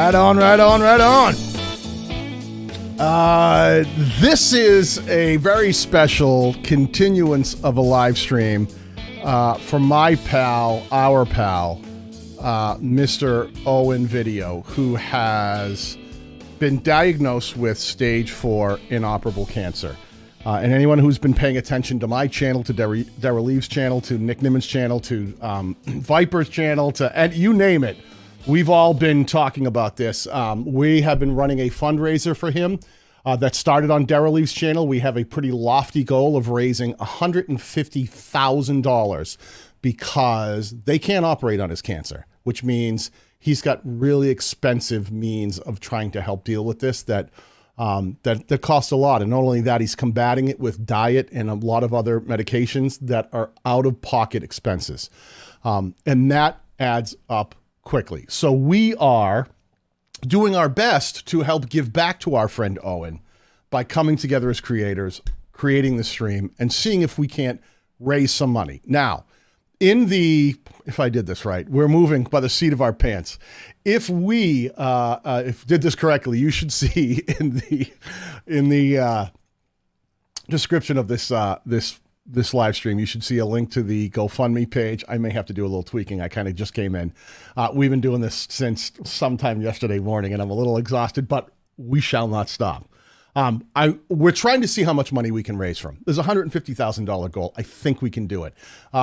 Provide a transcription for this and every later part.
Right on. This is a very special continuance of a live stream from my pal, our pal, Mr. Owen Video, who has been diagnosed with stage 4 inoperable cancer. And anyone who's been paying attention to my channel, to Dara Leaves' channel, to Nick Nimmon's channel, to Viper's channel, and you name it, we've all been talking about this. We have been running a fundraiser for him that started on Dara Leaves' channel. We have a pretty lofty goal of raising $150,000 because they can't operate on his cancer, which means he's got really expensive means of trying to help deal with this that cost a lot. And not only that, he's combating it with diet and a lot of other medications that are out-of-pocket expenses. And that adds up quickly. So we are doing our best to help give back to our friend Owen by coming together as creators, creating the stream, and seeing if we can't raise some money. Now, if I did this right, we're moving by the seat of our pants. If we did this correctly, you should see in the description of this live stream, you should see a link to the GoFundMe page. I may have to do a little tweaking. I kind of just came in. We've been doing this since sometime yesterday morning, and I'm a little exhausted, but we shall not stop. We're trying to see how much money we can raise from. There's a $150,000 goal. I think we can do it.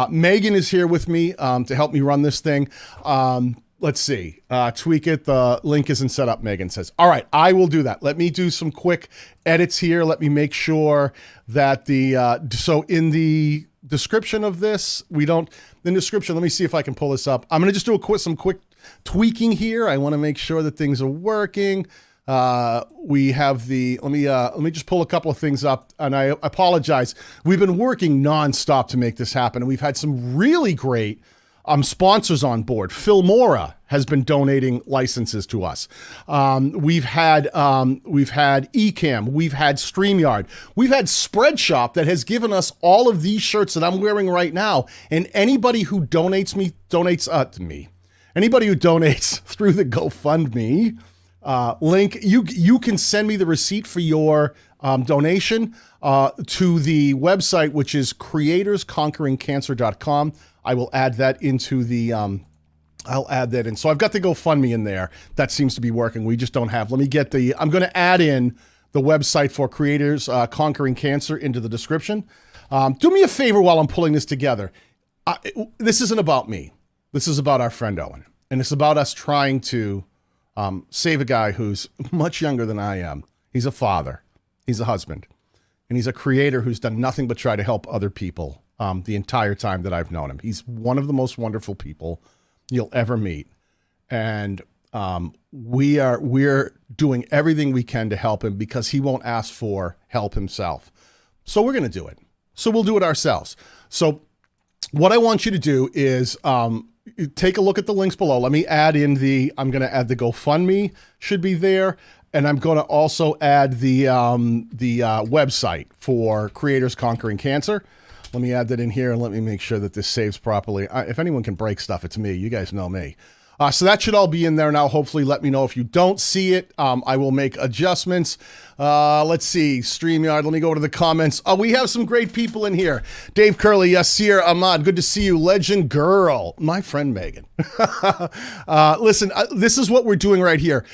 Megan is here with me to help me run this thing. Let's see. Tweak it. The link isn't set up, Megan says. All right, I will do that. Let me do some quick edits here. Let me make sure that so in the description of this, in the description, let me see if I can pull this up. I'm going to just do some quick tweaking here. I want to make sure that things are working. We have let me just pull a couple of things up, and I apologize. We've been working nonstop to make this happen, and we've had some really great sponsors on board. Thymoma has been donating licenses to us. We've had Ecamm, we've had StreamYard, we've had Spreadshop that has given us all of these shirts that I'm wearing right now. And anybody who donates to me, anybody who donates through the GoFundMe link, you can send me the receipt for your donation to the website, which is creatorsconqueringcancer.com. I will add that into I'll add that in. So I've got the GoFundMe in there. That seems to be working. We just don't have, I'm going to add in the website for Creators Conquering Cancer into the description. Do me a favor while I'm pulling this together. This isn't about me. This is about our friend Owen. And it's about us trying to save a guy who's much younger than I am. He's a father, he's a husband, and he's a creator who's done nothing but try to help other people the entire time that I've known him. He's one of the most wonderful people you'll ever meet. And we're doing everything we can to help him because he won't ask for help himself. So we're going to do it. So we'll do it ourselves. So what I want you to do is take a look at the links below. Let me add in I'm going to add the GoFundMe, should be there. And I'm going to also add the website for Creators Conquering Cancer. Let me add that in here and let me make sure that this saves properly. If anyone can break stuff, it's me. You guys know me. So that should all be in there now. Hopefully, let me know if you don't see it. I will make adjustments. Let's see. StreamYard. Let me go to the comments. We have some great people in here. Dave Curley, Yasir Ahmad. Good to see you. Legend Girl. My friend Megan. Listen, this is what we're doing right here.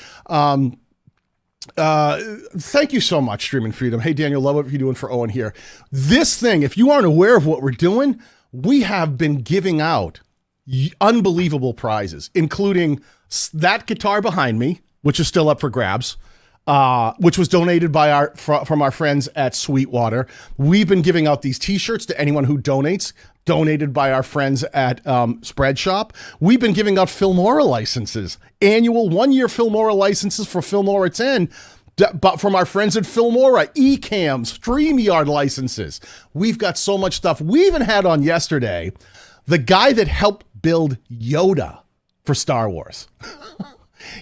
Thank you so much, Streaming Freedom. Hey, Daniel, love what you're doing for Owen here. This thing, if you aren't aware of what we're doing, we have been giving out unbelievable prizes, including that guitar behind me, which is still up for grabs, which was donated by from our friends at Sweetwater. We've been giving out these t-shirts to anyone who donates, donated by our friends at Spreadshop. We've been giving out Thymoma licenses, annual 1-year Thymoma licenses for Thymoma 10, but from our friends at Thymoma, Ecamm, StreamYard licenses. We've got so much stuff. We even had on yesterday the guy that helped build Yoda for Star Wars.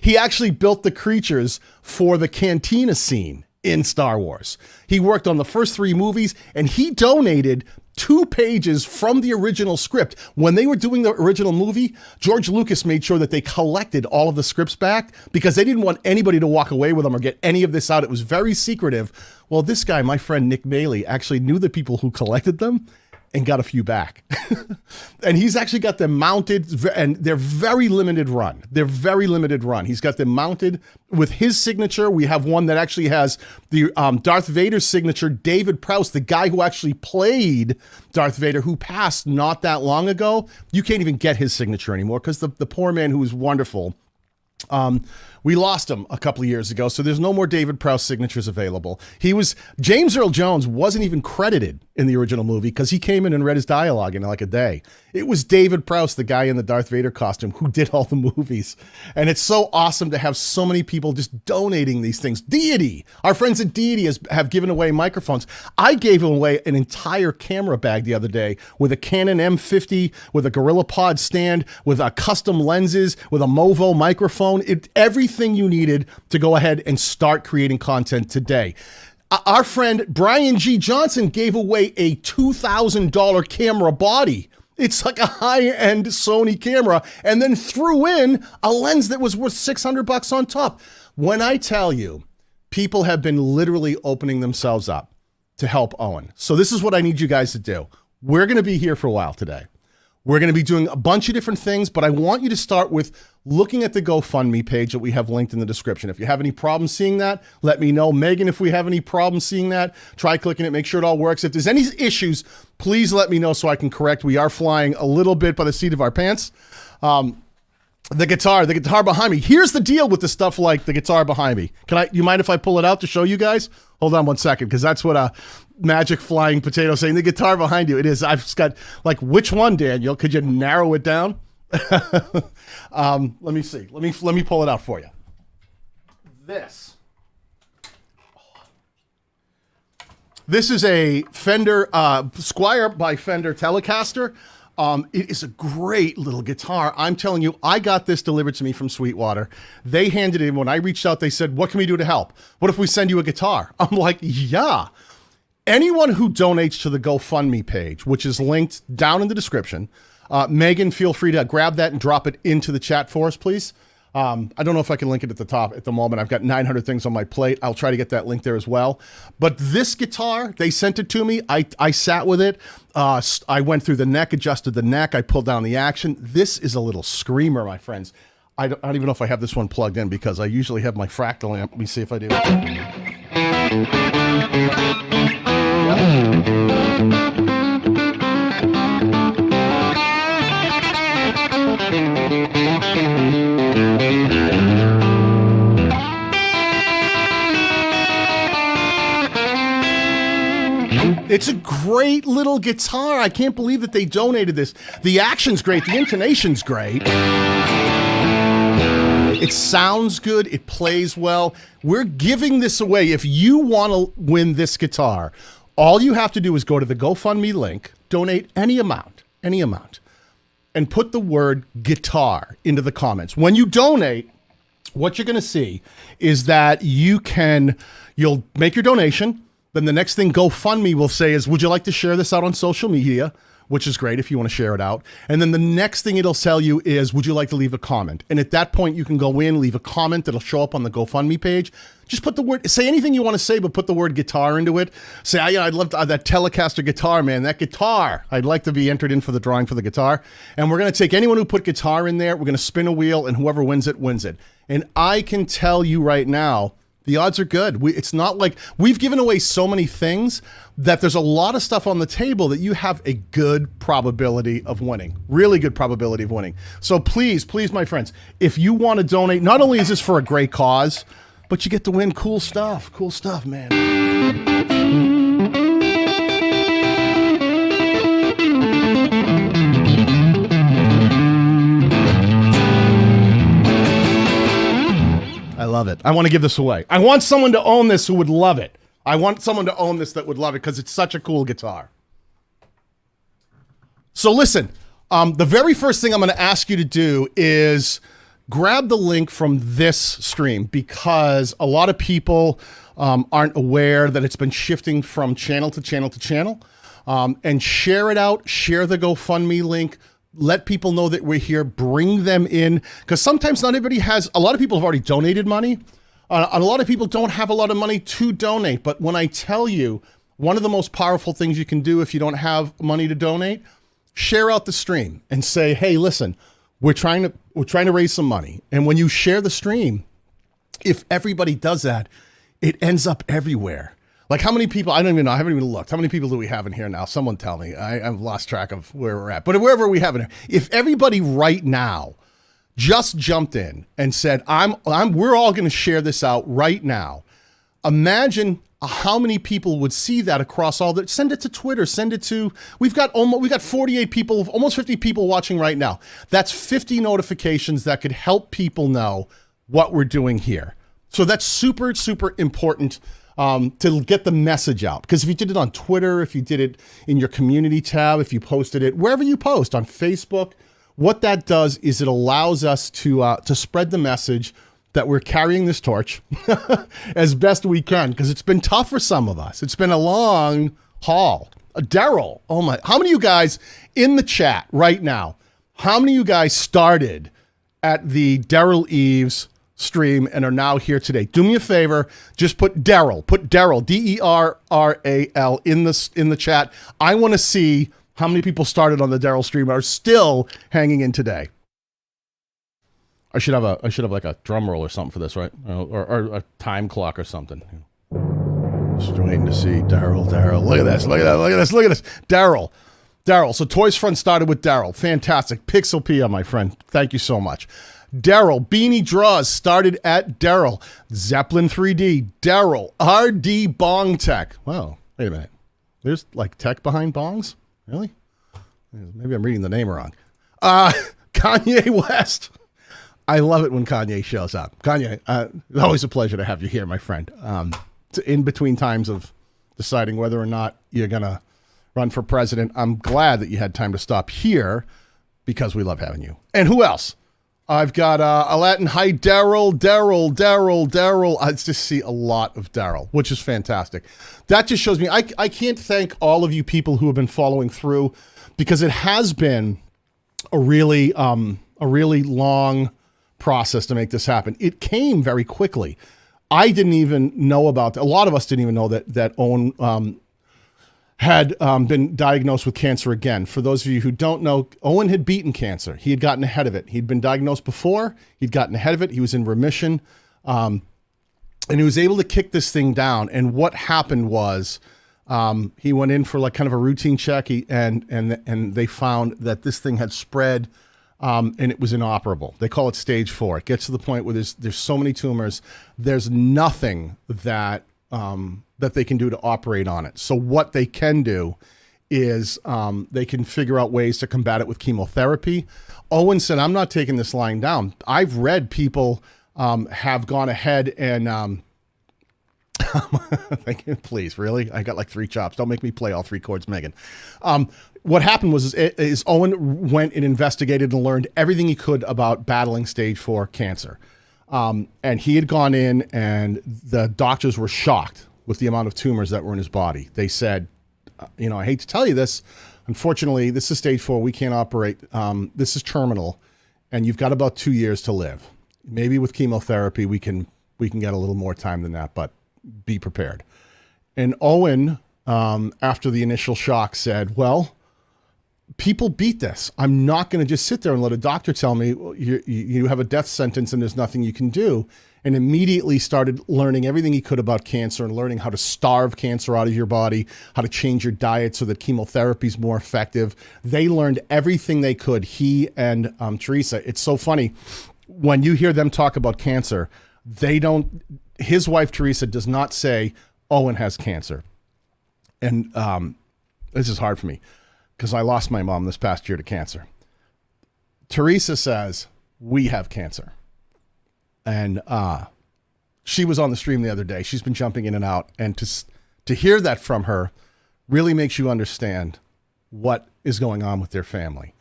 He actually built the creatures for the cantina scene in Star Wars. He worked on the first 3 movies, and he donated 2 pages from the original script. When they were doing the original movie, George Lucas made sure that they collected all of the scripts back because they didn't want anybody to walk away with them or get any of this out. It was very secretive. Well, this guy, my friend Nick Maylie, actually knew the people who collected them and got a few back. And he's actually got them mounted, and they're very limited run. They're very limited run. He's got them mounted with his signature. We have one that actually has the Darth Vader's signature, David Prowse, the guy who actually played Darth Vader, who passed not that long ago. You can't even get his signature anymore because the poor man, who was wonderful, we lost him a couple of years ago, so there's no more David Prowse signatures available. James Earl Jones wasn't even credited in the original movie because he came in and read his dialogue in like a day. It was David Prowse, the guy in the Darth Vader costume, who did all the movies. And it's so awesome to have so many people just donating these things. Deity, our friends at Deity have given away microphones. I gave away an entire camera bag the other day with a Canon M50, with a GorillaPod stand, with custom lenses, with a Movo microphone. Everything you needed to go ahead and start creating content today. Our friend Brian G. Johnson gave away a $2,000 camera body. It's like a high-end Sony camera, and then threw in a lens that was worth $600 on top. When I tell you, people have been literally opening themselves up to help Owen. So this is what I need you guys to do. We're going to be here for a while today. We're going to be doing a bunch of different things, but I want you to start with looking at the GoFundMe page that we have linked in the description. If you have any problems seeing that, let me know. Megan, if we have any problems seeing that, try clicking it, make sure it all works. If there's any issues, please let me know so I can correct. We are flying a little bit by the seat of our pants. The guitar behind me. Here's the deal with the stuff like the guitar behind me. You mind if I pull it out to show you guys? Hold on one second, because that's what Magic Flying Potato saying. The guitar behind you. It is. I've got like, which one, Daniel? Could you narrow it down? Let me see. Let me pull it out for you. This is a Fender Squier by Fender Telecaster. It is a great little guitar. I'm telling you, I got this delivered to me from Sweetwater. They handed it in. When I reached out, they said, what can we do to help? What if we send you a guitar? I'm like, yeah. Anyone who donates to the GoFundMe page, which is linked down in the description, Megan, feel free to grab that and drop it into the chat for us, please. I don't know if I can link it at the top at the moment. I've got 900 things on my plate. I'll try to get that link there as well. But this guitar, they sent it to me. I sat with it. I went through the neck, adjusted the neck. I pulled down the action. This is a little screamer, my friends. I don't even know if I have this one plugged in because I usually have my fractal amp. Let me see if I do. It's a great little guitar. I can't believe that they donated this. The action's great. The intonation's great. It sounds good. It plays well. We're giving this away. If you want to win this guitar, all you have to do is go to the GoFundMe link, donate any amount, and put the word guitar into the comments. When you donate, what you're going to see is that you'll make your donation. Then the next thing GoFundMe will say is, would you like to share this out on social media? Which is great if you want to share it out. And then the next thing it'll tell you is, would you like to leave a comment? And at that point, you can go in, leave a comment that'll show up on the GoFundMe page. Just put the word, say anything you want to say, but put the word guitar into it. Say, I'd love to, that Telecaster guitar, man, that guitar. I'd like to be entered in for the drawing for the guitar. And we're going to take anyone who put guitar in there, we're going to spin a wheel, and whoever wins it, wins it. And I can tell you right now, the odds are good. It's not like we've given away so many things that there's a lot of stuff on the table that you have a good probability of winning, really good probability of winning. So please, my friends, if you want to donate, not only is this for a great cause, but you get to win cool stuff, man. I love it. I want to give this away. I want someone to own this who would love it. I want someone to own this that would love it because it's such a cool guitar. So listen, the very first thing I'm going to ask you to do is grab the link from this stream because a lot of people aren't aware that it's been shifting from channel to channel to channel. and share it out. Share the GoFundMe link. Let people know that we're here. Bring them in, because sometimes not everybody has. A lot of people have already donated money. A lot of people don't have a lot of money to donate. But when I tell you, one of the most powerful things you can do if you don't have money to donate, share out the stream and say, "Hey, listen, we're trying to raise some money." And when you share the stream, if everybody does that, it ends up everywhere. Like, how many people, I don't even know, I haven't even looked. How many people do we have in here now? Someone tell me. I've lost track of where we're at. But wherever we have it, if everybody right now just jumped in and said, we're all going to share this out right now. Imagine how many people would see that across all the, send it to Twitter, send it to, we've got 48 people, almost 50 people watching right now. That's 50 notifications that could help people know what we're doing here. So that's super, super important to get the message out. Because if you did it on Twitter, if you did it in your community tab, if you posted it, wherever you post, on Facebook, what that does is it allows us to spread the message that we're carrying this torch as best we can, because it's been tough for some of us. It's been a long haul. Daryl, oh my, how many of you guys in the chat right now, how many of you guys started at the Daryl Eves stream and are now here today? Do me a favor, just put Daryl, DERRAL in the chat. I want to see how many people started on the Daryl stream are still hanging in today. I should have like a drum roll or something for this, right? Or a time clock or something. Just waiting to see Daryl. Look at this. Daryl. So Toys Front started with Daryl. Fantastic. Pixel Pia, my friend. Thank you so much. Daryl. Beanie Draws started at Daryl. Zeppelin 3D. Daryl. RD Bong Tech. Wow. Wait a minute. There's like tech behind bongs? Really? Maybe I'm reading the name wrong. Kanye West. I love it when Kanye shows up. Kanye, it's always a pleasure to have you here, my friend. In between times of deciding whether or not you're going to run for president, I'm glad that you had time to stop here because we love having you. And who else? I've got a Latin. Hi, Daryl. I just see a lot of Daryl, which is fantastic. That just shows me I can't thank all of you people who have been following through, because it has been a really long process to make this happen. It came very quickly. I didn't even know about, a lot of us didn't even know that Owen had been diagnosed with cancer again. For those of you who don't know, Owen had beaten cancer. He had gotten ahead of it. He'd been diagnosed before. He'd gotten ahead of it. He was in remission. And he was able to kick this thing down. And what happened was he went in for like kind of a routine check, and they found that this thing had spread, and it was inoperable. They call it stage 4. It gets to the point where there's so many tumors, there's nothing that they can do to operate on it. So what they can do is they can figure out ways to combat it with chemotherapy. Owen said, I'm not taking this lying down. I've read people have gone ahead and please, really? I got like 3 chops. Don't make me play all 3 chords, Megan. What happened was Owen went and investigated and learned everything he could about battling stage 4 cancer. And he had gone in, and the doctors were shocked with the amount of tumors that were in his body. They said, I hate to tell you this, unfortunately, this is stage 4. We can't operate. This is terminal, and you've got about 2 years to live. Maybe with chemotherapy, we can get a little more time than that, but be prepared. And Owen, after the initial shock, said, well, people beat this. I'm not going to just sit there and let a doctor tell me you have a death sentence and there's nothing you can do. And immediately started learning everything he could about cancer and learning how to starve cancer out of your body, how to change your diet so that chemotherapy is more effective. They learned everything they could, he and Teresa. It's so funny. When you hear them talk about cancer, his wife, Teresa, does not say, Owen has cancer. And this is hard for me because I lost my mom this past year to cancer. Teresa says, we have cancer. And she was on the stream the other day. She's been jumping in and out. And to hear that from her really makes you understand what is going on with their family.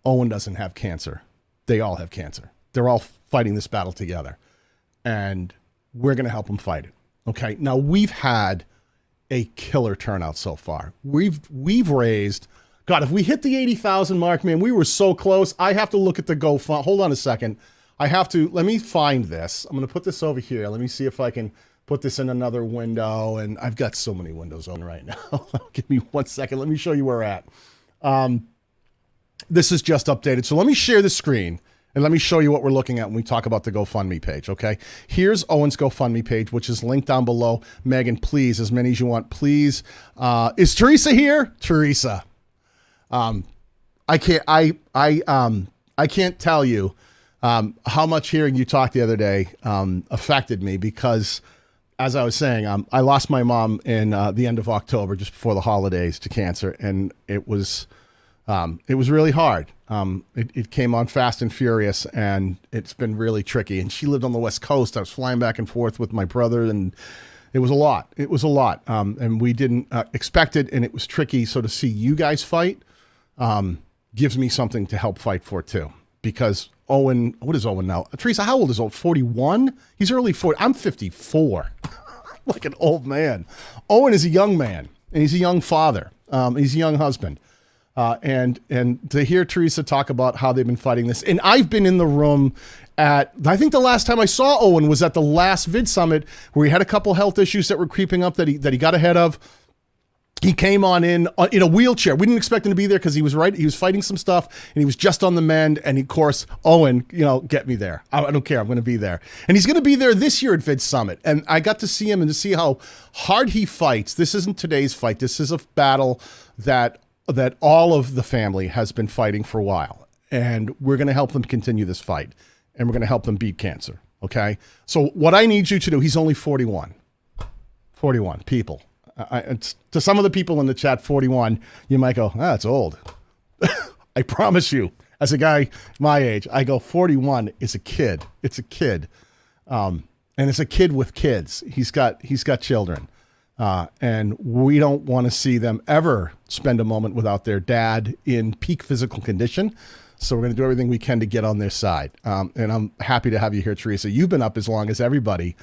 Owen doesn't have cancer. They all have cancer. They're all fighting this battle together. And we're going to help them fight it. Okay. Now, we've had a killer turnout so far. We've raised, God, if we hit the 80,000 mark, man, we were so close. I have to look at the GoFundMe. Hold on a second. Let me find this. I'm going to put this over here. Let me see if I can put this in another window. And I've got so many windows on right now. Give me 1 second. Let me show you where we're at. This is just updated. So let me share the screen and let me show you what we're looking at when we talk about the GoFundMe page, okay? Here's Owen's GoFundMe page, which is linked down below. Megan, please, as many as you want, please. Is Teresa here? Teresa. I can't tell you how much hearing you talk the other day affected me, because as I was saying, I lost my mom in the end of October, just before the holidays, to cancer, and it was really hard. It came on fast and furious, and it's been really tricky. And she lived on the West Coast. I was flying back and forth with my brother, and it was a lot. It was a lot, and we didn't expect it, and it was tricky. So to see you guys fight gives me something to help fight for too, because Owen, what is Owen now? Teresa, how old is Owen? 41? He's early 40. I'm 54. Like an old man. Owen is a young man, and he's a young father. He's a young husband. And to hear Teresa talk about how they've been fighting this, and I've been in the room I think the last time I saw Owen was at the last Vid Summit, where he had a couple health issues that were creeping up that he got ahead of. He came on in a wheelchair. We didn't expect him to be there because he was fighting some stuff, and he was just on the mend. And of course, Owen, get me there. I don't care. I'm going to be there. And he's going to be there this year at Vid Summit. And I got to see him and to see how hard he fights. This isn't today's fight. This is a battle that all of the family has been fighting for a while. And we're going to help them continue this fight. And we're going to help them beat cancer. Okay? So what I need you to do, he's only 41. 41 people. To some of the people in the chat, 41, you might go, that's old. I promise you, as a guy my age, I go, 41 is a kid. It's a kid. And it's a kid with kids. He's got children. And we don't want to see them ever spend a moment without their dad in peak physical condition. So we're going to do everything we can to get on their side. And I'm happy to have you here, Teresa. You've been up as long as everybody.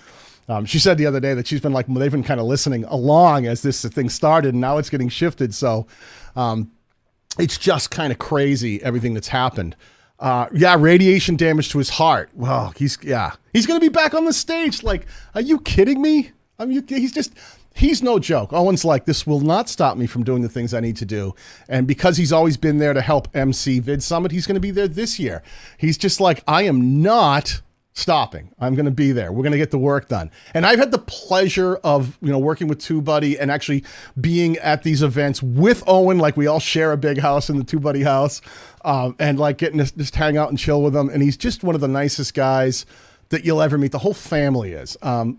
She said the other day that they've been kind of listening along as this thing started, and now it's getting shifted. So it's just kind of crazy, everything that's happened. Radiation damage to his heart. Well, he's going to be back on the stage. Like, are you kidding me? He's no joke. Owen's like, this will not stop me from doing the things I need to do. And because he's always been there to help MC Vid Summit, he's going to be there this year. He's just like, I am not stopping. I'm going to be there. We're going to get the work done. And I've had the pleasure of, working with TubeBuddy and actually being at these events with Owen. Like, we all share a big house in the TubeBuddy house, and like getting to just hang out and chill with him. And he's just one of the nicest guys that you'll ever meet. The whole family is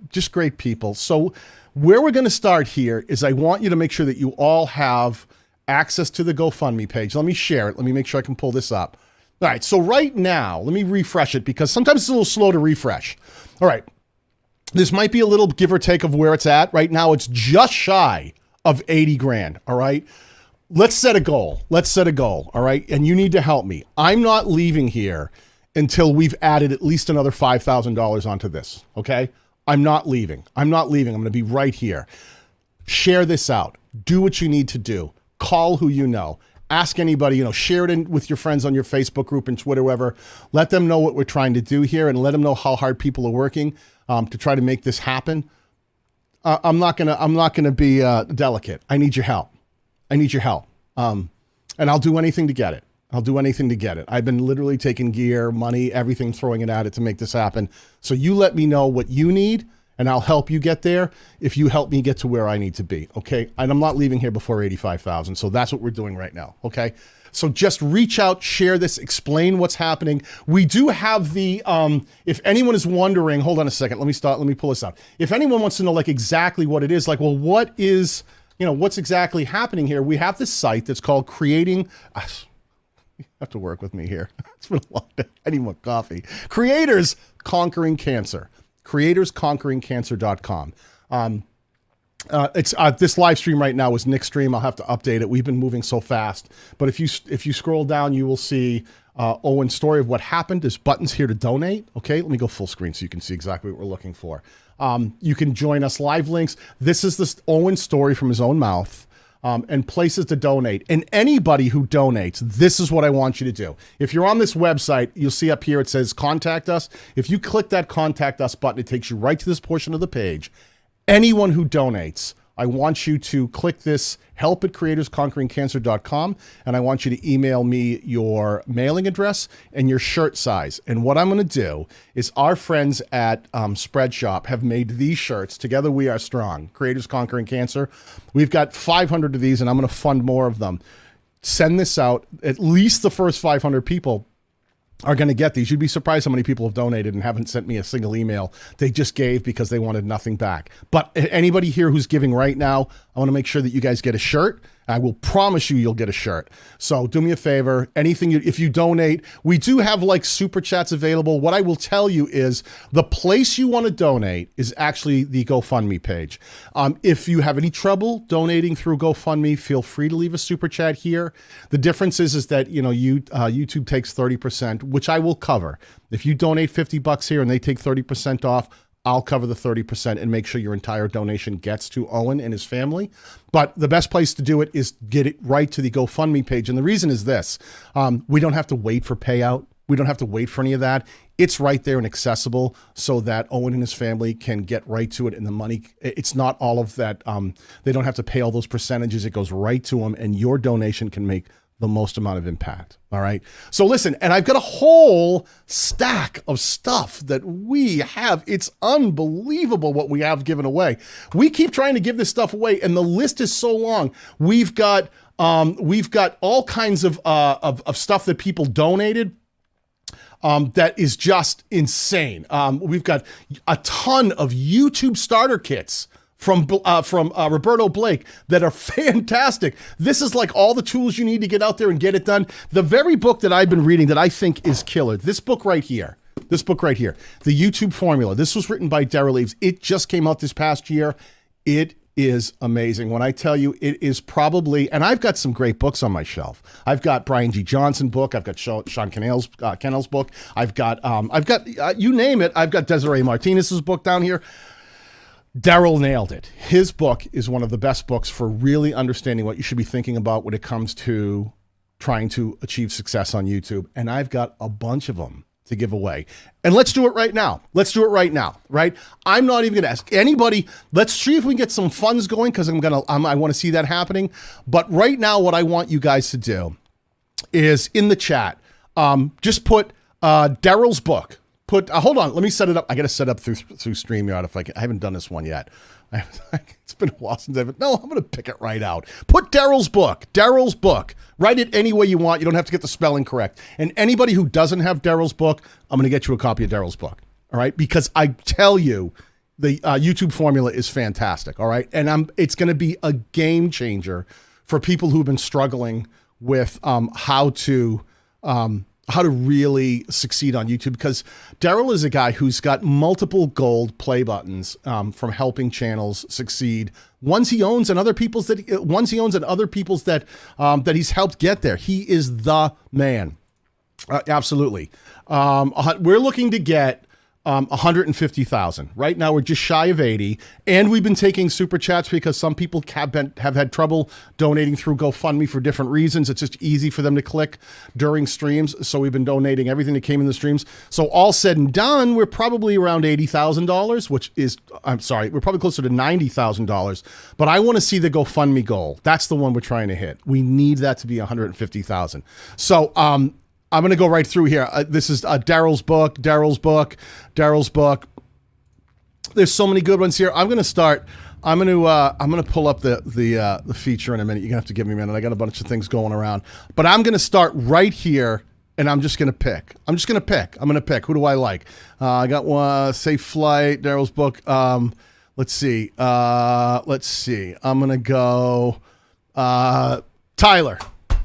just great people. So where we're going to start here is I want you to make sure that you all have access to the GoFundMe page. Let me share it. Let me make sure I can pull this up. All right, so right now, let me refresh it because sometimes it's a little slow to refresh. All right, this might be a little give or take of where it's at. Right now, it's just shy of 80 grand, all right? Let's set a goal. All right? And you need to help me. I'm not leaving here until we've added at least another $5,000 onto this, okay? I'm not leaving. I'm going to be right here. Share this out. Do what you need to do. Call who you know. Ask anybody, share it with your friends on your Facebook group and Twitter, wherever. Let them know what we're trying to do here, and let them know how hard people are working to try to make this happen. I'm not gonna be delicate. I need your help. And I'll do anything to get it. I've been literally taking gear, money, everything, throwing it at it to make this happen. So you let me know what you need, and I'll help you get there if you help me get to where I need to be, okay? And I'm not leaving here before 85,000, so that's what we're doing right now, okay? So just reach out, share this, explain what's happening. We do have the, if anyone is wondering, hold on a second, let me pull this out. If anyone wants to know like exactly what it is, like, well, what is, what's exactly happening here? We have this site that's called Creating, you have to work with me here. It's been a long day. I need more coffee. Creators Conquering Cancer. CreatorsConqueringCancer.com. It's this live stream right now is Nick's stream. I'll have to update it. We've been moving so fast. But if you scroll down, you will see Owen's story of what happened. There's buttons here to donate. Okay, let me go full screen so you can see exactly what we're looking for. You can join us live links. This is the Owen story from his own mouth. And places to donate. And anybody who donates, this is what I want you to do. If you're on this website, you'll see up here it says contact us. If you click that contact us button, it takes you right to this portion of the page. Anyone who donates, I want you to click this help@creatorsconqueringcancer.com, and I want you to email me your mailing address and your shirt size. And what I'm going to do is our friends at Spreadshop have made these shirts. Together we are strong. Creators Conquering Cancer. We've got 500 of these, and I'm going to fund more of them. Send this out. At least the first 500 people are going to get these. You'd be surprised how many people have donated and haven't sent me a single email. They just gave because they wanted nothing back. But anybody here who's giving right now, I want to make sure that you guys get a shirt. I will promise you'll get a shirt. So do me a favor. If you donate, we do have like super chats available. What I will tell you is the place you want to donate is actually the GoFundMe page. If you have any trouble donating through GoFundMe, feel free to leave a super chat here. The difference is that, YouTube takes 30%, which I will cover. If you donate $50 here and they take 30% off, I'll cover the 30% and make sure your entire donation gets to Owen and his family. But the best place to do it is get it right to the GoFundMe page. And the reason is this. We don't have to wait for payout. We don't have to wait for any of that. It's right there and accessible so that Owen and his family can get right to it. And the money, it's not all of that. They don't have to pay all those percentages. It goes right to them, and your donation can make the most amount of impact. All right. So listen, and I've got a whole stack of stuff that we have. It's unbelievable what we have given away. We keep trying to give this stuff away, and the list is so long. We've got all kinds of stuff that people donated. That is just insane. We've got a ton of YouTube starter kits from Roberto Blake that are fantastic. This is like all the tools you need to get out there and get it done. The very book that I've been reading that I think is killer, this book right here, The YouTube Formula. This was written by Daryl Eves. It just came out this past year. It is amazing. When I tell you, it is probably, and I've got some great books on my shelf. I've got Brian G. Johnson book. I've got Sean Cannell's book. I've got you name it. I've got Desiree Martinez's book down here. Daryl nailed it. His book is one of the best books for really understanding what you should be thinking about when it comes to trying to achieve success on YouTube. And I've got a bunch of them to give away. And let's do it right now. Right? I'm not even going to ask anybody. Let's see if we can get some funds going, because I want to see that happening. But right now, what I want you guys to do is in the chat, just put Daryl's book. Hold on, let me set it up. I got to set up through StreamYard I haven't done this one yet. It's been a while since I'm going to pick it right out. Put Daryl's book. Write it any way you want. You don't have to get the spelling correct. And anybody who doesn't have Daryl's book, I'm going to get you a copy of Daryl's book. All right? Because I tell you, the YouTube formula is fantastic. All right? And it's going to be a game changer for people who've been struggling with how to really succeed on YouTube, because Daryl is a guy who's got multiple gold play buttons from helping channels succeed. Ones he owns and other people's that he's helped get there. He is the man. Absolutely. We're looking to get 150,000. Right now, we're just shy of 80, and we've been taking super chats because some people have had trouble donating through GoFundMe for different reasons. It's just easy for them to click during streams, so we've been donating everything that came in the streams. So all said and done, we're probably around $80,000, we're probably closer to $90,000. But I want to see the GoFundMe goal. That's the one we're trying to hit. We need that to be 150,000. So I'm going to go right through here. This is Daryl's book. There's so many good ones here. I'm going to pull up the feature in a minute. You're going to have to give me a minute. I got a bunch of things going around. But I'm going to start right here, and I'm just going to pick. I'm going to pick. Who do I like? I got one, Safe Flight, Daryl's book. Let's see. I'm going to go Tyler.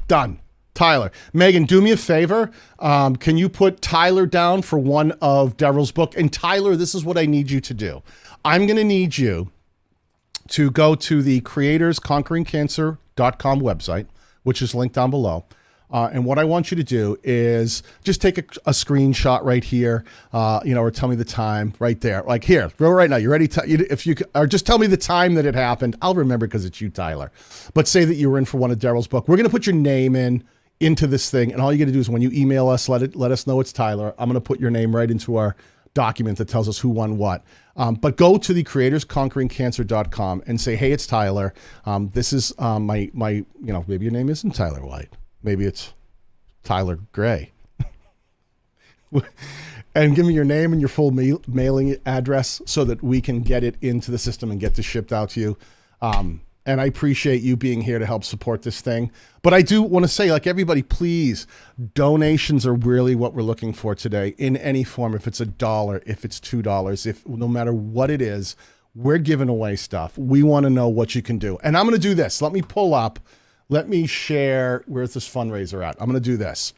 Done. Tyler. Megan, do me a favor. Can you put Tyler down for one of Daryl's book? And Tyler, this is what I need you to do. I'm going to need you to go to the creatorsconqueringcancer.com website, which is linked down below. And what I want you to do is just take a screenshot right here, or tell me the time right there. Like here, right now, you ready? Or just tell me the time that it happened. I'll remember because it's you, Tyler. But say that you were in for one of Daryl's book. We're going to put your name into this thing. And all you got to do is when you email us, let us know it's Tyler. I'm going to put your name right into our document that tells us who won what. But go to the creatorsconqueringcancer.com and say, hey, it's Tyler. This is my maybe your name isn't Tyler White. Maybe it's Tyler Gray. And give me your name and your full mailing address so that we can get it into the system and get this shipped out to you. And I appreciate you being here to help support this thing. But I do want to say, like everybody, please, donations are really what we're looking for today in any form. If it's $1, if it's $2, no matter what it is, we're giving away stuff. We want to know what you can do. And I'm going to do this. Let me share, where's this fundraiser at? I'm going to do this.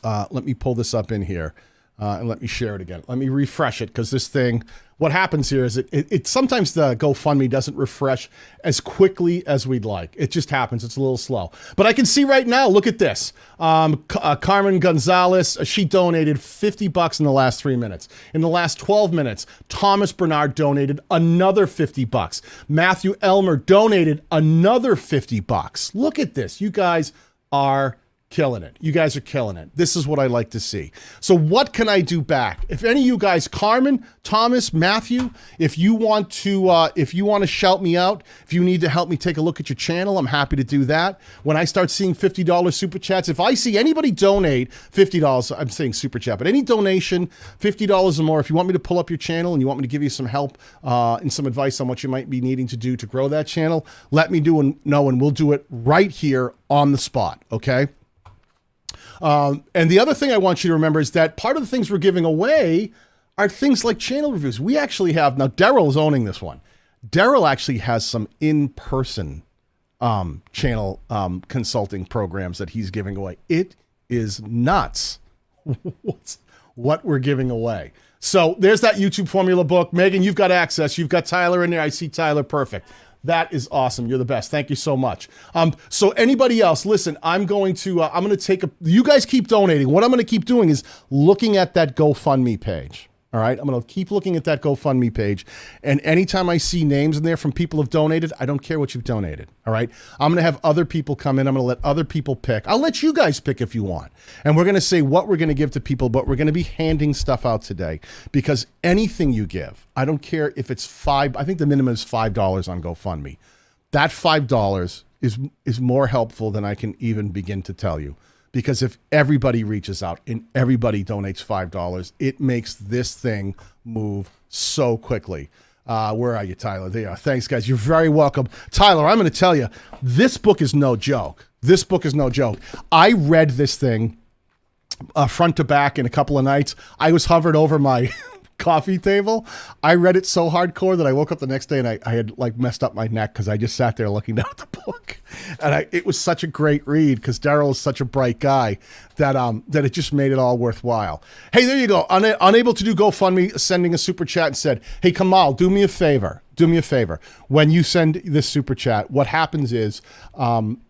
Let me pull this up in here and let me share it again. Let me refresh it because this thing, what happens here is it sometimes the GoFundMe doesn't refresh as quickly as we'd like. It just happens. It's a little slow. But I can see right now, look at this. Carmen Gonzalez, she donated $50 in the last 3 minutes. In the last 12 minutes, Thomas Bernard donated another $50. Matthew Elmer donated another $50. Look at this. You guys are killing it. You guys are killing it. This is what I like to see. So what can I do back? If any of you guys, Carmen, Thomas, Matthew, if you want to shout me out, if you need to help me take a look at your channel, I'm happy to do that. When I start seeing $50 super chats, if I see anybody donate $50, I'm saying super chat, but any donation, $50 or more, if you want me to pull up your channel and you want me to give you some help and some advice on what you might be needing to do to grow that channel, let me know and we'll do it right here on the spot. Okay. And the other thing I want you to remember is that part of the things we're giving away are things like channel reviews. We actually have, now Daryl is owning this one. Daryl actually has some in-person channel consulting programs that he's giving away. It is nuts what we're giving away. So there's that YouTube formula book. Megan, you've got access. You've got Tyler in there. I see Tyler. Perfect. That is awesome. You're the best. Thank you so much. So anybody else, listen, I'm going to take you guys keep donating. What I'm going to keep doing is looking at that GoFundMe page. All right. I'm going to keep looking at that GoFundMe page. And anytime I see names in there from people who've donated, I don't care what you've donated. All right. I'm going to have other people come in. I'm going to let other people pick. I'll let you guys pick if you want. And we're going to say what we're going to give to people, but we're going to be handing stuff out today because anything you give, I don't care if it's I think the minimum is $5 on GoFundMe. That $5 is more helpful than I can even begin to tell you. Because if everybody reaches out and everybody donates $5, it makes this thing move so quickly. Where are you, Tyler? There you are. Thanks, guys. You're very welcome. Tyler, I'm going to tell you, this book is no joke. This book is no joke. I read this thing front to back in a couple of nights. I was hovered over my coffee table. I read it so hardcore that I woke up the next day and I had like messed up my neck because I just sat there looking down at the book. And it was such a great read because Daryl is such a bright guy that it just made it all worthwhile. Hey, there you go. Unable to do GoFundMe, sending a super chat and said, hey, Kamal, do me a favor. Do me a favor. When you send this super chat, what happens is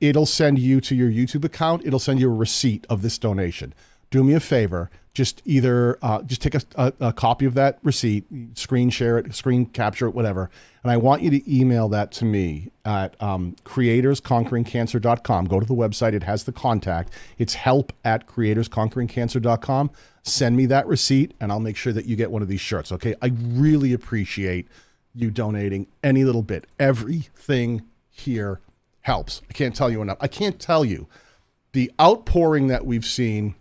it'll send you to your YouTube account. It'll send you a receipt of this donation. Do me a favor. Just take a copy of that receipt, screen share it, screen capture it, whatever. And I want you to email that to me at creatorsconqueringcancer.com. Go to the website. It has the contact. It's help@creatorsconqueringcancer.com. Send me that receipt and I'll make sure that you get one of these shirts. Okay. I really appreciate you donating any little bit. Everything here helps. I can't tell you enough. I can't tell you the outpouring that we've seen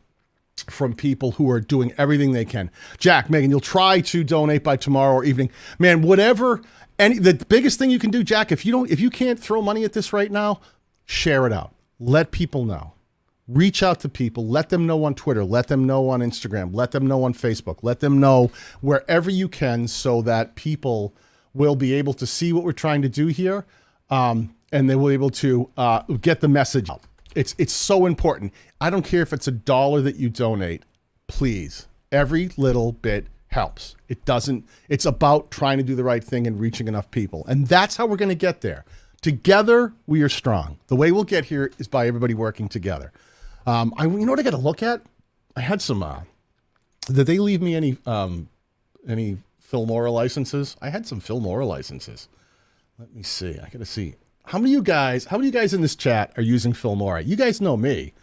from people who are doing everything they can. Jack, Megan, you'll try to donate by tomorrow or evening. Man, whatever. The biggest thing you can do, Jack, if you can't throw money at this right now, share it out. Let people know. Reach out to people. Let them know on Twitter. Let them know on Instagram. Let them know on Facebook. Let them know wherever you can so that people will be able to see what we're trying to do here and they will be able to get the message out. It's so important. I don't care if it's $1 that you donate, please. Every little bit helps. It's about trying to do the right thing and reaching enough people. And that's how we're going to get there. Together, we are strong. The way we'll get here is by everybody working together. You know what I got to look at? I had some. Did they leave me any Filmora licenses? I had some Filmora licenses. Let me see. I got to see. How many of you guys in this chat are using Filmora? You guys know me.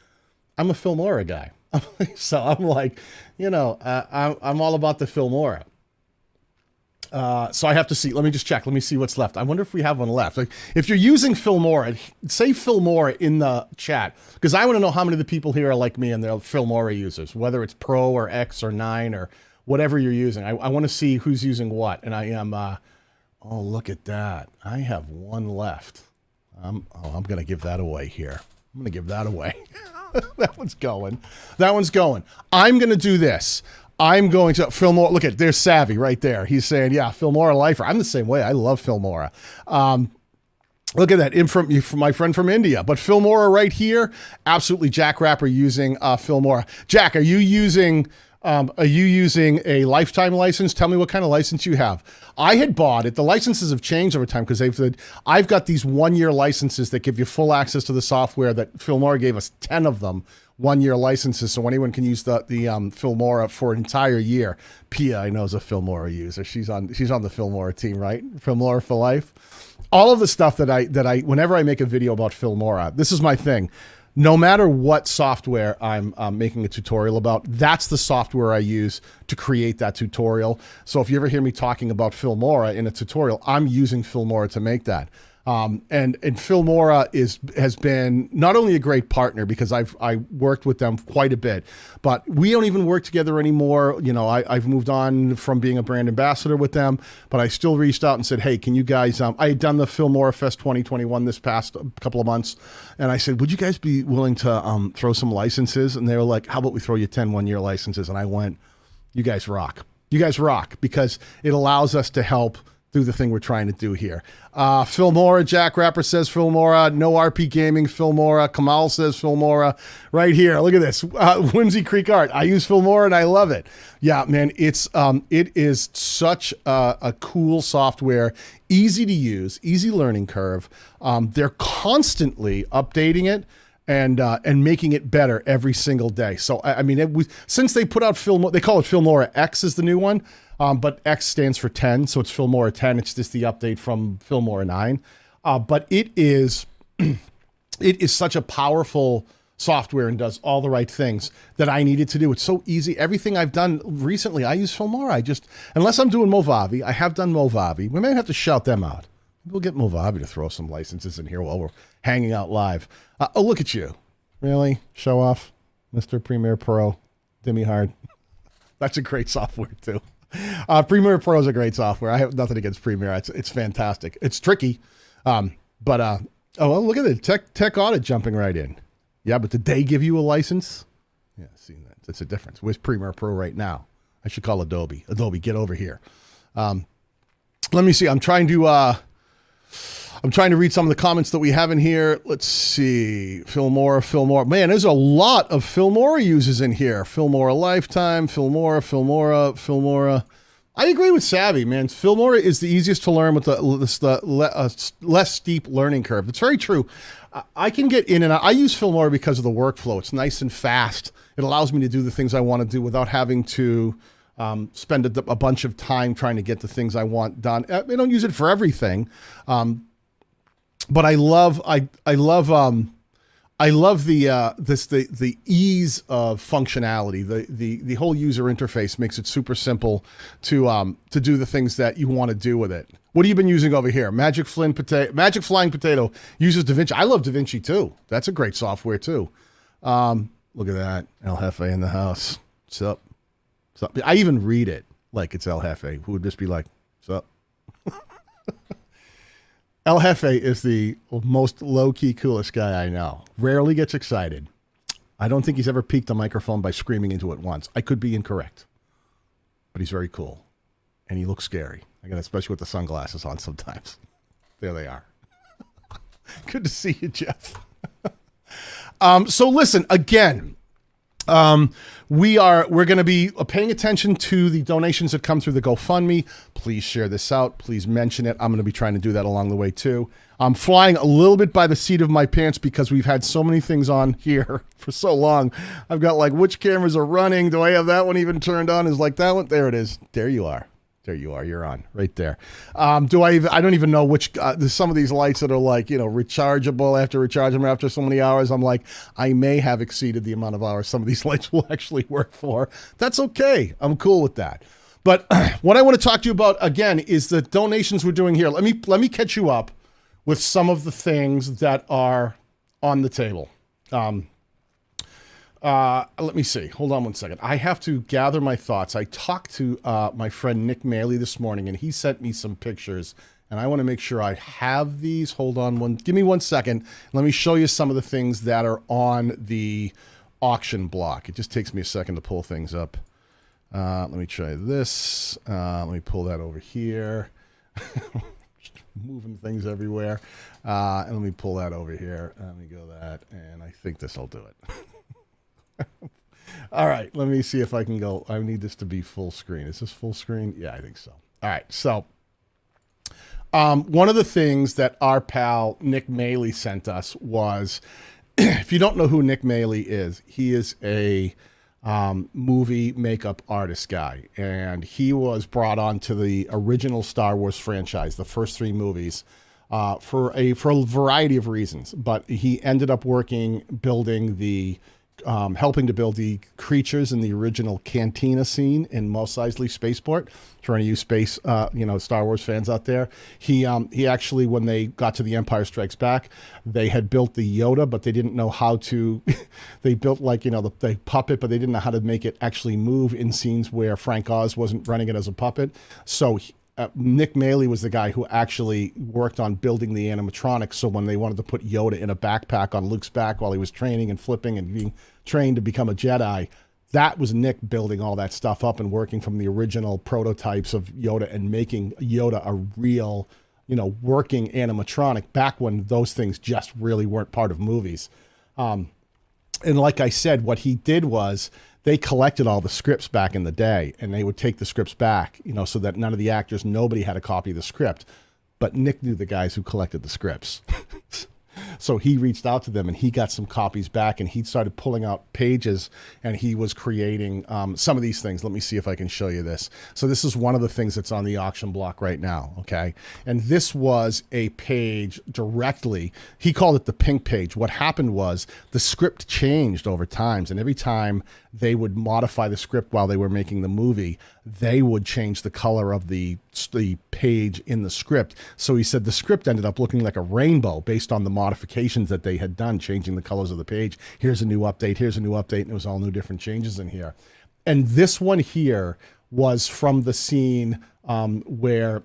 I'm a Filmora guy. So I'm like, you know, I'm all about the Filmora. So I have to see. Let me just check. Let me see what's left. I wonder if we have one left. Like, if you're using Filmora, say Filmora in the chat, because I want to know how many of the people here are like me and they're Filmora users, whether it's Pro or X or 9 or whatever you're using. I want to see who's using what. And I am, oh, look at that. I have one left. I'm going to give that away here. I'm going to give that away. That one's going. That one's going. I'm going to do this. I'm going to Filmora. Look at, there's Savvy right there. He's saying, yeah, Filmora lifer. I'm the same way. I love Filmora. Look at that from my friend from India. But Filmora right here, absolutely Jackrapper using Filmora. Jack, are you using a lifetime license? Tell me what kind of license you have. I had bought it. The licenses have changed over time because I've got these 1-year licenses that give you full access to the software that Filmora gave us 10 of them. 1-year licenses, so anyone can use the Filmora for an entire year. Pia, I know, is a Filmora user. She's on the Filmora team, right? Filmora for life. All of the stuff that I whenever I make a video about Filmora, this is my thing. No matter what software I'm making a tutorial about, that's the software I use to create that tutorial. So if you ever hear me talking about Filmora in a tutorial, I'm using Filmora to make that. And Filmora has been not only a great partner because I worked with them quite a bit, but we don't even work together anymore. You know, I've moved on from being a brand ambassador with them, but I still reached out and said, hey, can you guys, I had done the Filmora Fest 2021 this past couple of months. And I said, would you guys be willing to throw some licenses? And they were like, how about we throw you 10 1-year licenses? And I went, you guys rock. You guys rock because it allows us to help do the thing we're trying to do here. Filmora, Jackrapper says Filmora. No RP Gaming, Filmora. Kamal says Filmora. Right here, look at this. Whimsy Creek Art. I use Filmora and I love it. Yeah, man, it is such a cool software. Easy to use, easy learning curve. They're constantly updating it and making it better every single day. So I mean, since they put out Filmora, they call it Filmora X is the new one. But X stands for 10, so it's Filmora 10. It's just the update from Filmora 9. But it is such a powerful software and does all the right things that I needed to do. It's so easy. Everything I've done recently, I use Filmora. Unless I'm doing Movavi, I have done Movavi. We may have to shout them out. We'll get Movavi to throw some licenses in here while we're hanging out live. Oh, look at you. Really? Show off, Mr. Premiere Pro, Dimmy Hard. That's a great software, too. Premiere Pro is a great software. I have nothing against Premiere. It's fantastic. It's tricky. Oh, well, look at it. Tech Audit jumping right in. Yeah, but did they give you a license? Yeah, see, that's a difference. Where's Premiere Pro right now? I should call Adobe. Adobe, get over here. Let me see. I'm trying to read some of the comments that we have in here. Let's see. Filmora. Man, there's a lot of Filmora users in here. Filmora Lifetime, Filmora. I agree with Savvy, man. Filmora is the easiest to learn with the less steep learning curve. It's very true. I can get in and out. I use Filmora because of the workflow. It's nice and fast. It allows me to do the things I want to do without having to spend a bunch of time trying to get the things I want done. I don't use it for everything. But I love the ease of functionality. The whole user interface makes it super simple to do the things that you want to do with it. What have you been using over here? Magic Flying Potato uses DaVinci. I love DaVinci too. That's a great software too. Look at that. El Jefe in the house. What's up? I even read it like it's El Jefe, who would just be like, what's up? El Jefe is the most low-key, coolest guy I know. Rarely gets excited. I don't think he's ever peaked a microphone by screaming into it once. I could be incorrect. But he's very cool. And he looks scary. Again, especially with the sunglasses on sometimes. There they are. Good to see you, Jeff. So listen, again, We're going to be paying attention to the donations that come through the GoFundMe. Please share this out. Please mention it. I'm going to be trying to do that along the way too. I'm flying a little bit by the seat of my pants because we've had so many things on here for so long. I've got like, which cameras are running? Do I have that one even turned on? Is like that one? There it is. There you are. There you are. You're on right there. I don't even know which, there's some of these lights that are like, rechargeable after recharge them after so many hours. I'm like, I may have exceeded the amount of hours some of these lights will actually work for. That's okay. I'm cool with that. But what I want to talk to you about again is the donations we're doing here. Let me catch you up with some of the things that are on the table. Let me see. Hold on one second. I have to gather my thoughts. I talked to my friend Nick Maylie this morning, and he sent me some pictures, and I want to make sure I have these. Hold on give me 1 second. Let me show you some of the things that are on the auction block. It just takes me a second to pull things up. Let me try this. Let me pull that over here. Moving things everywhere. And let me pull that over here. Let me go that, and I think this will do it. All right, let me see if I can go. I need this to be full screen. Is this full screen? Yeah, I think so. All right, so one of the things that our pal Nick Maylie sent us was, if you don't know who Nick Maylie is, he is a movie makeup artist guy, and he was brought on to the original Star Wars franchise, the first 3 movies, for a variety of reasons. But he ended up building the helping to build the creatures in the original cantina scene in Mos Eisley Spaceport. Trying to use space, Star Wars fans out there. He actually, when they got to The Empire Strikes Back, they had built the Yoda, but they didn't know how to. They built the puppet, but they didn't know how to make it actually move in scenes where Frank Oz wasn't running it as a puppet. So Nick Maylie was the guy who actually worked on building the animatronics. So when they wanted to put Yoda in a backpack on Luke's back while he was training and flipping and being trained to become a Jedi, that was Nick building all that stuff up and working from the original prototypes of Yoda and making Yoda a real, working animatronic back when those things just really weren't part of movies. And like I said, what he did was they collected all the scripts back in the day, and they would take the scripts back, so that none of the actors, nobody had a copy of the script. But Nick knew the guys who collected the scripts. So he reached out to them, and he got some copies back, and he started pulling out pages, and he was creating some of these things. Let me see if I can show you this. So this is one of the things that's on the auction block right now, okay? And this was a page directly. He called it the pink page. What happened was the script changed over times, and every time they would modify the script while they were making the movie, they would change the color of the page in the script. So he said the script ended up looking like a rainbow based on the modifications that they had done, changing the colors of the page. Here's a new update, here's a new update, and it was all new different changes in here. And this one here was from the scene where,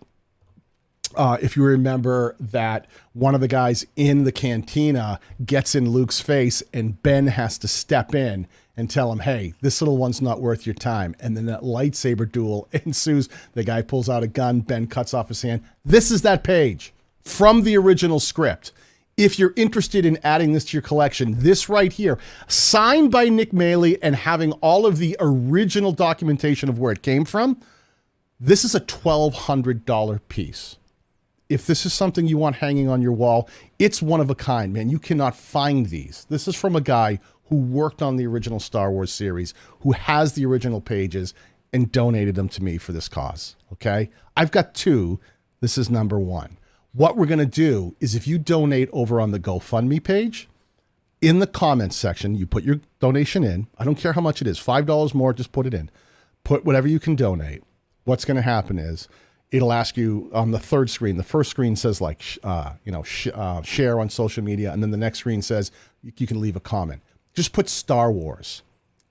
if you remember, that one of the guys in the cantina gets in Luke's face, and Ben has to step in and tell him, hey, this little one's not worth your time. And then that lightsaber duel ensues. The guy pulls out a gun. Ben cuts off his hand. This is that page from the original script. If you're interested in adding this to your collection, this right here, signed by Nick Maylie and having all of the original documentation of where it came from, this is a $1,200 piece. If this is something you want hanging on your wall, it's one of a kind, man. You cannot find these. This is from a guy who worked on the original Star Wars series, who has the original pages, and donated them to me for this cause, okay? I've got 2. This is number 1. What we're going to do is, if you donate over on the GoFundMe page, in the comments section, you put your donation in. I don't care how much it is. $5 more, just put it in. Put whatever you can donate. What's going to happen is, it'll ask you on the third screen. The first screen says share on social media. And then the next screen says you can leave a comment. Just put Star Wars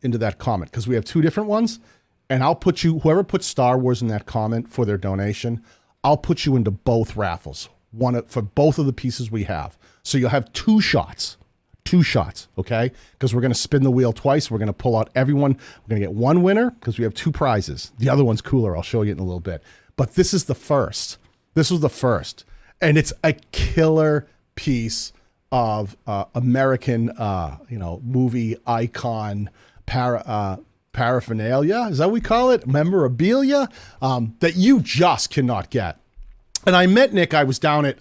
into that comment, because we have 2 different ones. And I'll put you, whoever puts Star Wars in that comment for their donation, I'll put you into both raffles. One for both of the pieces we have. So you'll have 2 shots. 2 shots, okay? Because we're going to spin the wheel twice. We're going to pull out everyone. We're going to get 1 winner because we have 2 prizes. The other one's cooler. I'll show you in a little bit. But this is the first. This was the first. And it's a killer piece of American, movie icon paraphernalia, is that what we call it? Memorabilia, that you just cannot get. And I met Nick, I was down at,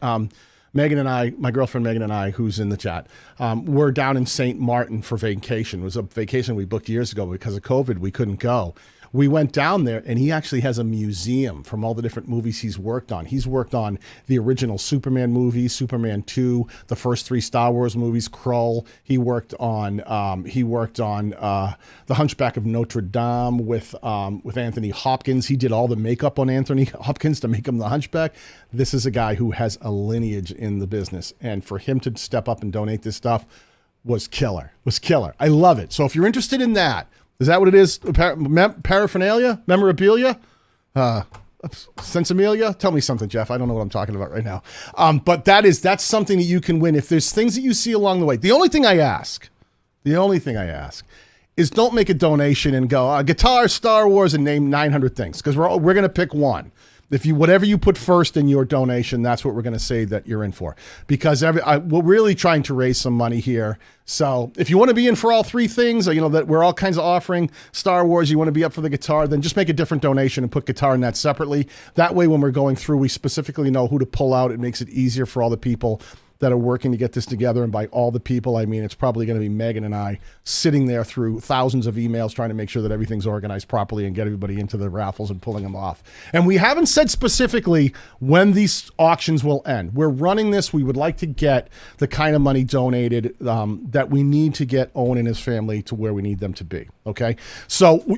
Megan and I, my girlfriend Megan and I, who's in the chat, we're down in St. Martin for vacation. It was a vacation we booked years ago, but because of COVID, we couldn't go. We went down there, and he actually has a museum from all the different movies he's worked on. He's worked on the original Superman movies, Superman 2, the first 3 Star Wars movies, Krull. He worked on The Hunchback of Notre Dame with Anthony Hopkins. He did all the makeup on Anthony Hopkins to make him the Hunchback. This is a guy who has a lineage in the business, and for him to step up and donate this stuff was killer. I love it. So if you're interested in that, is that what it is? Paraphernalia? Memorabilia? Sensimilia? Tell me something, Jeff. I don't know what I'm talking about right now. But that's something that you can win. If there's things that you see along the way, the only thing I ask is don't make a donation and go, guitar, Star Wars, and name 900 things, because we're going to pick one. Whatever you put first in your donation, that's what we're going to say that you're in for. Because we're really trying to raise some money here. So if you want to be in for all 3 things, that we're all kinds of offering Star Wars, you want to be up for the guitar, then just make a different donation and put guitar in that separately. That way, when we're going through, we specifically know who to pull out. It makes it easier for all the people that are working to get this together. And by all the people, I mean, it's probably going to be Megan and I sitting there through thousands of emails trying to make sure that everything's organized properly and get everybody into the raffles and pulling them off. And we haven't said specifically when these auctions will end. We're running this. We would like to get the kind of money donated that we need to get Owen and his family to where we need them to be. Okay. So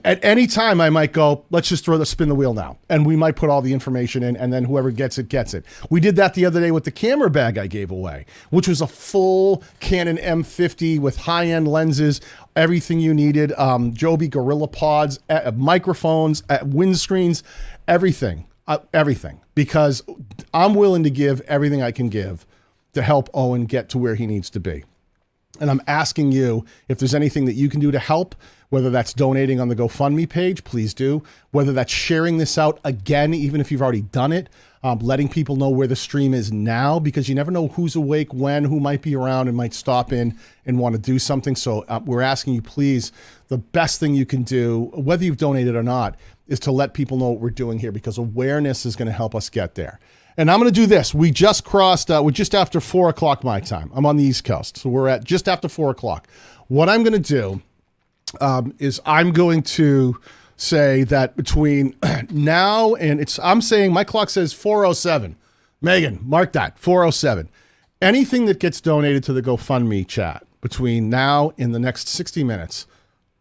at any time, I might go, let's just spin the wheel now. And we might put all the information in, and then whoever gets it, gets it. We did that the other day with the camera bag I gave away, which was a full Canon M50 with high-end lenses, everything you needed, Joby Gorilla Pods, microphones, windscreens, everything, because I'm willing to give everything I can give to help Owen get to where he needs to be. And I'm asking you, if there's anything that you can do to help, whether that's donating on the GoFundMe page, please do. Whether that's sharing this out again, even if you've already done it, letting people know where the stream is now, because you never know who's awake when, who might be around and might stop in and want to do something. So we're asking you, please, the best thing you can do, whether you've donated or not, is to let people know what we're doing here, because awareness is going to help us get there. And I'm going to do this. We just crossed, we're just after 4 o'clock my time. I'm on the East Coast, so we're at just after 4 o'clock. What I'm going to do is I'm going to say that between now and I'm saying my clock says 4:07. Megan, mark that, 4:07. Anything that gets donated to the GoFundMe chat between now and the next 60 minutes,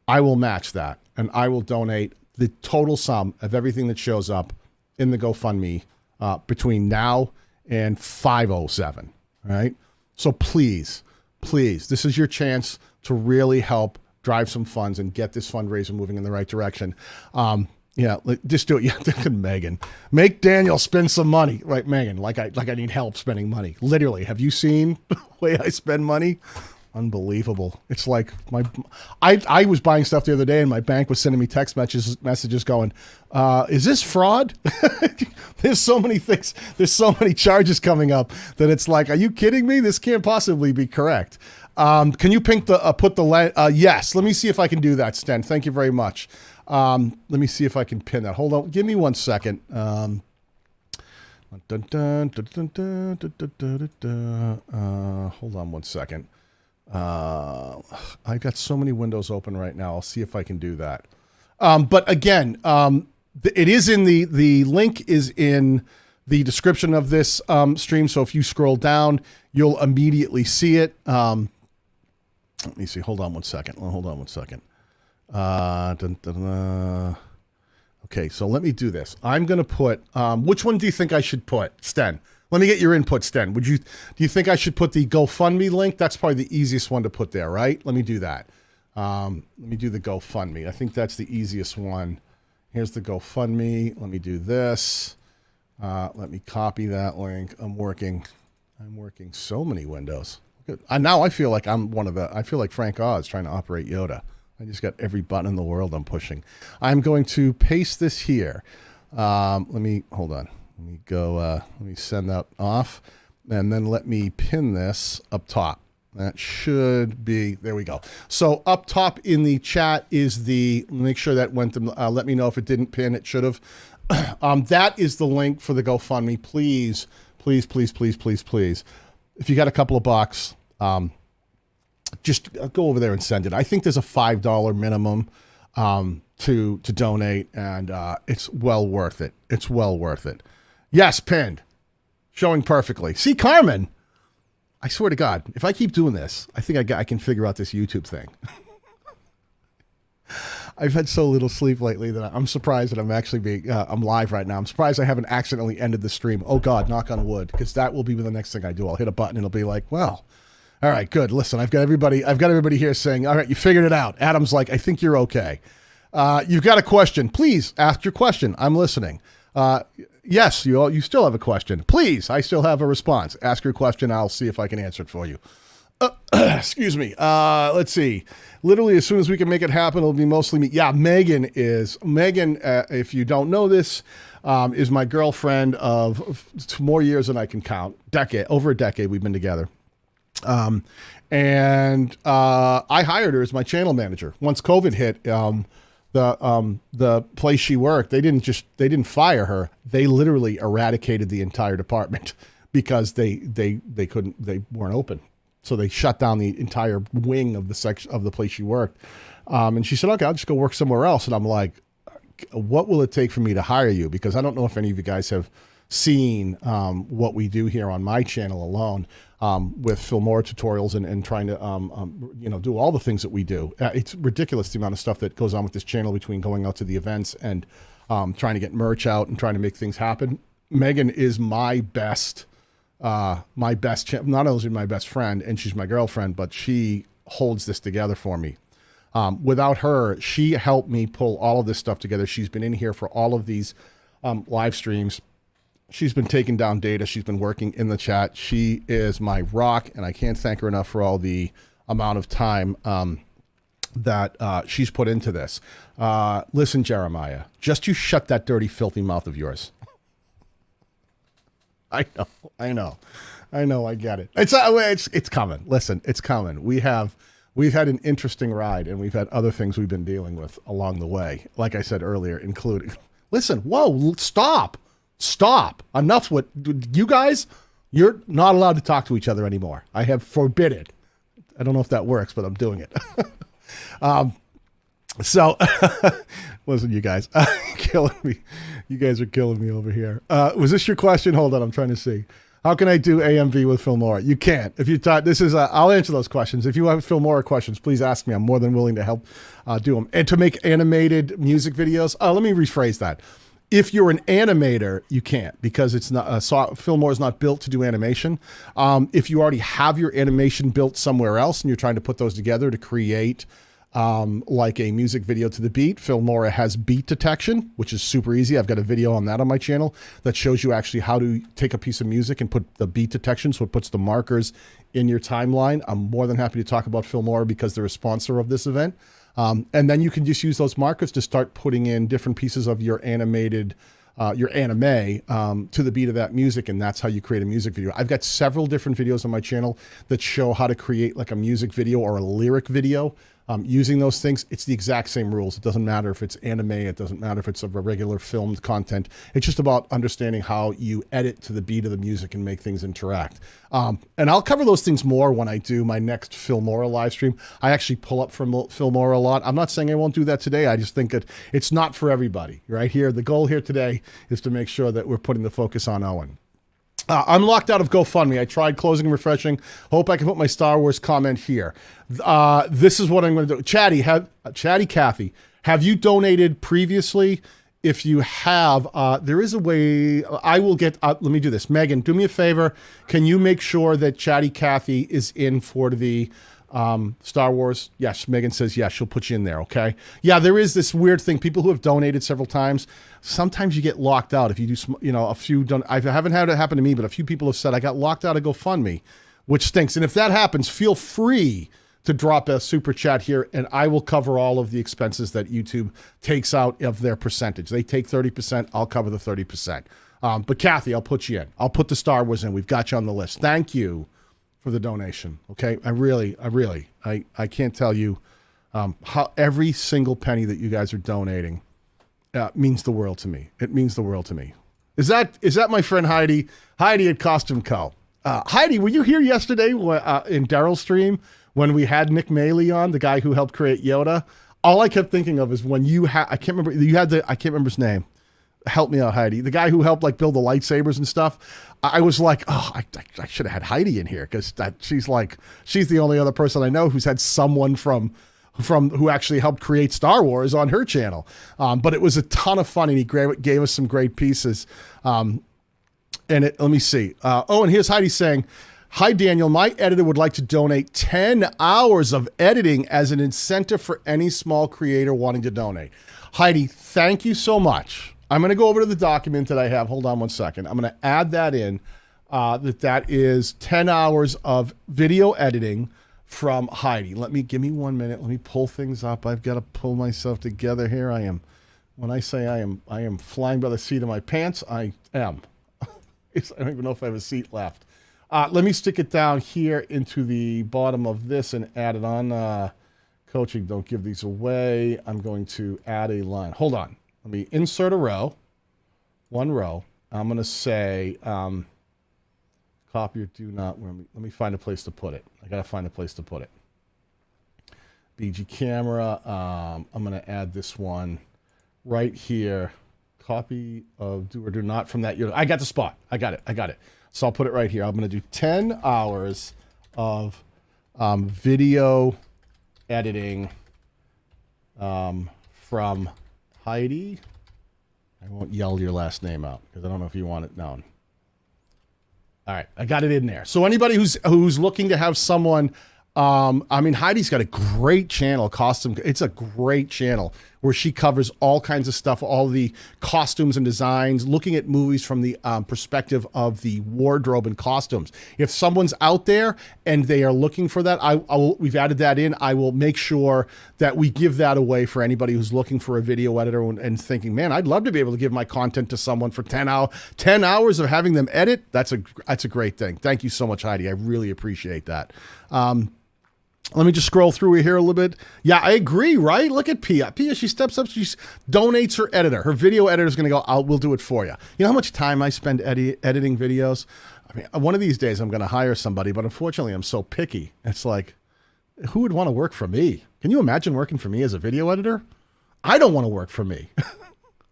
I will match that, and I will donate the total sum of everything that shows up in the GoFundMe between now and 5:07. All right. So please, this is your chance to really help drive some funds and get this fundraiser moving in the right direction. Just do it. Yeah, Megan, make Daniel spend some money, right, Megan? Like I need help spending money. Literally, have you seen the way I spend money? Unbelievable. It's like I was buying stuff the other day, and my bank was sending me text messages going, is this fraud? There's so many things. There's so many charges coming up that it's like, are you kidding me? This can't possibly be correct. Can you put the yes, let me see if I can do that, Sten. Thank you very much. Let me see if I can pin that. Hold on. Give me 1 second. Hold on 1 second. I've got so many windows open right now. I'll see if I can do that. But again, it is in the link is in the description of this stream. So if you scroll down, you'll immediately see it. Let me see. Hold on 1 second. Okay, so let me do this. I'm going to put, which one do you think I should put, Sten? Let me get your input, Sten. Do you think I should put the GoFundMe link? That's probably the easiest one to put there, right? Let me do that. Let me do the GoFundMe. I think that's the easiest one. Here's the GoFundMe. Let me do this. Let me copy that link. I'm working so many windows. Now I feel like I feel like Frank Oz trying to operate Yoda. I just got every button in the world I'm pushing. I'm going to paste this here. Hold on. Let me go, let me send that off, and then let me pin this up top. That should be, there we go. So up top in the chat is make sure that went to, let me know if it didn't pin, it should have. That is the link for the GoFundMe. Please, please, please, please, please, please. If you got a couple of bucks, just go over there and send it. I think there's a $5 minimum to donate, and it's well worth it. It's well worth it. Yes, pinned. Showing perfectly. See, Carmen, I swear to God, if I keep doing this, I think I can figure out this YouTube thing. I've had so little sleep lately that I'm surprised that I'm actually I'm live right now. I'm surprised I haven't accidentally ended the stream. Oh God, knock on wood, because that will be the next thing I do. I'll hit a button and it'll be like, well, all right, good. Listen, I've got everybody here saying, all right, you figured it out. Adam's like, I think you're okay. You've got a question. Please ask your question. I'm listening. Yes, you still have a question. Please, I still have a response. Ask your question. I'll see if I can answer it for you. Excuse me. Let's see. Literally, as soon as we can make it happen, it'll be mostly me. Yeah, Megan, if you don't know this, is my girlfriend of more years than I can count. Over a decade we've been together. And I hired her as my channel manager. Once COVID hit, the place she worked, they didn't fire her. They literally eradicated the entire department because they weren't open. So they shut down the entire wing of the section of the place she worked. And she said, okay, I'll just go work somewhere else. And I'm like, what will it take for me to hire you? Because I don't know if any of you guys have seen what we do here on my channel alone with Filmora tutorials and trying to, do all the things that we do. It's ridiculous the amount of stuff that goes on with this channel between going out to the events and trying to get merch out and trying to make things happen. Megan is my best, not only my best friend and she's my girlfriend, but she holds this together for me. Without her, she helped me pull all of this stuff together. She's been in here for all of these live streams. She's been taking down data. She's been working in the chat. She is my rock, and I can't thank her enough for all the amount of time that she's put into this. Listen, Jeremiah, just you shut that dirty, filthy mouth of yours. I know. I get it. It's coming. Listen, it's coming. We've had an interesting ride, and we've had other things we've been dealing with along the way. Like I said earlier, including, listen, whoa, stop. Enough with you guys. You're not allowed to talk to each other anymore. I have forbidden. I don't know if that works, but I'm doing it. So listen, you guys, killing me. You guys are killing me over here. Was this your question? Hold on. I'm trying to see. How can I do AMV with Filmora? You can't. If you thought this is, I'll answer those questions. If you have Filmora questions, please ask me. I'm more than willing to help do them. And to make animated music videos, let me rephrase that. If you're an animator, you can't, because it's not Filmora is not built to do animation. If you already have your animation built somewhere else and you're trying to put those together to create like a music video to the beat, Filmora has beat detection, which is super easy. I've got a video on that on my channel that shows you actually how to take a piece of music and put the beat detection, so it puts the markers in your timeline. I'm more than happy to talk about Filmora because they're a sponsor of this event. And then you can just use those markers to start putting in different pieces of your animated, your anime to the beat of that music, and that's how you create a music video. I've got several different videos on my channel that show how to create like a music video or a lyric video using those things. It's the exact same rules. It doesn't matter if it's anime. It doesn't matter if it's a regular filmed content. It's just about understanding how you edit to the beat of the music and make things interact. And I'll cover those things more when I do my next Filmora live stream. I actually pull up from Filmora a lot. I'm not saying I won't do that today. I just think that it's not for everybody right here. The goal here today is to make sure that we're putting the focus on Owen. I'm locked out of GoFundMe. I tried closing and refreshing. Hope I can put my Star Wars comment here. This is what I'm going to do. Chatty Kathy, have you donated previously? If you have, there is a way. I will get, let me do this. Megan, do me a favor. Can you make sure that Chatty Kathy is in for the Star Wars? Yes, Megan says yes, she'll put you in there, okay? Yeah, there is this weird thing. People who have donated several times, sometimes you get locked out. If you do, a few, I haven't had it happen to me, but a few people have said, I got locked out of GoFundMe, which stinks. And if that happens, feel free to drop a super chat here, and I will cover all of the expenses that YouTube takes out of their percentage. They take 30%, I'll cover the 30%. But Kathy, I'll put you in. I'll put the Star Wars in. We've got you on the list. Thank you for the donation. Okay. I can't tell you how every single penny that you guys are donating means the world to me. It means the world to me. Is that my friend Heidi? Heidi at Costume Co. Heidi, were you here yesterday in Daryl's stream when we had Nick Maylie on, the guy who helped create Yoda? All I kept thinking of is when I can't remember his name. Help me out, Heidi. The guy who helped like build the lightsabers and stuff. I was like, oh, I should have had Heidi in here because she's the only other person I know who's had someone from who actually helped create Star Wars on her channel. But it was a ton of fun, and he gave us some great pieces. Let me see. And here's Heidi saying, "Hi, Daniel. My editor would like to donate 10 hours of editing as an incentive for any small creator wanting to donate." Heidi, thank you so much. I'm going to go over to the document that I have. Hold on one second. I'm going to add that in. That is 10 hours of video editing from Heidi. Give me 1 minute. Let me pull things up. I've got to pull myself together here. When I say I am flying by the seat of my pants, I am. I don't even know if I have a seat left. Let me stick it down here into the bottom of this and add it on. Coaching, don't give these away. I'm going to add a line. Hold on. Let me insert a row. One row. I'm going to say copy or do not. Let me find a place to put it. I got to find a place to put it. BG camera. I'm going to add this one right here. Copy of do or do not from that. I got the spot. I got it. So I'll put it right here. I'm going to do 10 hours of video editing from Heidi. I won't yell your last name out because I don't know if you want it known. All right, I got it in there. So anybody who's looking to have someone, Heidi's got a great channel, It's a great channel where she covers all kinds of stuff, all the costumes and designs, looking at movies from the perspective of the wardrobe and costumes. If someone's out there and they are looking for that, we've added that in. I will make sure that we give that away for anybody who's looking for a video editor and thinking, man, I'd love to be able to give my content to someone for 10 hours of having them edit. That's a great thing. Thank you so much, Heidi. I really appreciate that. Let me just scroll through here a little bit. Yeah, I agree, right? Look at Pia. Pia, she steps up, she donates her editor. Her video editor is going to go, we'll do it for you. You know how much time I spend editing videos? I mean, one of these days I'm going to hire somebody, but unfortunately I'm so picky. It's like, who would want to work for me? Can you imagine working for me as a video editor? I don't want to work for me.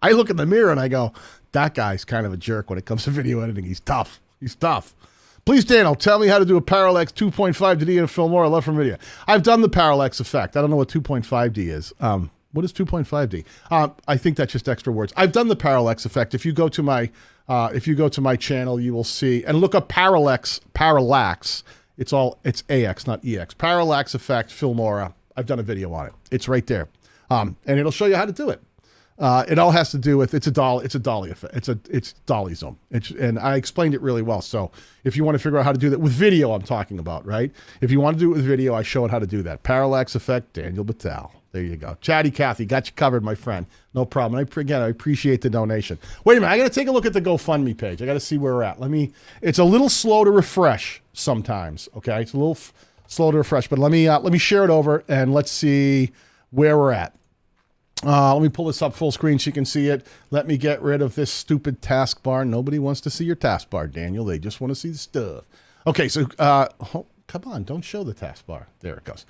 I look in the mirror and I go, that guy's kind of a jerk when it comes to video editing. He's tough. Please, Daniel, tell me how to do a parallax 2.5D in Filmora. I love from video. I've done the parallax effect. I don't know what 2.5D is. What is 2.5D? I think that's just extra words. I've done the parallax effect. If you go to my channel, you will see and look up parallax. It's AX, not EX. Parallax effect Filmora. I've done a video on it. It's right there, and it'll show you how to do it. It all has to do with it's a dolly effect. It's dolly zoom. And I explained it really well. So if you want to figure out how to do that with video, I'm talking about, right? If you want to do it with video, I show it how to do that. Parallax effect, Daniel Battelle. There you go. Chatty Cathy, got you covered, my friend. No problem. I appreciate the donation. Wait a minute. I got to take a look at the GoFundMe page. I got to see where we're at. It's a little slow to refresh sometimes. Okay. It's a little slow to refresh, but let me share it over and let's see where we're at. Let me pull this up full screen so you can see it. Let me get rid of this stupid taskbar. Nobody wants to see your taskbar, Daniel. They just want to see the stuff. Okay, so come on, don't show the taskbar. There it goes.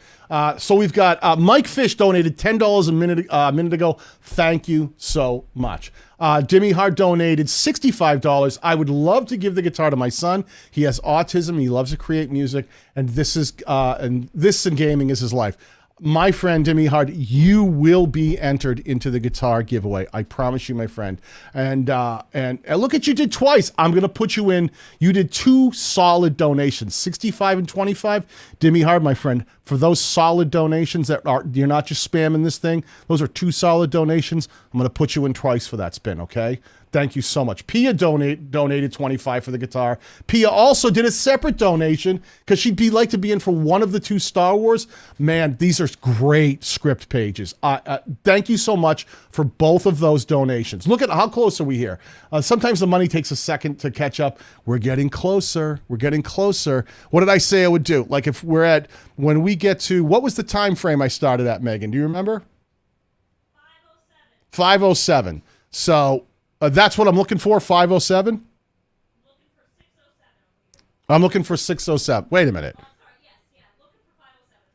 So we've got Mike Fish donated $10 a minute ago. Thank you so much. Dimmy Hart donated $65. I would love to give the guitar to my son. He has autism. He loves to create music, and this and gaming is his life. My friend Dimmy Hart, you will be entered into the guitar giveaway. I promise you, my friend. And look at you did twice. I'm going to put you in. You did two solid donations, 65 and 25. Dimmy Hart, my friend, for those solid donations you're not just spamming this thing. Those are two solid donations. I'm going to put you in twice for that spin, okay? Thank you so much. Pia donated 25 for the guitar. Pia also did a separate donation because she'd like to be in for one of the 2 Star Wars. Man, these are great script pages. Thank you so much for both of those donations. Look at how close are we here. Sometimes the money takes a second to catch up. We're getting closer. We're getting closer. What did I say I would do? Like if we're at, when we get to, what was the time frame I started at, Megan? Do you remember? 5:07. So that's what I'm looking for, 5:07? I'm looking for 6:07. Wait a minute.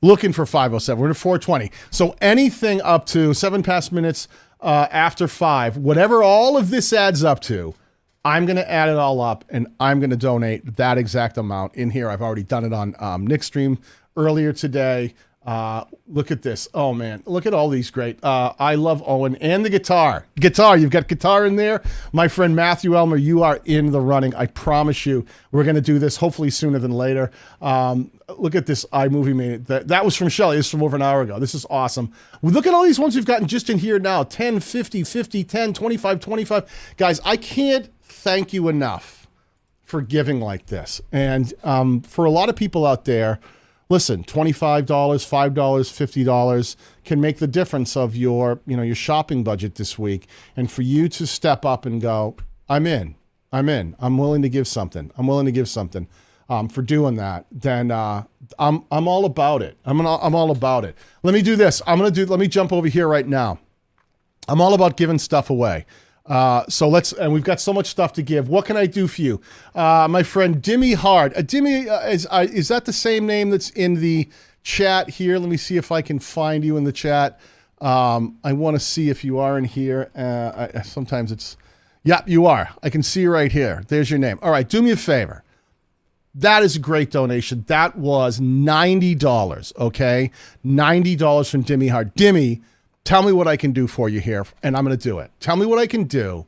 Looking for 5:07. We're at 4:20. So anything up to 7 past minutes after 5, whatever all of this adds up to, I'm going to add it all up and I'm going to donate that exact amount in here. I've already done it on Nick's stream earlier today. Look at this. Oh man, look at all these great. I love Owen and the guitar. You've got guitar in there. My friend Matthew Elmer, you are in the running. I promise you, we're going to do this hopefully sooner than later. Look at this iMovie made. That was from Shelly. This is from over an hour ago. This is awesome. Look at all these ones we've gotten just in here now. 10, 50, 50, 10, 25, 25. Guys, I can't thank you enough for giving like this. And for a lot of people out there, listen, $25, $5, $50 can make the difference of your shopping budget this week. And for you to step up and go, I'm in. I'm willing to give something. For doing that, then I'm all about it. I'm all about it. Let me do this. Let me jump over here right now. I'm all about giving stuff away. And we've got so much stuff to give. What can I do for you? My friend Dimmy Hard. Dimmy, is that the same name that's in the chat here? Let me see if I can find you in the chat. I want to see if you are in here. Sometimes it's, yeah, you are. I can see you right here. There's your name. All right, do me a favor. That is a great donation. That was $90, okay? $90 from Dimmy Hard. Dimmy, tell me what I can do for you here, and I'm going to do it. Tell me what I can do,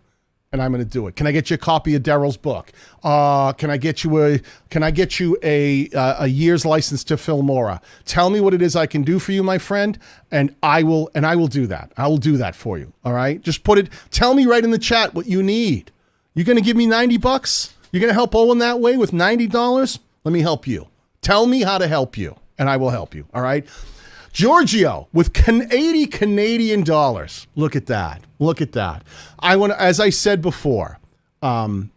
and I'm going to do it. Can I get you a copy of Daryl's book? Can I get you a year's license to Filmora? Tell me what it is I can do for you, my friend, and I will do that. I will do that for you. All right? Just tell me right in the chat what you need. You're going to give me $90? You're going to help Owen that way with $90? Let me help you. Tell me how to help you, and I will help you. All right? Giorgio with 80 Canadian dollars. Look at that. Look at that. As I said before, all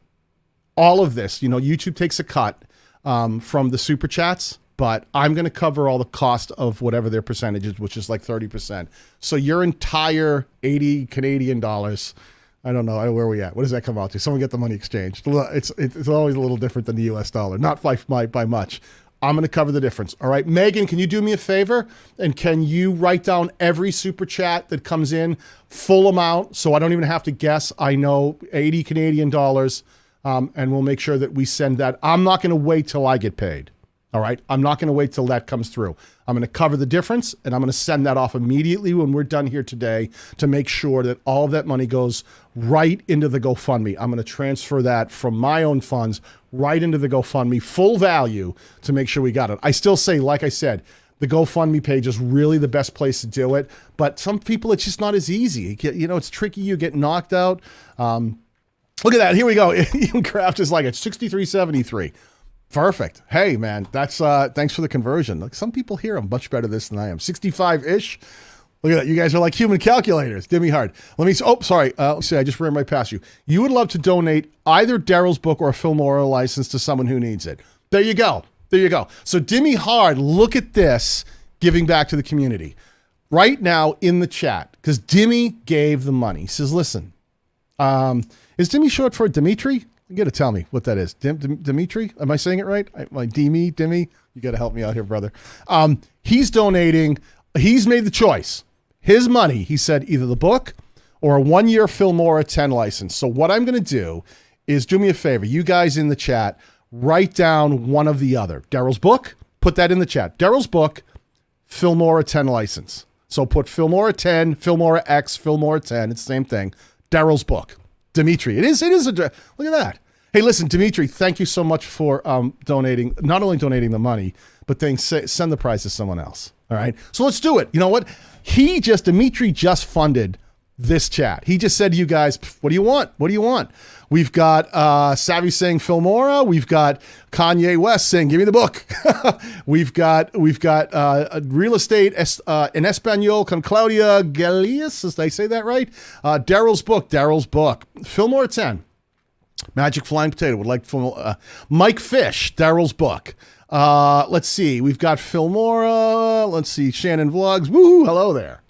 of this, YouTube takes a cut from the super chats, but I'm going to cover all the cost of whatever their percentage is, which is like 30%. So your entire 80 Canadian dollars, I don't know where are we at. What does that come out to? Someone get the money exchanged. It's always a little different than the US dollar, not by much. I'm going to cover the difference. All right, Megan, can you do me a favor? And can you write down every super chat that comes in, full amount, so I don't even have to guess? I know 80 Canadian dollars, and we'll make sure that we send that. I'm not going to wait till I get paid. All right, I'm not going to wait till that comes through. I'm going to cover the difference, and I'm going to send that off immediately when we're done here today to make sure that all of that money goes right into the GoFundMe. I'm going to transfer that from my own funds right into the GoFundMe, full value, to make sure we got it. I still say, like I said, the GoFundMe page is really the best place to do it, but some people, it's just not as easy. It's tricky. You get knocked out. Look at that. Here we go. Ian Kraft is like at 63.73. Perfect. Hey, man, that's thanks for the conversion. Like, some people here are much better at this than I am. 65-ish. Look at that. You guys are like human calculators. Give me hard. Sorry. Let's see. I just ran right past you. You would love to donate either Daryl's book or a Filmora license to someone who needs it. There you go. So Dimmy Hard, look at this, giving back to the community. Right now in the chat, because Dimmy gave the money. He says, listen, is Dimmy short for Dimitri? You got to tell me what that is. Dimitri? Am I saying it right? Dimmy? You got to help me out here, brother. He's donating. He's made the choice. His money, he said, either the book or a 1-year Filmora 10 license. So what I'm going to do is, do me a favor. You guys in the chat, write down one of the other. Daryl's book, put that in the chat. Daryl's book, Filmora 10 license. So put Filmora 10, Filmora X, Filmora 10. It's the same thing. Daryl's book. Dimitri. It is look at that. Hey, listen, Dimitri, thank you so much for donating, not only donating the money, but then send the prize to someone else. All right. So let's do it. You know what? Dimitri just funded this chat. He just said to you guys, what do you want? What do you want? We've got Savvy saying Filmora. We've got Kanye West saying, give me the book. we've got real estate in Espanol con Claudia Galeas. Did I say that right? Daryl's book. Filmora 10. Magic Flying Potato would like Mike Fish, Daryl's book. Let's see. We've got Filmora. Let's see. Shannon Vlogs. Woo! Hello there.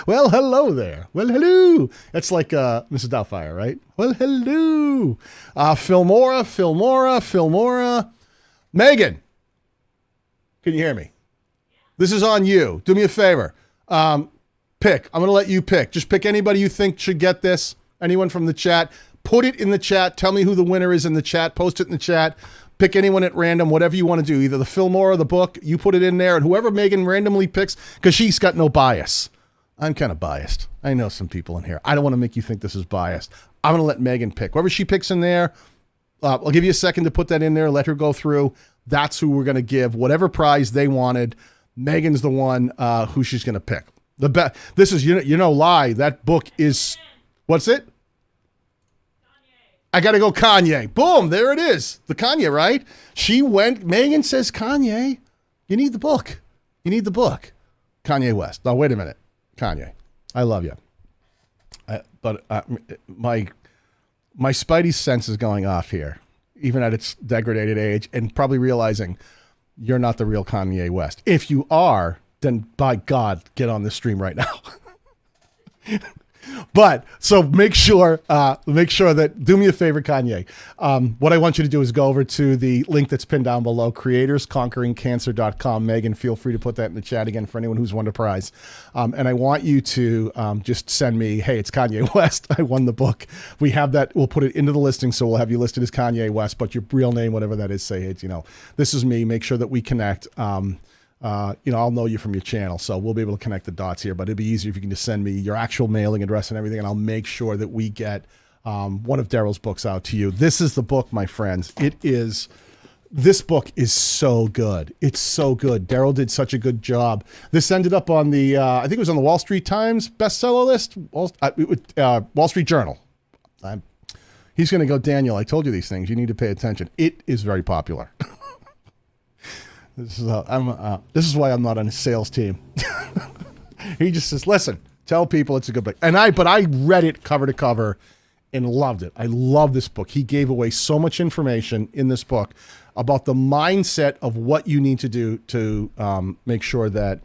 Well, hello there. Well, hello. That's like Mrs. Doubtfire, right? Well, hello. Filmora. Megan, can you hear me? This is on you. Do me a favor. Pick. I'm going to let you pick. Just pick anybody you think should get this. Anyone from the chat. Put it in the chat. Tell me who the winner is in the chat. Post it in the chat. Pick anyone at random, whatever you want to do. Either the Filmora or the book. You put it in there, and whoever Megan randomly picks, because she's got no bias. I'm kind of biased. I know some people in here. I don't want to make you think this is biased. I'm going to let Megan pick. Whoever she picks in there, I'll give you a second to put that in there. Let her go through. That's who we're going to give whatever prize they wanted. Megan's the one who she's going to pick. This is, lie. That book is, what's it? I got to go Kanye. Boom. There it is. The Kanye, right? Megan says, Kanye, you need the book. Kanye West. Now, wait a minute. Kanye, I love you. But my spidey sense is going off here, even at its degraded age, and probably realizing you're not the real Kanye West. If you are, then by God, get on the stream right now. But so make sure that, do me a favor, Kanye. What I want you to do is go over to the link that's pinned down below, creatorsconqueringcancer.com. Megan, feel free to put that in the chat again for anyone who's won a prize. And I want you to just send me, hey, it's Kanye West. I won the book. We have that. We'll put it into the listing. So we'll have you listed as Kanye West, but your real name, whatever that is, say, hey, this is me. Make sure that we connect. I'll know you from your channel, so we'll be able to connect the dots here, but it'd be easier if you can just send me your actual mailing address and everything, and I'll make sure that we get one of Daryl's books out to you. This is the book, my friends. This book is so good. It's so good. Daryl did such a good job. This ended up on the, I think it was on the Wall Street Times bestseller list, Wall Street Journal. He's going to go, Daniel, I told you these things. You need to pay attention. It is very popular. This is why I'm not on a sales team. He just says, listen, tell people it's a good book. But I read it cover to cover and loved it. I love this book. He gave away so much information in this book about the mindset of what you need to do to make sure that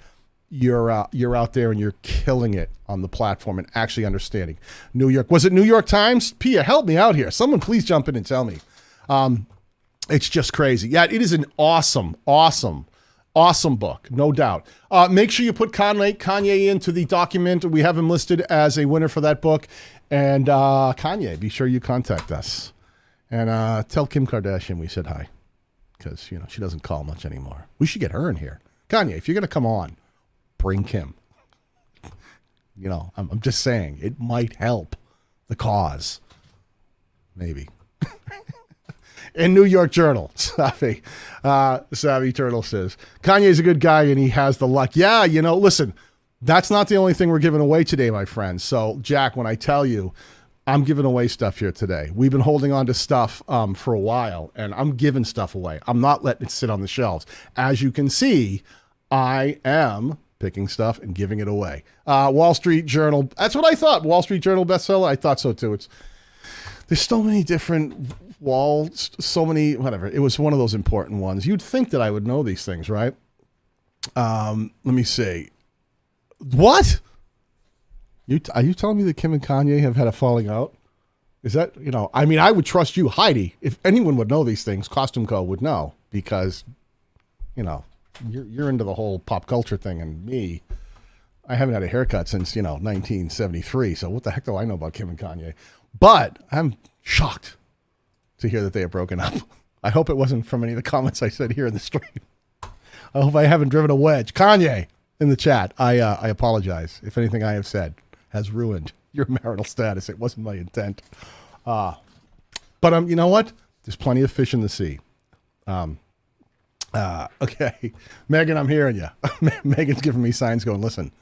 you're out there and you're killing it on the platform and actually understanding. Was it New York Times? Pia, help me out here. Someone please jump in and tell me. It's just crazy. Yeah, it is an awesome book, no doubt. Make sure you put Kanye into the document. We have him listed as a winner for that book. And Kanye, be sure you contact us. And tell Kim Kardashian we said hi. Because, she doesn't call much anymore. We should get her in here. Kanye, if you're going to come on, bring Kim. I'm just saying, it might help the cause. Maybe. In New York Journal, Savvy Turtle says, Kanye's a good guy and he has the luck. Yeah, listen, that's not the only thing we're giving away today, my friends. So, Jack, when I tell you, I'm giving away stuff here today. We've been holding on to stuff for a while, and I'm giving stuff away. I'm not letting it sit on the shelves. As you can see, I am picking stuff and giving it away. Wall Street Journal, that's what I thought. Wall Street Journal bestseller, I thought so too. There's so many different whatever. It was one of those important ones. You'd think that I would know these things, right? Let me see. What? Are you telling me that Kim and Kanye have had a falling out? Is that, I would trust you, Heidi. If anyone would know these things, Costume Co. would know because, you're into the whole pop culture thing, and me, I haven't had a haircut since, 1973. So what the heck do I know about Kim and Kanye? But I'm shocked to hear that they have broken up. I hope it wasn't from any of the comments I said here in the stream. I hope I haven't driven a wedge. Kanye, in the chat, I apologize if anything I have said has ruined your marital status. It wasn't my intent. But you know what? There's plenty of fish in the sea. Okay. Megan, I'm hearing you. Megan's giving me signs going, listen,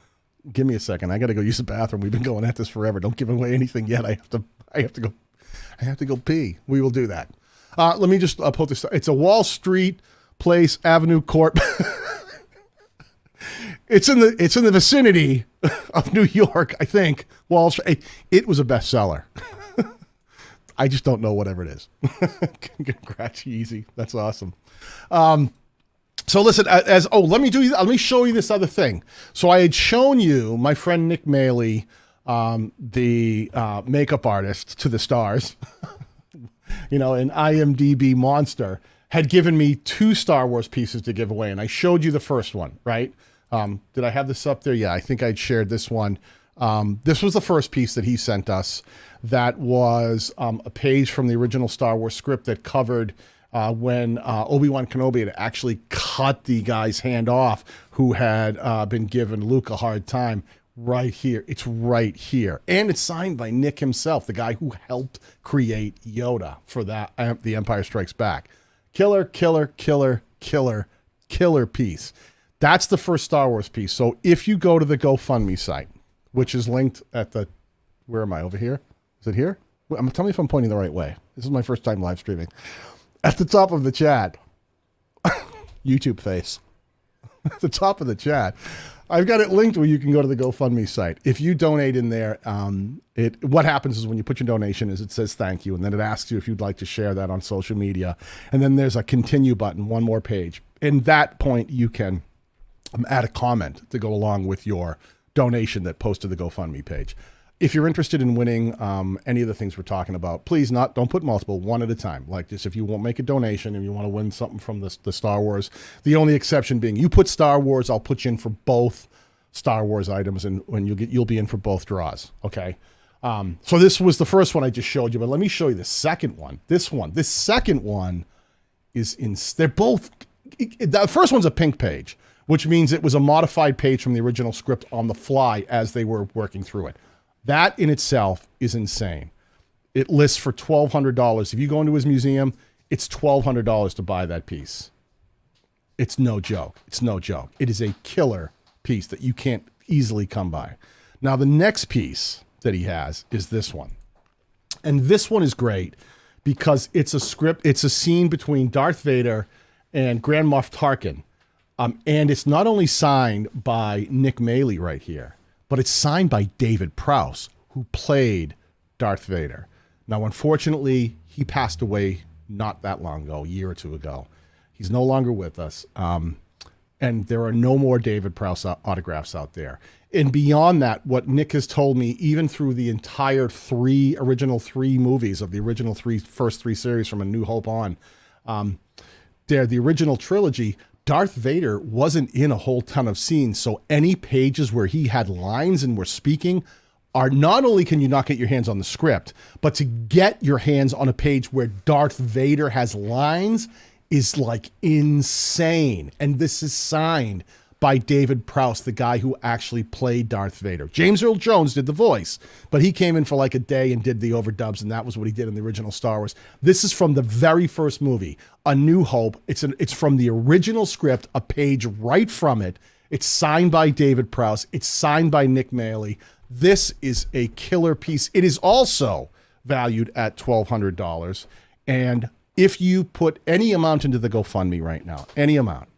Give me a second. I got to go use the bathroom. We've been going at this forever. Don't give away anything yet. I have to go pee. We will do that. Let me just pull this. It's a Wall Street Place Avenue Court. It's in the vicinity of New York, I think. Wall Street. It was a bestseller. I just don't know whatever it is. Congrats, easy. That's awesome. So listen, let me show you this other thing. So I had shown you my friend Nick Maylie, the makeup artist to the stars, an IMDb monster, had given me 2 Star Wars pieces to give away, and I showed you the first one, right? Did I have this up there? Yeah, I think I'd shared this one. This was the first piece that he sent us. That was a page from the original Star Wars script that covered when Obi-Wan Kenobi had actually cut the guy's hand off who had been giving Luke a hard time. Right here. It's right here. And it's signed by Nick himself, the guy who helped create Yoda for that The Empire Strikes Back. Killer piece. That's the first Star Wars piece. So if you go to the GoFundMe site, which is linked at the, where am I, over here? Is it here? Tell me if I'm pointing the right way. This is my first time live streaming. At the top of the chat, YouTube face. At the top of the chat, I've got it linked where you can go to the GoFundMe site. If you donate in there, what happens is when you put your donation is it says thank you, and then it asks you if you'd like to share that on social media. And then there's a continue button, one more page. In that point, you can add a comment to go along with your donation that posted the GoFundMe page. If you're interested in winning any of the things we're talking about, please don't put multiple, one at a time. Like this, if you won't make a donation and you want to win something from the Star Wars, the only exception being you put Star Wars, I'll put you in for both Star Wars items, and when you'll be in for both draws. Okay. So this was the first one I just showed you, but let me show you the second one. This second one is they're both. The first one's a pink page, which means it was a modified page from the original script on the fly as they were working through it. That in itself is insane. It lists for $1,200. If you go into his museum, it's $1,200 to buy that piece. It's no joke. It is a killer piece that you can't easily come by. Now, the next piece that he has is this one. And this one is great because it's a script. It's a scene between Darth Vader and Grand Moff Tarkin. And it's not only signed by Nick Maylie right here, but it's signed by David Prowse, who played Darth Vader. Now, unfortunately, he passed away not that long ago, a year or two ago. He's no longer with us. And there are no more David Prowse autographs out there. And beyond that, what Nick has told me, even through the entire original three movies of the original first three series from A New Hope on, the original trilogy, Darth Vader wasn't in a whole ton of scenes. So any pages where he had lines and were speaking are not only can you not get your hands on the script, but to get your hands on a page where Darth Vader has lines is like insane. And this is signed by David Prowse, the guy who actually played Darth Vader. James Earl Jones did the voice, but he came in for like a day and did the overdubs, and that was what he did in the original Star Wars. This is from the very first movie, A New Hope. It's from the original script, a page right from it. It's signed by David Prowse. It's signed by Nick Maylie. This is a killer piece. It is also valued at $1,200. And if you put any amount into the GoFundMe right now, any amount,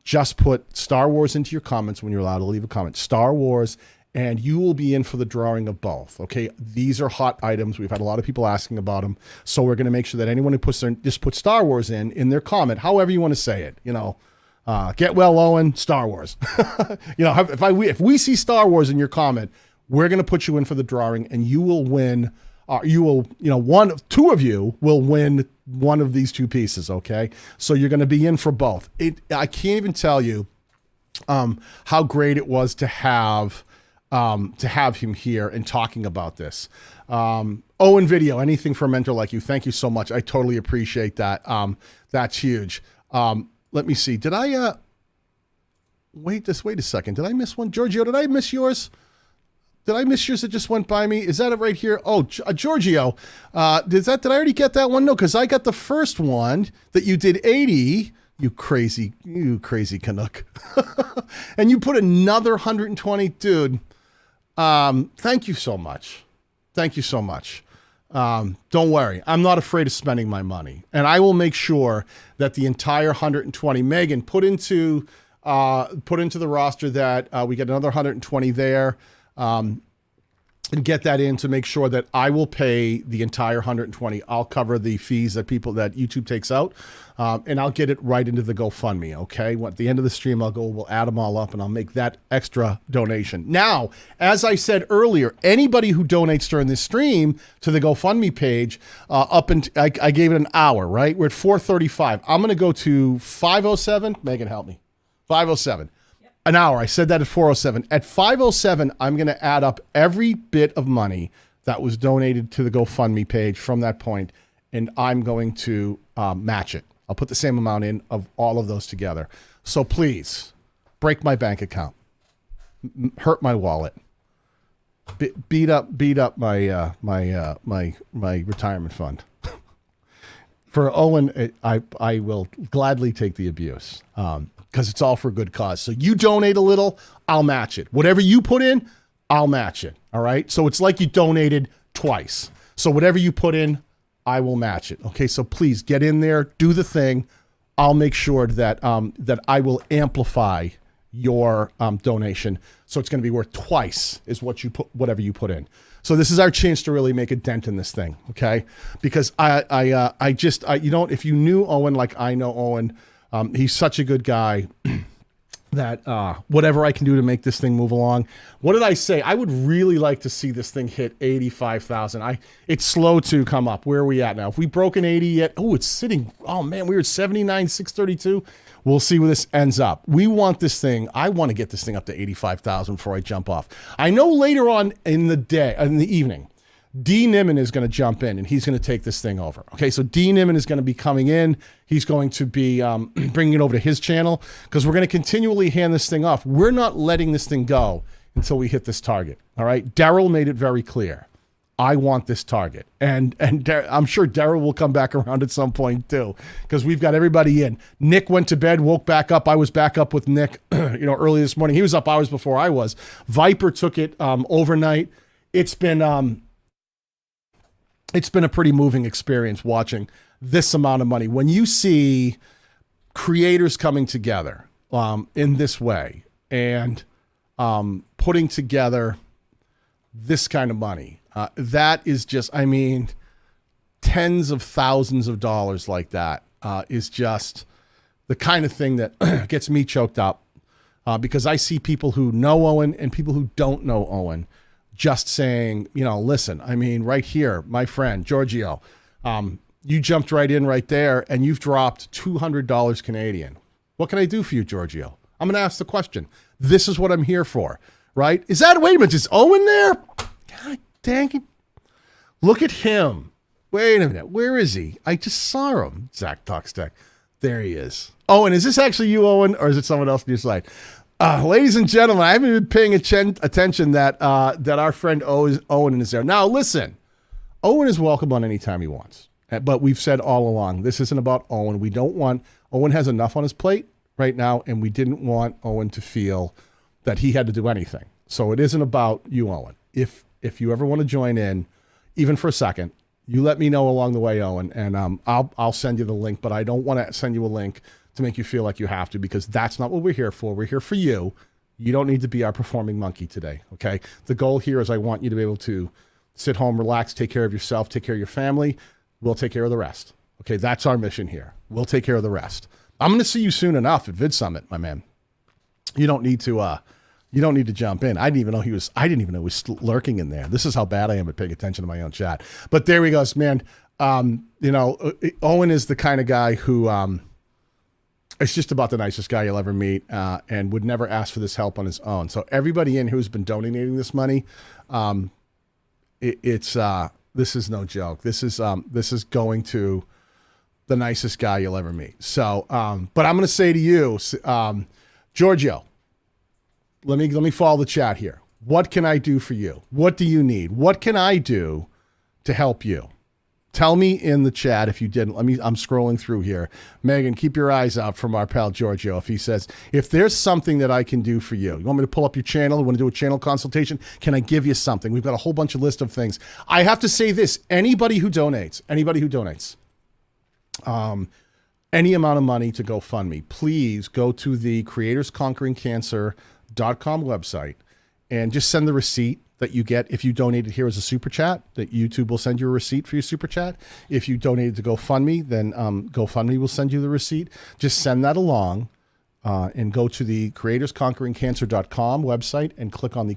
just put Star Wars into your comments when you're allowed to leave a comment. Star Wars, and you will be in for the drawing of both. Okay, these are hot items. We've had a lot of people asking about them, so we're going to make sure that anyone who just put Star Wars in their comment, however you want to say it. Get well, Owen. Star Wars. If we see Star Wars in your comment, we're going to put you in for the drawing, and you will win. Two of you will win one of these two pieces, okay? So you're going to be in for both. I can't even tell you how great it was to have him here and talking about this. Owen Video, anything for a mentor like you. Thank you so much. I totally appreciate that. That's huge. Let me see. Did I wait a second. Did I miss one? Giorgio, did I miss yours? Did I miss yours that just went by me? Is that it right here? Oh, Giorgio, did I already get that one? No, because I got the first one that you did 80. You crazy Canuck. And you put another 120. Dude, Thank you so much. Thank you so much. Don't worry. I'm not afraid of spending my money. And I will make sure that the entire 120, Megan, put into the roster that we get another 120 there. And get that in to make sure that I will pay the entire 120. I'll cover the fees that YouTube takes out, and I'll get it right into the GoFundMe. Okay. At the end of the stream, we'll add them all up, and I'll make that extra donation. Now, as I said earlier, anybody who donates during this stream to the GoFundMe page, I gave it an hour. Right, we're at 4:35. I'm going to go to 5:07. Megan, help me. 5:07. An hour. I said that at 4:07. At 5:07, I'm going to add up every bit of money that was donated to the GoFundMe page from that point, and I'm going to match it. I'll put the same amount in of all of those together. So please, break my bank account, hurt my wallet, beat up my my retirement fund. For Owen, I will gladly take the abuse. Because it's all for a good cause. So you donate a little, I'll match it. Whatever you put in, I'll match it. All right. So it's like you donated twice. So whatever you put in, I will match it. Okay. So please get in there, do the thing. I'll make sure that that I will amplify your donation. So it's going to be worth twice is whatever you put in. So this is our chance to really make a dent in this thing. Okay. Because if you knew Owen like I know Owen, he's such a good guy that whatever I can do to make this thing move along. What did I say? I would really like to see this thing hit 85,000. It's slow to come up. Where are we at now? If we broken 80 yet, it's sitting. Oh man, we were at 79,632. We'll see where this ends up. We want this thing. I want to get this thing up to 85,000 before I jump off. I know later on in the evening, D. Niman is going to jump in and he's going to take this thing over. Okay, so D. Niman is going to be coming in. He's going to be bringing it over to his channel because we're going to continually hand this thing off. We're not letting this thing go until we hit this target. All right, Daryl made it very clear. I want this target. And I'm sure Daryl will come back around at some point too because we've got everybody in. Nick went to bed, woke back up. I was back up with Nick early this morning. He was up hours before I was. Viper took it overnight. It's been a pretty moving experience watching this amount of money. When you see creators coming together in this way and putting together this kind of money, that is just, tens of thousands of dollars like that is just the kind of thing that gets me choked up because I see people who know Owen and people who don't know Owen just saying, listen, right here, my friend, Giorgio, you jumped right in right there and you've dropped $200 Canadian. What can I do for you, Giorgio? I'm going to ask the question. This is what I'm here for, right? Wait a minute, is Owen there? God dang it. Look at him. Wait a minute. Where is he? I just saw him. Zach Tuckstack. There he is. Owen, is this actually you, Owen, or is it someone else on your slide? Ladies and gentlemen, I haven't been paying attention that our friend Owen is there. Now, listen, Owen is welcome on any time he wants. But we've said all along, this isn't about Owen. We don't want, Owen has enough on his plate right now, and we didn't want Owen to feel that he had to do anything. So it isn't about you, Owen. If you ever want to join in, even for a second, you let me know along the way, Owen, and I'll send you the link, but I don't want to send you a link to make you feel like you have to, because that's not what we're here for. We're here for you. You don't need to be our performing monkey today, okay? The goal here is I want you to be able to sit home, relax, take care of yourself, take care of your family. We'll take care of the rest. Okay, that's our mission here. We'll take care of the rest. I'm going to see you soon enough at Vid Summit, my man. You don't need to jump in. I didn't even know he was lurking in there. This is how bad I am at paying attention to my own chat. But there we go, man. Owen is the kind of guy who is just about the nicest guy you'll ever meet, and would never ask for this help on his own. So everybody in who's been donating this money, this is no joke. This is going to the nicest guy you'll ever meet. So, but I'm going to say to you, Giorgio, let me follow the chat here. What can I do for you? What do you need? What can I do to help you Tell me in the chat if you didn't. I'm scrolling through here. Megan, keep your eyes out from our pal Giorgio. If he says, if there's something that I can do for you, you want me to pull up your channel? You want to do a channel consultation? Can I give you something? We've got a whole bunch of list of things. I have to say this, anybody who donates, any amount of money to GoFundMe, please go to the creatorsconqueringcancer.com website and just send the receipt that you get if you donated here as a super chat, that YouTube will send you a receipt for your super chat. If you donated to GoFundMe, then GoFundMe will send you the receipt. Just send that along and go to the creatorsconqueringcancer.com website and click on the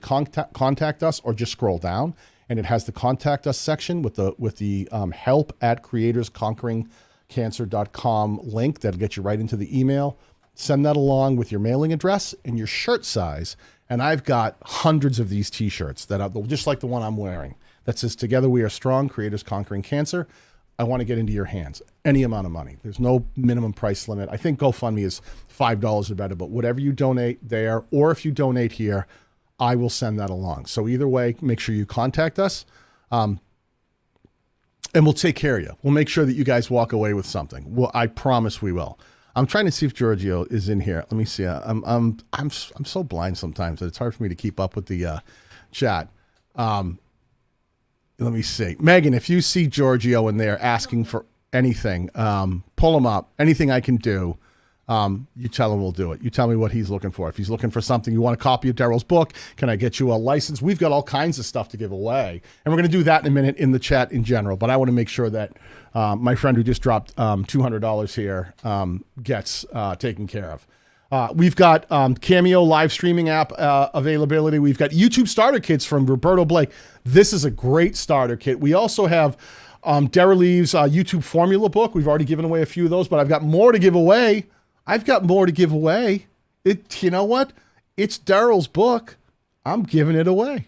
contact us, or just scroll down and it has the contact us section with the help at creatorsconqueringcancer.com link that'll get you right into the email. Send that along with your mailing address and your shirt size. And I've got hundreds of these t-shirts that are just like the one I'm wearing that says, "Together we are strong, creators conquering cancer." I want to get into your hands. Any amount of money. There's no minimum price limit. I think GoFundMe is $5 or better, but whatever you donate there, or if you donate here, I will send that along. So either way, make sure you contact us and we'll take care of you. We'll make sure that you guys walk away with something. Well, I promise we will. I'm trying to see if Giorgio is in here. Let me see. I'm so blind sometimes that it's hard for me to keep up with the chat. Let me see. Megan, if you see Giorgio in there asking for anything, pull him up. Anything I can do, you tell him we'll do it. You tell me what he's looking for. If he's looking for something, you want a copy of Daryl's book, can I get you a license? We've got all kinds of stuff to give away. And we're going to do that in a minute in the chat in general. But I want to make sure that my friend who just dropped $200 here gets taken care of. We've got Cameo live streaming app availability. We've got YouTube starter kits from Roberto Blake. This is a great starter kit. We also have Daryl Lee's YouTube formula book. We've already given away a few of those, but I've got more to give away. You know what? It's Daryl's book. I'm giving it away.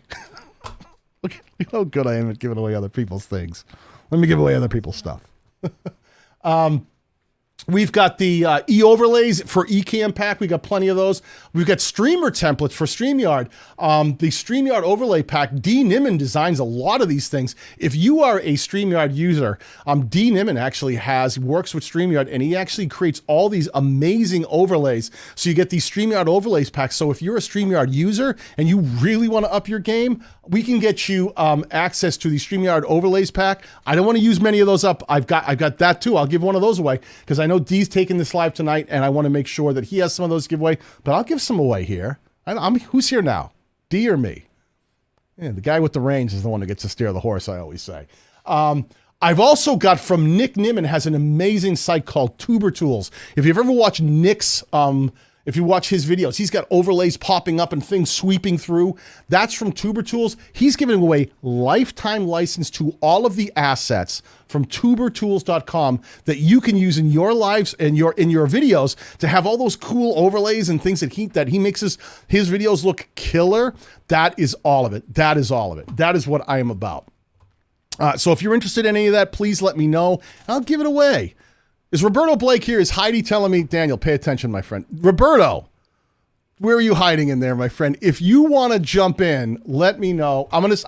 Look how good I am at giving away other people's things. Let me give away other people's stuff. We've got the e-overlays for eCam pack. We got plenty of those. We've got streamer templates for StreamYard. The StreamYard overlay pack, D. Nimmin designs a lot of these things. If you are a StreamYard user, D. Nimmin actually works with StreamYard, and he actually creates all these amazing overlays. So you get these StreamYard overlays packs. So if you're a StreamYard user and you really want to up your game, we can get you access to the StreamYard overlays pack. I don't want to use many of those up. I've got that too. I'll give one of those away because I know D's taking this live tonight, and I want to make sure that he has some of those giveaway. But I'll give some away here. Who's here now, D or me? Yeah, the guy with the reins is the one that gets to steer the horse, I always say. I've also got from Nick Nimmin, has an amazing site called Tuber Tools. If you've ever watched Nick's if you watch his videos, he's got overlays popping up and things sweeping through. That's from Tuber Tools. He's giving away lifetime license to all of the assets from tubertools.com that you can use in your lives and in your videos to have all those cool overlays and things that he makes his videos look killer. That is all of it. That is all of it. That is what I am about. So if you're interested in any of that, please let me know. I'll give it away. Is Roberto Blake here? Is Heidi telling me, Daniel, pay attention, my friend. Roberto, where are you hiding in there, my friend? If you want to jump in, let me know. I'm gonna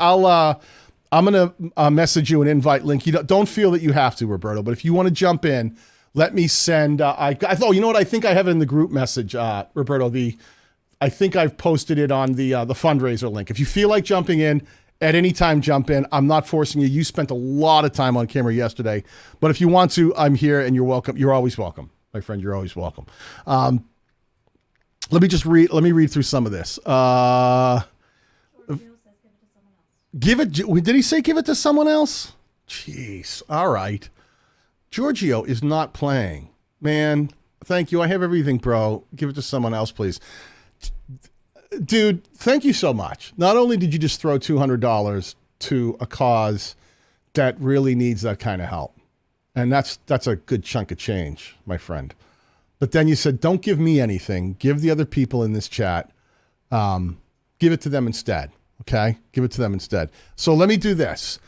message you an invite link. You don't feel that you have to, Roberto, but if you want to jump in, let me send. You know what? I think I have it in the group message, Roberto. I think I've posted it on the fundraiser link. If you feel like jumping in, at any time, jump in. I'm not forcing you. You spent a lot of time on camera yesterday, but if you want to, I'm here and you're welcome. You're always welcome, my friend. You're always welcome. Let me read through some of this. Did he say give it to someone else? Jeez. All right. Giorgio is not playing. Man, thank you. I have everything, bro. Give it to someone else, please. Dude, thank you so much. Not only did you just throw $200 to a cause that really needs that kind of help, and that's a good chunk of change, my friend. But then you said, don't give me anything. Give the other people in this chat. Give it to them instead, okay? Give it to them instead. So let me do this.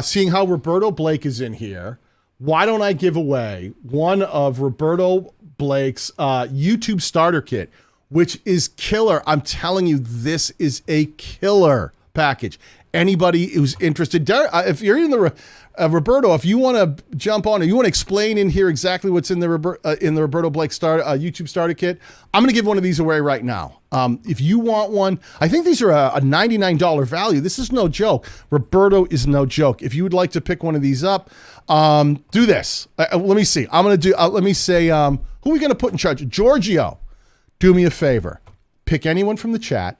Seeing how Roberto Blake is in here, why don't I give away one of Roberto Blake's YouTube starter kit, which is killer. I'm telling you, this is a killer package. anybody who's interested. If you're in the Roberto, if you want to jump on and you want to explain in here exactly what's in the Roberto Blake YouTube starter kit, I'm going to give one of these away right now. If you want one, I think these are a $99 value. This is no joke. Roberto is no joke. If you would like to pick one of these up, do this. Let me see. I'm going to do, let me say, who are we going to put in charge? Giorgio, do me a favor. Pick anyone from the chat,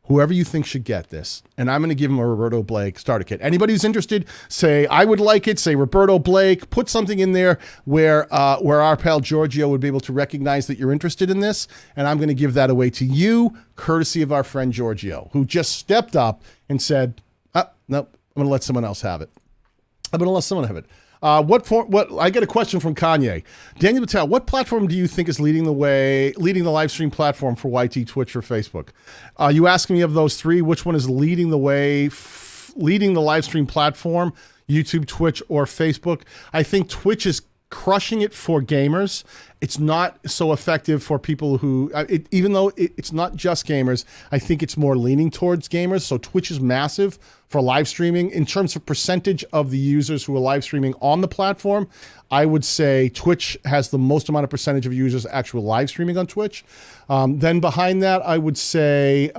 whoever you think should get this, and I'm going to give him a Roberto Blake starter kit. Anybody who's interested, say, I would like it, say Roberto Blake, put something in there where our pal Giorgio would be able to recognize that you're interested in this, and I'm going to give that away to you, courtesy of our friend Giorgio, who just stepped up and said, nope, I'm going to let someone else have it. I'm going to let someone have it. I get a question from Kanye. Daniel Patel, what platform do you think is leading the live stream platform for YT, Twitch, or Facebook? You asking me of those three, which one is leading the way, leading the live stream platform, YouTube, Twitch, or Facebook? I think Twitch is crushing it for gamers. It's not so effective for people who, even though it's not just gamers, I think it's more leaning towards gamers. So Twitch is massive for live streaming. In terms of percentage of the users who are live streaming on the platform, I would say Twitch has the most amount of percentage of users actually live streaming on Twitch. Then behind that, I would say,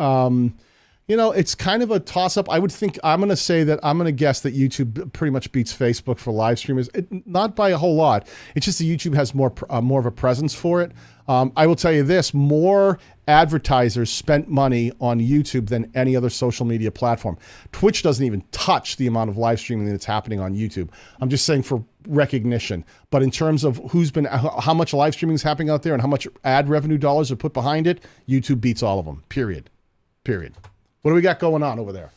it's kind of a toss-up. I'm going to guess that YouTube pretty much beats Facebook for live streamers. Not by a whole lot. It's just that YouTube has more of a presence for it. I will tell you this, more advertisers spent money on YouTube than any other social media platform. Twitch doesn't even touch the amount of live streaming that's happening on YouTube. I'm just saying for recognition. But in terms of how much live streaming is happening out there and how much ad revenue dollars are put behind it, YouTube beats all of them, period. What do we got going on over there?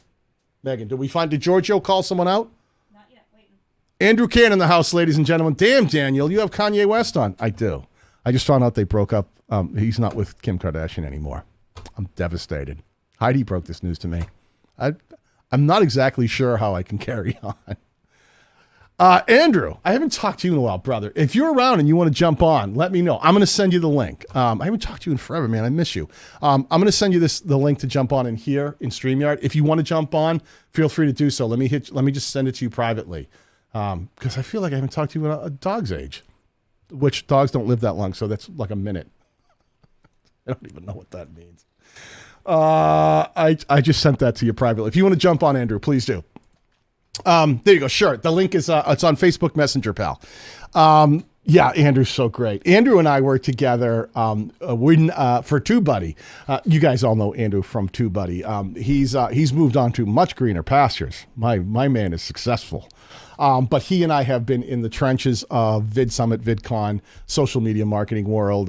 Megan, did Giorgio call someone out? Not yet, waiting. Andrew Can in the house, ladies and gentlemen. Damn, Daniel, you have Kanye West on. I do. I just found out they broke up. He's not with Kim Kardashian anymore. I'm devastated. Heidi broke this news to me. I'm not exactly sure how I can carry on. Andrew, I haven't talked to you in a while, brother. If you're around and you want to jump on, let me know. I'm going to send you the link. I haven't talked to you in forever, man. I miss you. I'm going to send you the link to jump on in here in StreamYard. If you want to jump on, feel free to do so. Let me just send it to you privately. Because I feel like I haven't talked to you in a dog's age, which dogs don't live that long. So that's like a minute. I don't even know what that means. I just sent that to you privately. If you want to jump on, Andrew, please do. There you go. Sure. The link is, it's on Facebook Messenger, pal. Yeah, Andrew's so great. Andrew and I work together for TubeBuddy. You guys all know Andrew from TubeBuddy. He's moved on to much greener pastures. My man is successful. But he and I have been in the trenches of Vid Summit, VidCon, social media marketing world,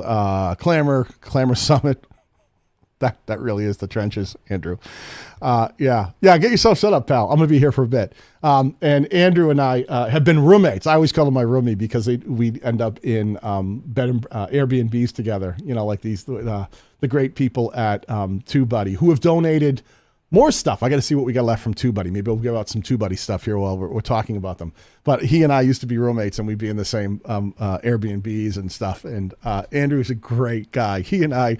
Clamor Summit. That really is the trenches, Andrew. Yeah, get yourself set up, pal. I'm going to be here for a bit. And Andrew and I have been roommates. I always call him my roomie because we end up in Airbnbs together, like the great people at TubeBuddy who have donated more stuff. I got to see what we got left from TubeBuddy. Maybe we'll give out some TubeBuddy stuff here while we're talking about them. But he and I used to be roommates, and we'd be in the same Airbnbs and stuff. And Andrew's a great guy. He and I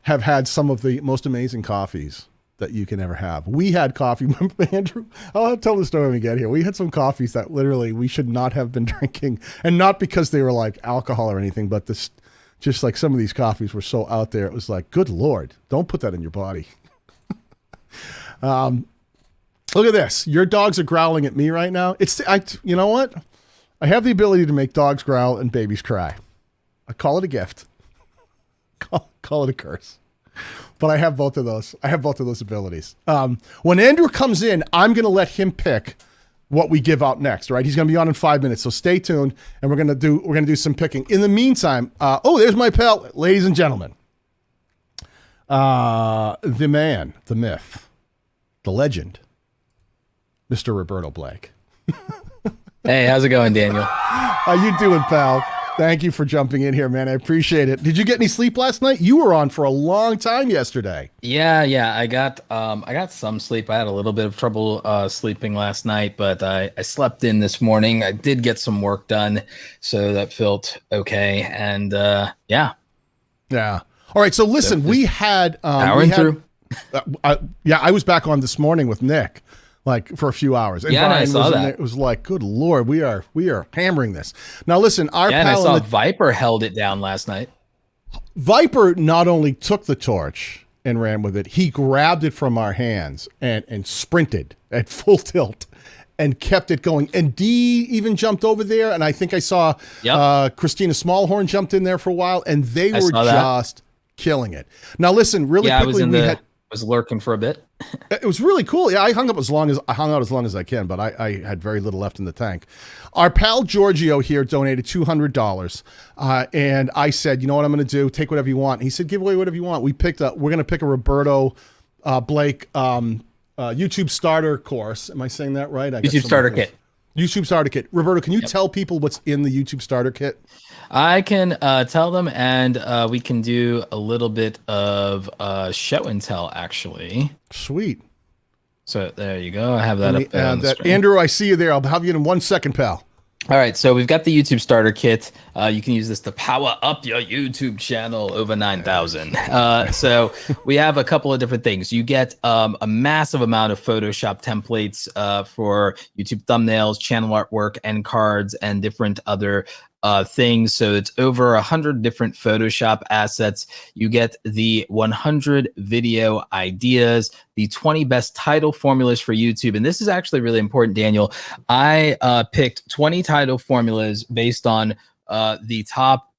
have had some of the most amazing coffees that you can ever have. We had coffee, remember, Andrew? I'll tell the story when we get here. We had some coffees that literally we should not have been drinking, and not because they were like alcohol or anything, but just like some of these coffees were so out there. It was like, good Lord, don't put that in your body. Look at this. Your dogs are growling at me right now. You know what? I have the ability to make dogs growl and babies cry. I call it a gift. Call it a curse. But I have both of those. I have both of those abilities. When Andrew comes in, I'm going to let him pick what we give out next, right? He's going to be on in 5 minutes. So stay tuned and we're going to do some picking. In the meantime, there's my pal, ladies and gentlemen. The man, the myth, the legend, Mr. Roberto Blake. Hey, how's it going, Daniel? How you doing, pal? Thank you for jumping in here, man. I appreciate it. Did you get any sleep last night? You were on for a long time yesterday. Yeah. I got some sleep. I had a little bit of trouble sleeping last night, but I slept in this morning. I did get some work done, so that felt okay. And yeah. All right. So listen, we had powering through. I was back on this morning with Nick. like for a few hours. And Yeah, Brian I saw was in that. there. It was like, good Lord, we are hammering this. Now listen, our Yeah, and I pal saw in the, Viper held it down last night. Viper not only took the torch and ran with it, he grabbed it from our hands and sprinted at full tilt and kept it going. And Dee even jumped over there, and I think I saw Christina Smallhorn jumped in there for a while, and they were just killing it. Now listen, really quickly, I was lurking for a bit. It was really cool. Yeah, I hung out as long as I can, but I had very little left in the tank. Our pal Giorgio here donated $200, and I said, you know what I'm going to do? Take whatever you want. He said, give away whatever you want. We're going to pick a Roberto Blake YouTube starter course. Am I saying that right? YouTube starter kit. YouTube starter kit. Roberto, can you tell people what's in the YouTube starter kit? I can tell them, and we can do a little bit of show and tell, actually. Sweet. So there you go. I have that up there on the screen. Andrew, I see you there. I'll have you in 1 second, pal. All right, so we've got the YouTube starter kit. You can use this to power up your YouTube channel over 9,000. So we have a couple of different things. You get a massive amount of Photoshop templates for YouTube thumbnails, channel artwork, end cards, and different other things. So it's over 100 different Photoshop assets. You get the 100 video ideas, the 20 best title formulas for YouTube. And this is actually really important, Daniel. I picked 20 title formulas based on the top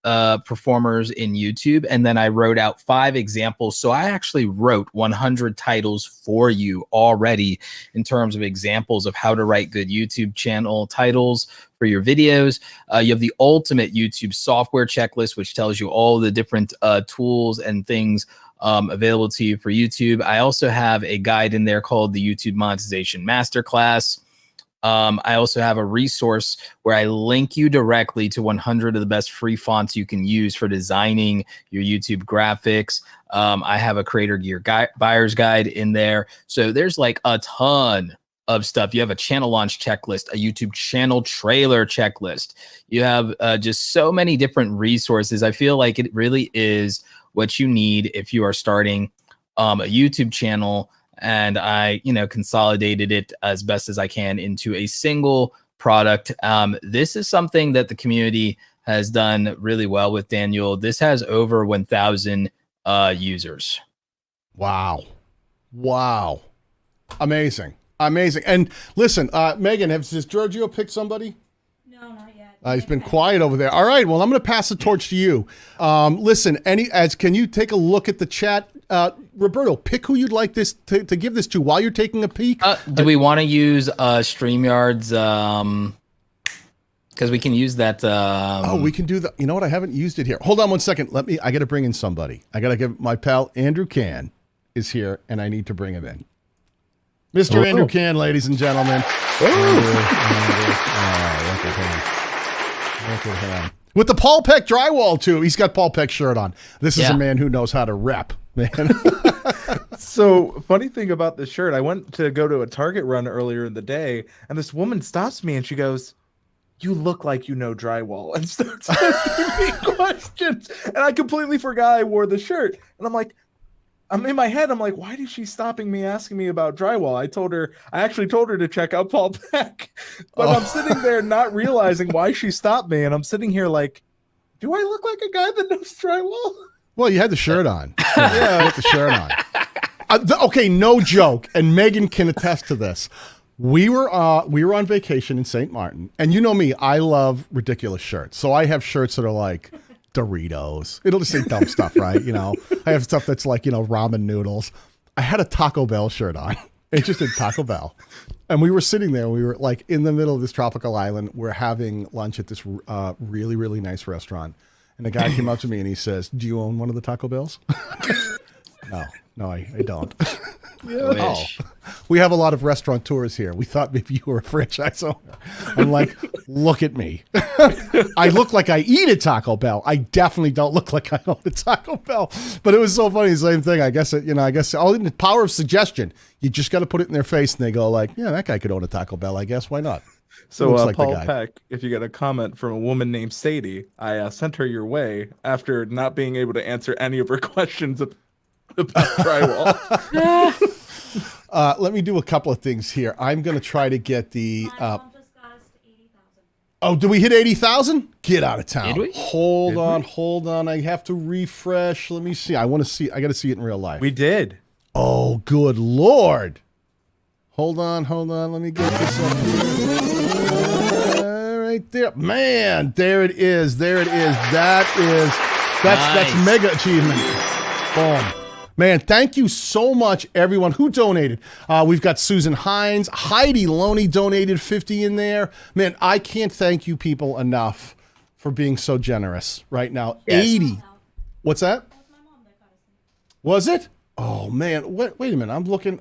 performers in YouTube. And then I wrote out 5 examples. So I actually wrote 100 titles for you already in terms of examples of how to write good YouTube channel titles for your videos. You have the ultimate YouTube software checklist, which tells you all the different tools and things available to you for YouTube. I also have a guide in there called the YouTube Monetization Masterclass. I also have a resource where I link you directly to 100 of the best free fonts you can use for designing your YouTube graphics. I have a creator gear buyer's guide in there. So there's like a ton of stuff. You have a channel launch checklist, a YouTube channel trailer checklist. You have just so many different resources. I feel like it really is what you need if you are starting a YouTube channel. And I, consolidated it as best as I can into a single product. This is something that the community has done really well with, Daniel. This has over 1,000 users. Wow. Amazing. And listen, Megan, has Giorgio picked somebody? No, not yet. He's been quiet over there. All right, well, I'm going to pass the torch to you. Listen, can you take a look at the chat? Roberto, pick who you'd like this to give this to while you're taking a peek. Do we want to use StreamYard's? Because we can use that. We can do that. You know what? I haven't used it here. Hold on 1 second. I got to bring in somebody. I got to give my pal Andrew Can is here, and I need to bring him in. Mr. Andrew Can, ladies and gentlemen. Look at him. With the Paul Peck drywall, too. He's got Paul Peck's shirt on. This is a man who knows how to rep, man. So, funny thing about this shirt, I went to go to a Target run earlier in the day, and this woman stops me, and she goes, "You look like you know drywall," and starts asking me questions. And I completely forgot I wore the shirt. And I'm in my head, I'm like, why is she stopping me asking me about drywall? I actually told her to check out Paul Peck. But I'm sitting there not realizing why she stopped me. And I'm sitting here like, do I look like a guy that knows drywall? Well, you had the shirt on. Yeah, you had the shirt on. Okay, no joke. And Megan can attest to this. We were on vacation in St. Martin. And you know me, I love ridiculous shirts. So I have shirts that are like Doritos. It'll just say dumb stuff, right? I have stuff that's like, ramen noodles. I had a Taco Bell shirt on. It just said Taco Bell. And we were sitting there. We were like in the middle of this tropical island. We're having lunch at this really, really nice restaurant. And the guy came up to me and he says, "Do you own one of the Taco Bells?" No, I don't. Oh. We have a lot of restaurateurs here. We thought maybe you were a franchise owner. I'm like, look at me. I look like I eat a Taco Bell. I definitely don't look like I own a Taco Bell. But it was so funny. Same thing. I guess the power of suggestion. You just got to put it in their face and they go like, yeah, that guy could own a Taco Bell, I guess. Why not? So like Paul Peck, if you get a comment from a woman named Sadie, I sent her your way after not being able to answer any of her questions about drywall. Let me do a couple of things here. I'm going to try to get the... My mom just got us to 80,000. Oh, did we hit 80,000? Get out of town. Did we? Hold on. I have to refresh. Let me see. I got to see it in real life. We did. Oh, good Lord. Hold on. Let me get this up here. Right there. Man, there it is. That's Nice. mega achievement. Boom. Man, thank you so much, everyone who donated. We've got Susan Hines. Heidi Loney donated 50 in there. Man, I can't thank you people enough for being so generous right now. Yes. 80. What's that? That was my mom that got us there. Was it? Oh, man. Wait a minute. I'm looking.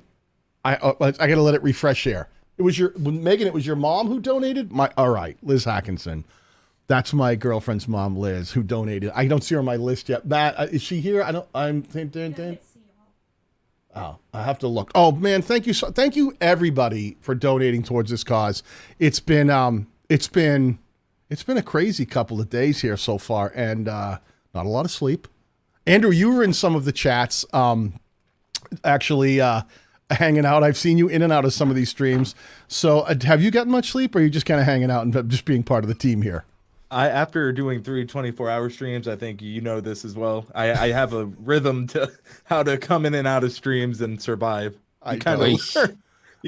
I got to let it refresh here. It was Megan, it was your mom who donated? All right, Liz Hackinson. That's my girlfriend's mom, Liz, who donated. I don't see her on my list yet. Matt, is she here? Can't see y'all. Oh, I have to look. Oh man, thank you everybody for donating towards this cause. It's been a crazy couple of days here so far, and not a lot of sleep. Andrew, you were in some of the chats, actually hanging out. I've seen you in and out of some of these streams. So have you gotten much sleep, or are you just kind of hanging out and just being part of the team here? After doing 3 24-hour streams, I think you know this as well. I have a rhythm to how to come in and out of streams and survive. You kind of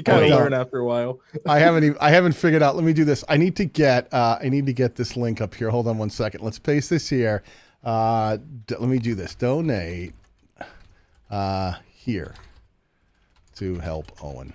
learn after a while. I haven't figured out. Let me do this. I need to get this link up here. Hold on one second. Let's paste this here. Let me do this. Donate here to help Owen.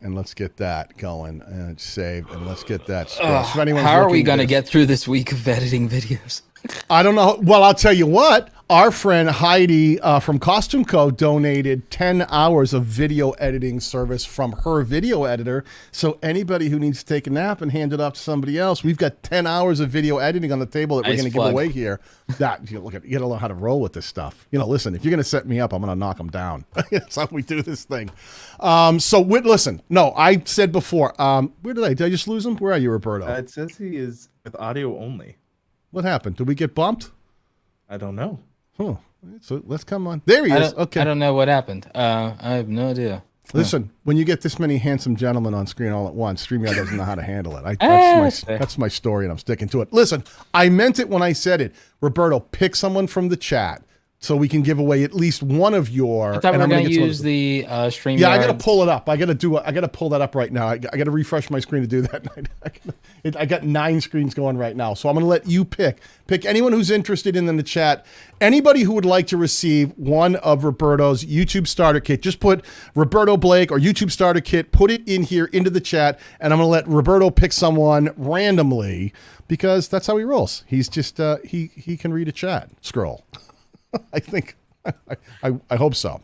And let's get that going and save, and let's get that. How are we going to get through this week of editing videos? I don't know. Well, I'll tell you what. Our friend Heidi from Costume Co. donated 10 hours of video editing service from her video editor. So anybody who needs to take a nap and hand it off to somebody else, we've got 10 hours of video editing on the table that we're going to give away here. That you got to learn how to roll with this stuff. Listen, if you're going to set me up, I'm going to knock them down. That's how we do this thing. Listen. No, I said before. Did I just lose him? Where are you, Roberto? It says he is with audio only. What happened? Did we get bumped? I don't know. Oh, so let's come on. There he is. Okay. I don't know what happened. I have no idea. Listen, when you get this many handsome gentlemen on screen all at once, StreamYard doesn't know how to handle it. That's my story, and I'm sticking to it. Listen, I meant it when I said it. Roberto, pick someone from the chat so we can give away at least one of your. I thought we were going to use the StreamYard. Yeah, I got to pull it up. I got to pull that up right now. I got to refresh my screen to do that. I got 9 screens going right now, so I'm going to let you pick anyone who's interested in the chat. Anybody who would like to receive one of Roberto's YouTube starter kit, just put Roberto Blake or YouTube starter kit. Put it in here into the chat, and I'm going to let Roberto pick someone randomly because that's how he rolls. He's just he can read a chat scroll. I think. I hope so.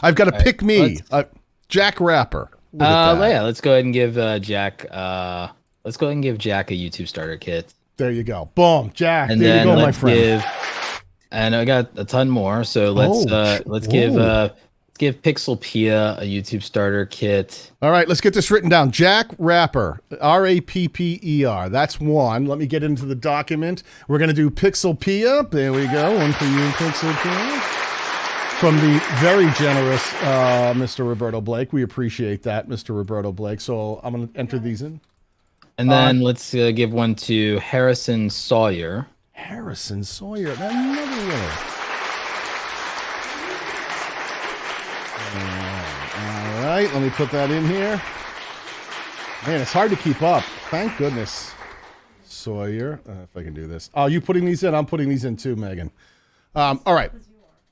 I've got to pick me, Jack Rapper. Let's go ahead and give Jack. Let's go ahead and give Jack a YouTube starter kit. There you go. Boom, Jack. And there then you go, my friend. And I got a ton more. So let's give Pixelpia a YouTube starter kit. All right, let's get this written down. Jack Rapper, Rapper. That's one. Let me get into the document. We're going to do Pixelpia. There we go. One for you, Pixelpia. From the very generous Mr. Roberto Blake. We appreciate that, Mr. Roberto Blake. So I'm going to enter these in. And then let's give one to Harrison Sawyer. Harrison Sawyer. Another winner. All right, let me put that in here. Man, it's hard to keep up. Thank goodness. Sawyer. If I can do this. Oh, you putting these in? I'm putting these in too, Megan. All right.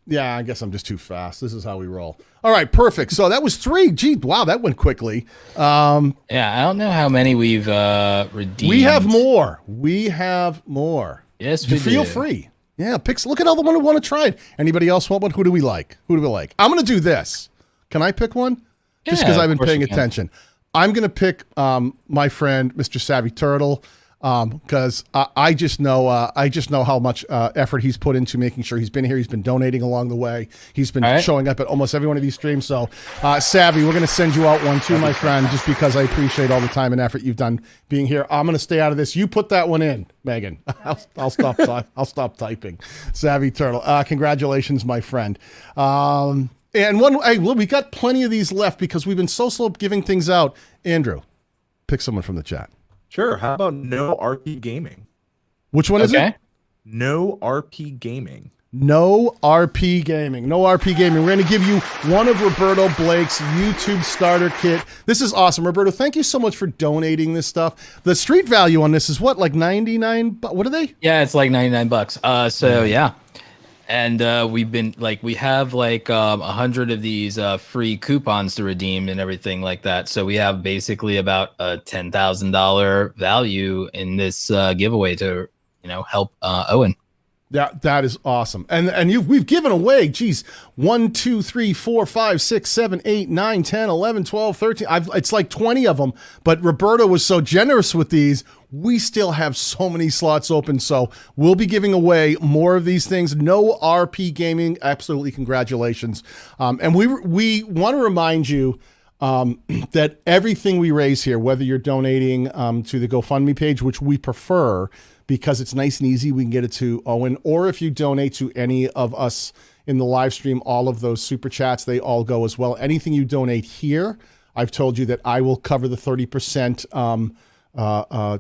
Yeah, I guess I'm just too fast. This is how we roll. All right, perfect. So that was 3. Gee, wow, that went quickly. Yeah, I don't know how many we've redeemed. We have more. Yes, we Feel free. Yeah, look at all the one who want to try it. Anybody else want one? Who do we like? I'm going to do this. Can I pick one? Just because I've been paying attention. I'm going to pick my friend, Mr. Savvy Turtle, because I just know how much effort he's put into making sure he's been here. He's been donating along the way. He's been showing up at almost every one of these streams. So, Savvy, we're going to send you out one too, my friend, just because I appreciate all the time and effort you've done being here. I'm going to stay out of this. You put that one in, Megan. I'll stop. I'll stop typing. Savvy Turtle. Congratulations, my friend. And hey, look, we got plenty of these left because we've been so slow giving things out. Andrew, pick someone from the chat. Sure. How about No RP Gaming? Which one is it? No RP Gaming. No RP Gaming. No RP Gaming. We're going to give you one of Roberto Blake's YouTube starter kit. This is awesome. Roberto, thank you so much for donating this stuff. The street value on this is what, like 99? What are they? Yeah, it's like $99. So yeah. And we've been like, we have like 100 of these free coupons to redeem and everything like that. So we have basically about a $10,000 value in this giveaway to, help Owen. Yeah, that is awesome. And we've given away, geez, 1, 2, 3, 4, 5, 6, 7, 8, 9, 10, 11, 12, 13. It's like 20 of them, but Roberto was so generous with these. We still have so many slots open, so we'll be giving away more of these things. No RP Gaming, absolutely congratulations. And we want to remind you that everything we raise here, whether you're donating to the GoFundMe page, which we prefer because it's nice and easy, we can get it to Owen, or if you donate to any of us in the live stream, all of those super chats, they all go as well. Anything you donate here, I've told you that I will cover the 30%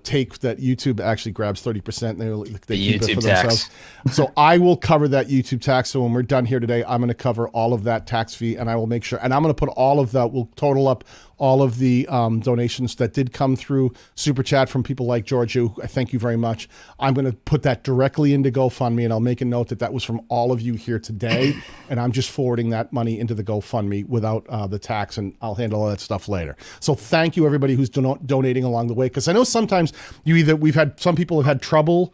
take that YouTube actually grabs 30% and they keep it for themselves. So I will cover that YouTube tax. So when we're done here today, I'm going to cover all of that tax fee, and I will make sure, and I'm going to put all of that, we'll total up all of the donations that did come through Super Chat from people like George, who I thank you very much. I'm going to put that directly into GoFundMe, and I'll make a note that that was from all of you here today, and I'm just forwarding that money into the GoFundMe without the tax, and I'll handle all that stuff later. So thank you, everybody who's donating along the way, because I know sometimes some people have had trouble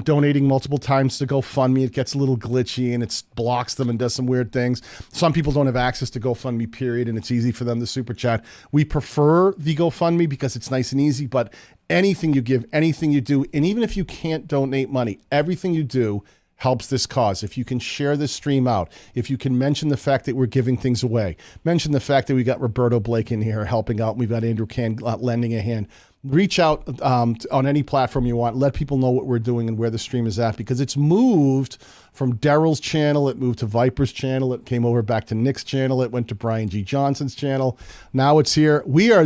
donating multiple times to GoFundMe. It gets a little glitchy and it blocks them and does some weird things. Some people don't have access to GoFundMe, period, and it's easy for them to super chat. We prefer the GoFundMe because it's nice and easy, but anything you give, anything you do, and even if you can't donate money, everything you do helps this cause. If you can share this stream out, if you can mention the fact that we're giving things away, mention the fact that we got Roberto Blake in here helping out, we've got Andrew Can lending a hand. Reach out on any platform you want. Let people know what we're doing and where the stream is at, because it's moved from Daryl's channel. It moved to Viper's channel. It came over back to Nick's channel. It went to Brian G. Johnson's channel. Now it's here. We are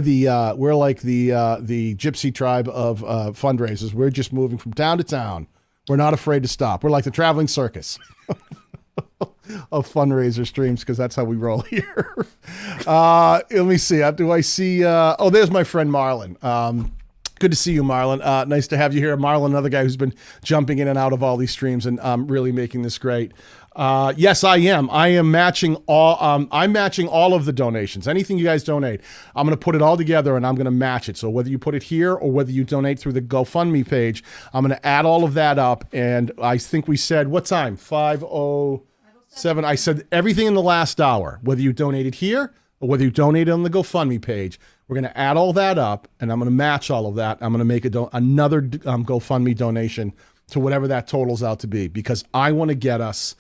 we're like the gypsy tribe of fundraisers. We're just moving from town to town. We're not afraid to stop. We're like the traveling circus of fundraiser streams, because that's how we roll here. Let me see. Do I see? There's my friend Marlon. Good to see you, Marlon. Nice to have you here. Marlon, another guy who's been jumping in and out of all these streams and really making this great. Yes, I am. I am matching all. I'm matching all of the donations. Anything you guys donate, I'm going to put it all together and I'm going to match it. So whether you put it here or whether you donate through the GoFundMe page, I'm going to add all of that up. And I think we said, what time? 5:07. I said everything in the last hour, whether you donated here or whether you donated on the GoFundMe page, we're going to add all that up and I'm going to match all of that. I'm going to make another GoFundMe donation to whatever that totals out to be, because I want to get us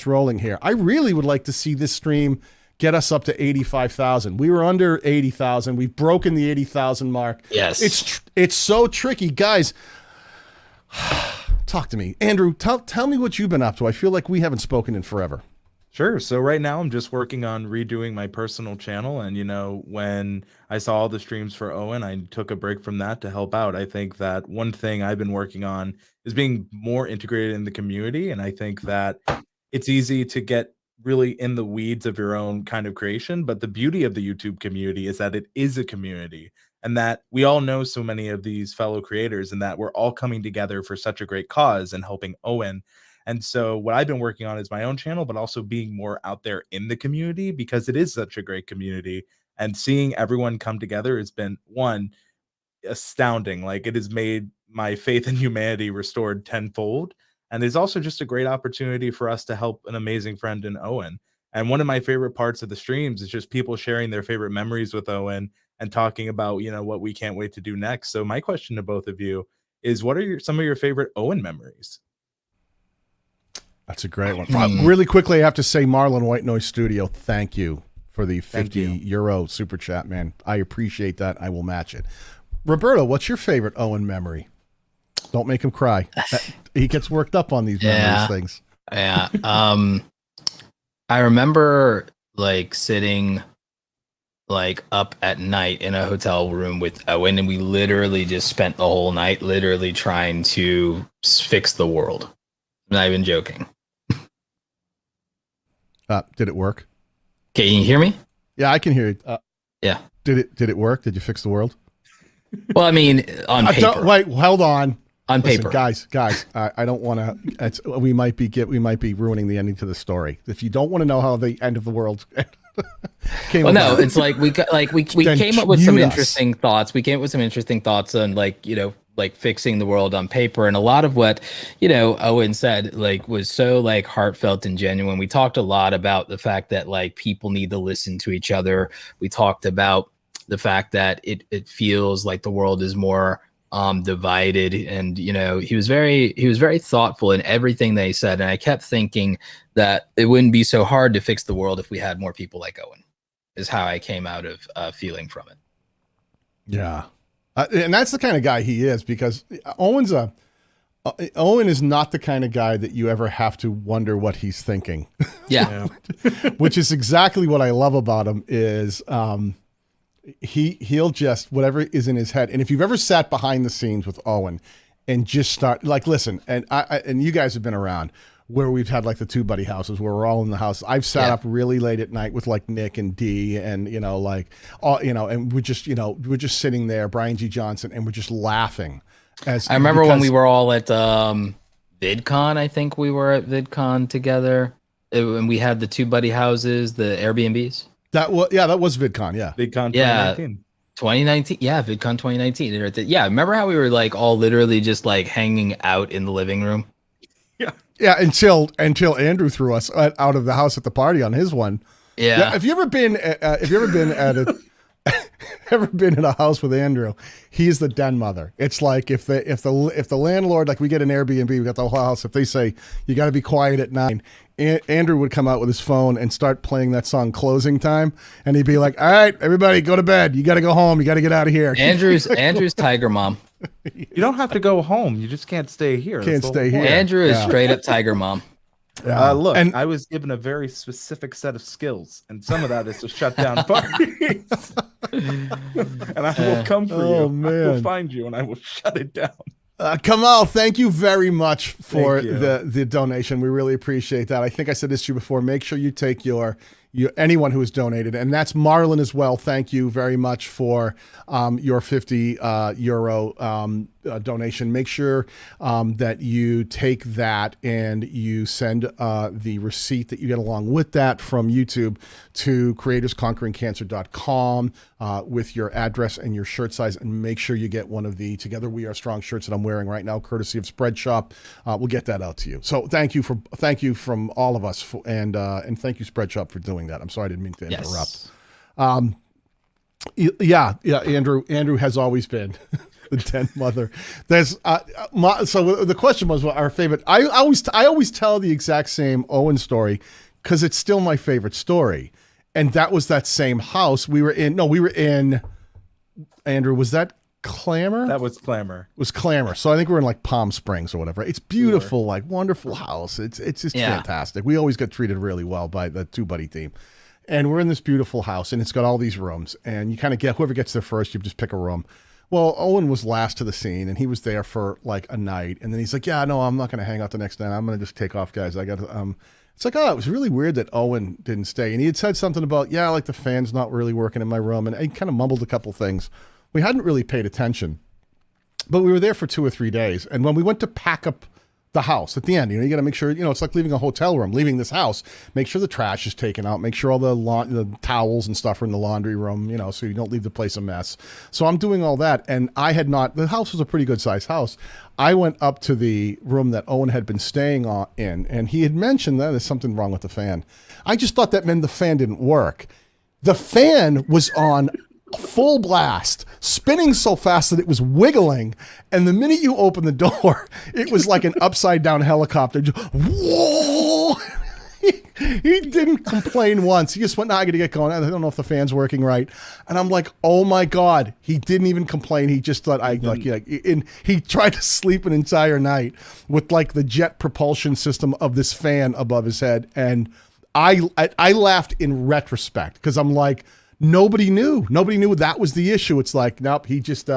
rolling here. I really would like to see this stream get us up to 85,000. We were under 80,000. We've broken the 80,000 mark. Yes. It's so tricky, guys. Talk to me. Andrew, tell me what you've been up to. I feel like we haven't spoken in forever. Sure. So right now I'm just working on redoing my personal channel. And, when I saw all the streams for Owen, I took a break from that to help out. I think that one thing I've been working on is being more integrated in the community. And I think that it's easy to get really in the weeds of your own kind of creation. But the beauty of the YouTube community is that it is a community, and that we all know so many of these fellow creators, and that we're all coming together for such a great cause and helping Owen. And so what I've been working on is my own channel, but also being more out there in the community, because it is such a great community, and seeing everyone come together has been, one, astounding. Like, it has made my faith in humanity restored tenfold. And it's also just a great opportunity for us to help an amazing friend in Owen. And one of my favorite parts of the streams is just people sharing their favorite memories with Owen and talking about, what we can't wait to do next. So my question to both of you is, what are some of your favorite Owen memories? That's a great one. Really quickly, I have to say, Marlon White Noise Studio, thank you for the 50 euro super chat, man. I appreciate that. I will match it. Roberto, what's your favorite Owen memory? Don't make him cry. He gets worked up on these memories things. Yeah. I remember like sitting like up at night in a hotel room with Owen, and we literally just spent the whole night literally trying to fix the world. I'm not even joking. Did it work? Okay, can you hear me? Yeah, I can hear you. Yeah. Did it work? Did you fix the world? Well, I mean, on paper. Wait, hold on. On Listen, paper, guys, I don't want to. We might be ruining the ending to the story. If you don't want to know how the end of the world came well, about, no, it's like we came up with some interesting thoughts. We came up with some interesting thoughts on like fixing the world on paper, and a lot of what Owen said like was so like heartfelt and genuine. We talked a lot about the fact that like people need to listen to each other. We talked about the fact that it feels like the world is more divided, and he was very thoughtful in everything they said, and I kept thinking that it wouldn't be so hard to fix the world if we had more people like Owen, is how I came out of feeling from it. Yeah, and that's the kind of guy he is, because Owen is not the kind of guy that you ever have to wonder what he's thinking. Yeah. Which is exactly what I love about him is he'll just whatever is in his head. And if you've ever sat behind the scenes with Owen and just start like, listen, and and you guys have been around where we've had like the two buddy houses where we're all in the house. I've sat up really late at night with like Nick and Dee and and we're just sitting there, Brian G. Johnson, and we're just laughing. I remember when we were all at VidCon. I think we were at VidCon together, and we had the two buddy houses, the Airbnbs. That was VidCon, yeah. VidCon 2019. 2019, yeah, VidCon 2019. Yeah, remember how we were like all literally just like hanging out in the living room? Yeah, until Andrew threw us out of the house at the party on his one. Yeah. Have you ever been in a house with Andrew? He's the den mother. It's like if the landlord, like we get an Airbnb, we got the whole house. If they say you got to be quiet at 9, Andrew would come out with his phone and start playing that song "Closing Time," and he'd be like, "All right, everybody, go to bed. You got to go home. You got to get out of here." Andrew's Tiger Mom. You don't have to go home. You just can't stay here. Can't stay here. Andrew is straight up Tiger Mom. Look, and I was given a very specific set of skills, and some of that is to shut down parties. And I will come for you. Man. I will find you, and I will shut it down. Kamal, thank you very much for the donation. We really appreciate that. I think I said this to you before. Make sure you take anyone who has donated, and that's Marlon as well. Thank you very much for your 50 euro donation. Make sure that you take that and you send the receipt that you get along with that from YouTube to creatorsconqueringcancer.com with your address and your shirt size, and make sure you get one of the Together We Are Strong shirts that I'm wearing right now, courtesy of Spread Shop. We'll get that out to you. So thank you from all of us, and thank you Spread Shop for doing that. I'm sorry I didn't mean to interrupt. Andrew has always been the den mother. There's so the question was what our favorite. I always tell the exact same Owen story because it's still my favorite story, and that was that same house we were in. No, we were in. Andrew, was that Clamor? That was Clamor. It was Clamor. So I think we're in like Palm Springs or whatever. It's beautiful, like wonderful house. It's just fantastic. We always get treated really well by the two buddy team. And we're in this beautiful house, and it's got all these rooms, and you kind of get whoever gets there first, you just pick a room. Well, Owen was last to the scene, and he was there for like a night, and then he's like, "Yeah, no, I'm not going to hang out the next night. I'm going to just take off, guys. I got to." It's like, oh, it was really weird that Owen didn't stay, and he had said something about, yeah, like the fan's not really working in my room, and he kind of mumbled a couple things. We hadn't really paid attention, but we were there for 2 or 3 days, and when we went to pack up the house at the end, you got to make sure, it's like leaving a hotel room, leaving this house, make sure the trash is taken out, make sure all the towels and stuff are in the laundry room, so you don't leave the place a mess. So I'm doing all that. And the house was a pretty good sized house. I went up to the room that Owen had been staying in, and he had mentioned that there's something wrong with the fan. I just thought that meant the fan didn't work. The fan was on full blast, spinning so fast that it was wiggling, and the minute you open the door, it was like an upside down helicopter. Just, whoa! He didn't complain once. He just went, I got to get going. I don't know if the fan's working right. And I'm like, oh my God. He didn't even complain. He just thought and he tried to sleep an entire night with like the jet propulsion system of this fan above his head. And I laughed in retrospect because I'm like, nobody knew that was the issue. It's like, nope, he just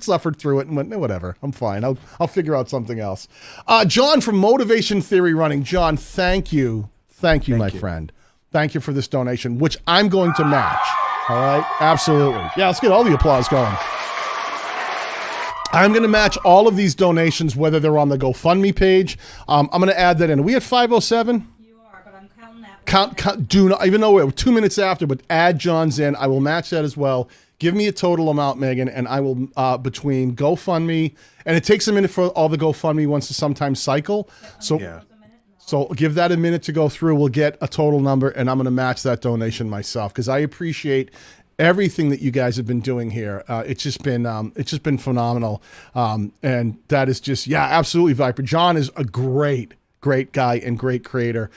suffered through it and went, no, whatever, I'm fine. I'll figure out something else. John from Motivation Theory Running. John, thank you, my friend. Thank you for this donation, which I'm going to match. All right, absolutely. Yeah, let's get all the applause going. I'm going to match all of these donations, whether they're on the GoFundMe page. I'm going to add that in. Are we at 5:07? You are, but I'm counting that. Count. Do not even though we're 2 minutes after, but add John's in. I will match that as well. Give me a total amount, Megan, and I will between GoFundMe, and it takes a minute for all the GoFundMe ones to sometimes cycle. So. Yeah. So give that a minute to go through. We'll get a total number, and I'm going to match that donation myself because I appreciate everything that you guys have been doing here. It's just been phenomenal, and that is just absolutely Viper. John is a great guy and great creator.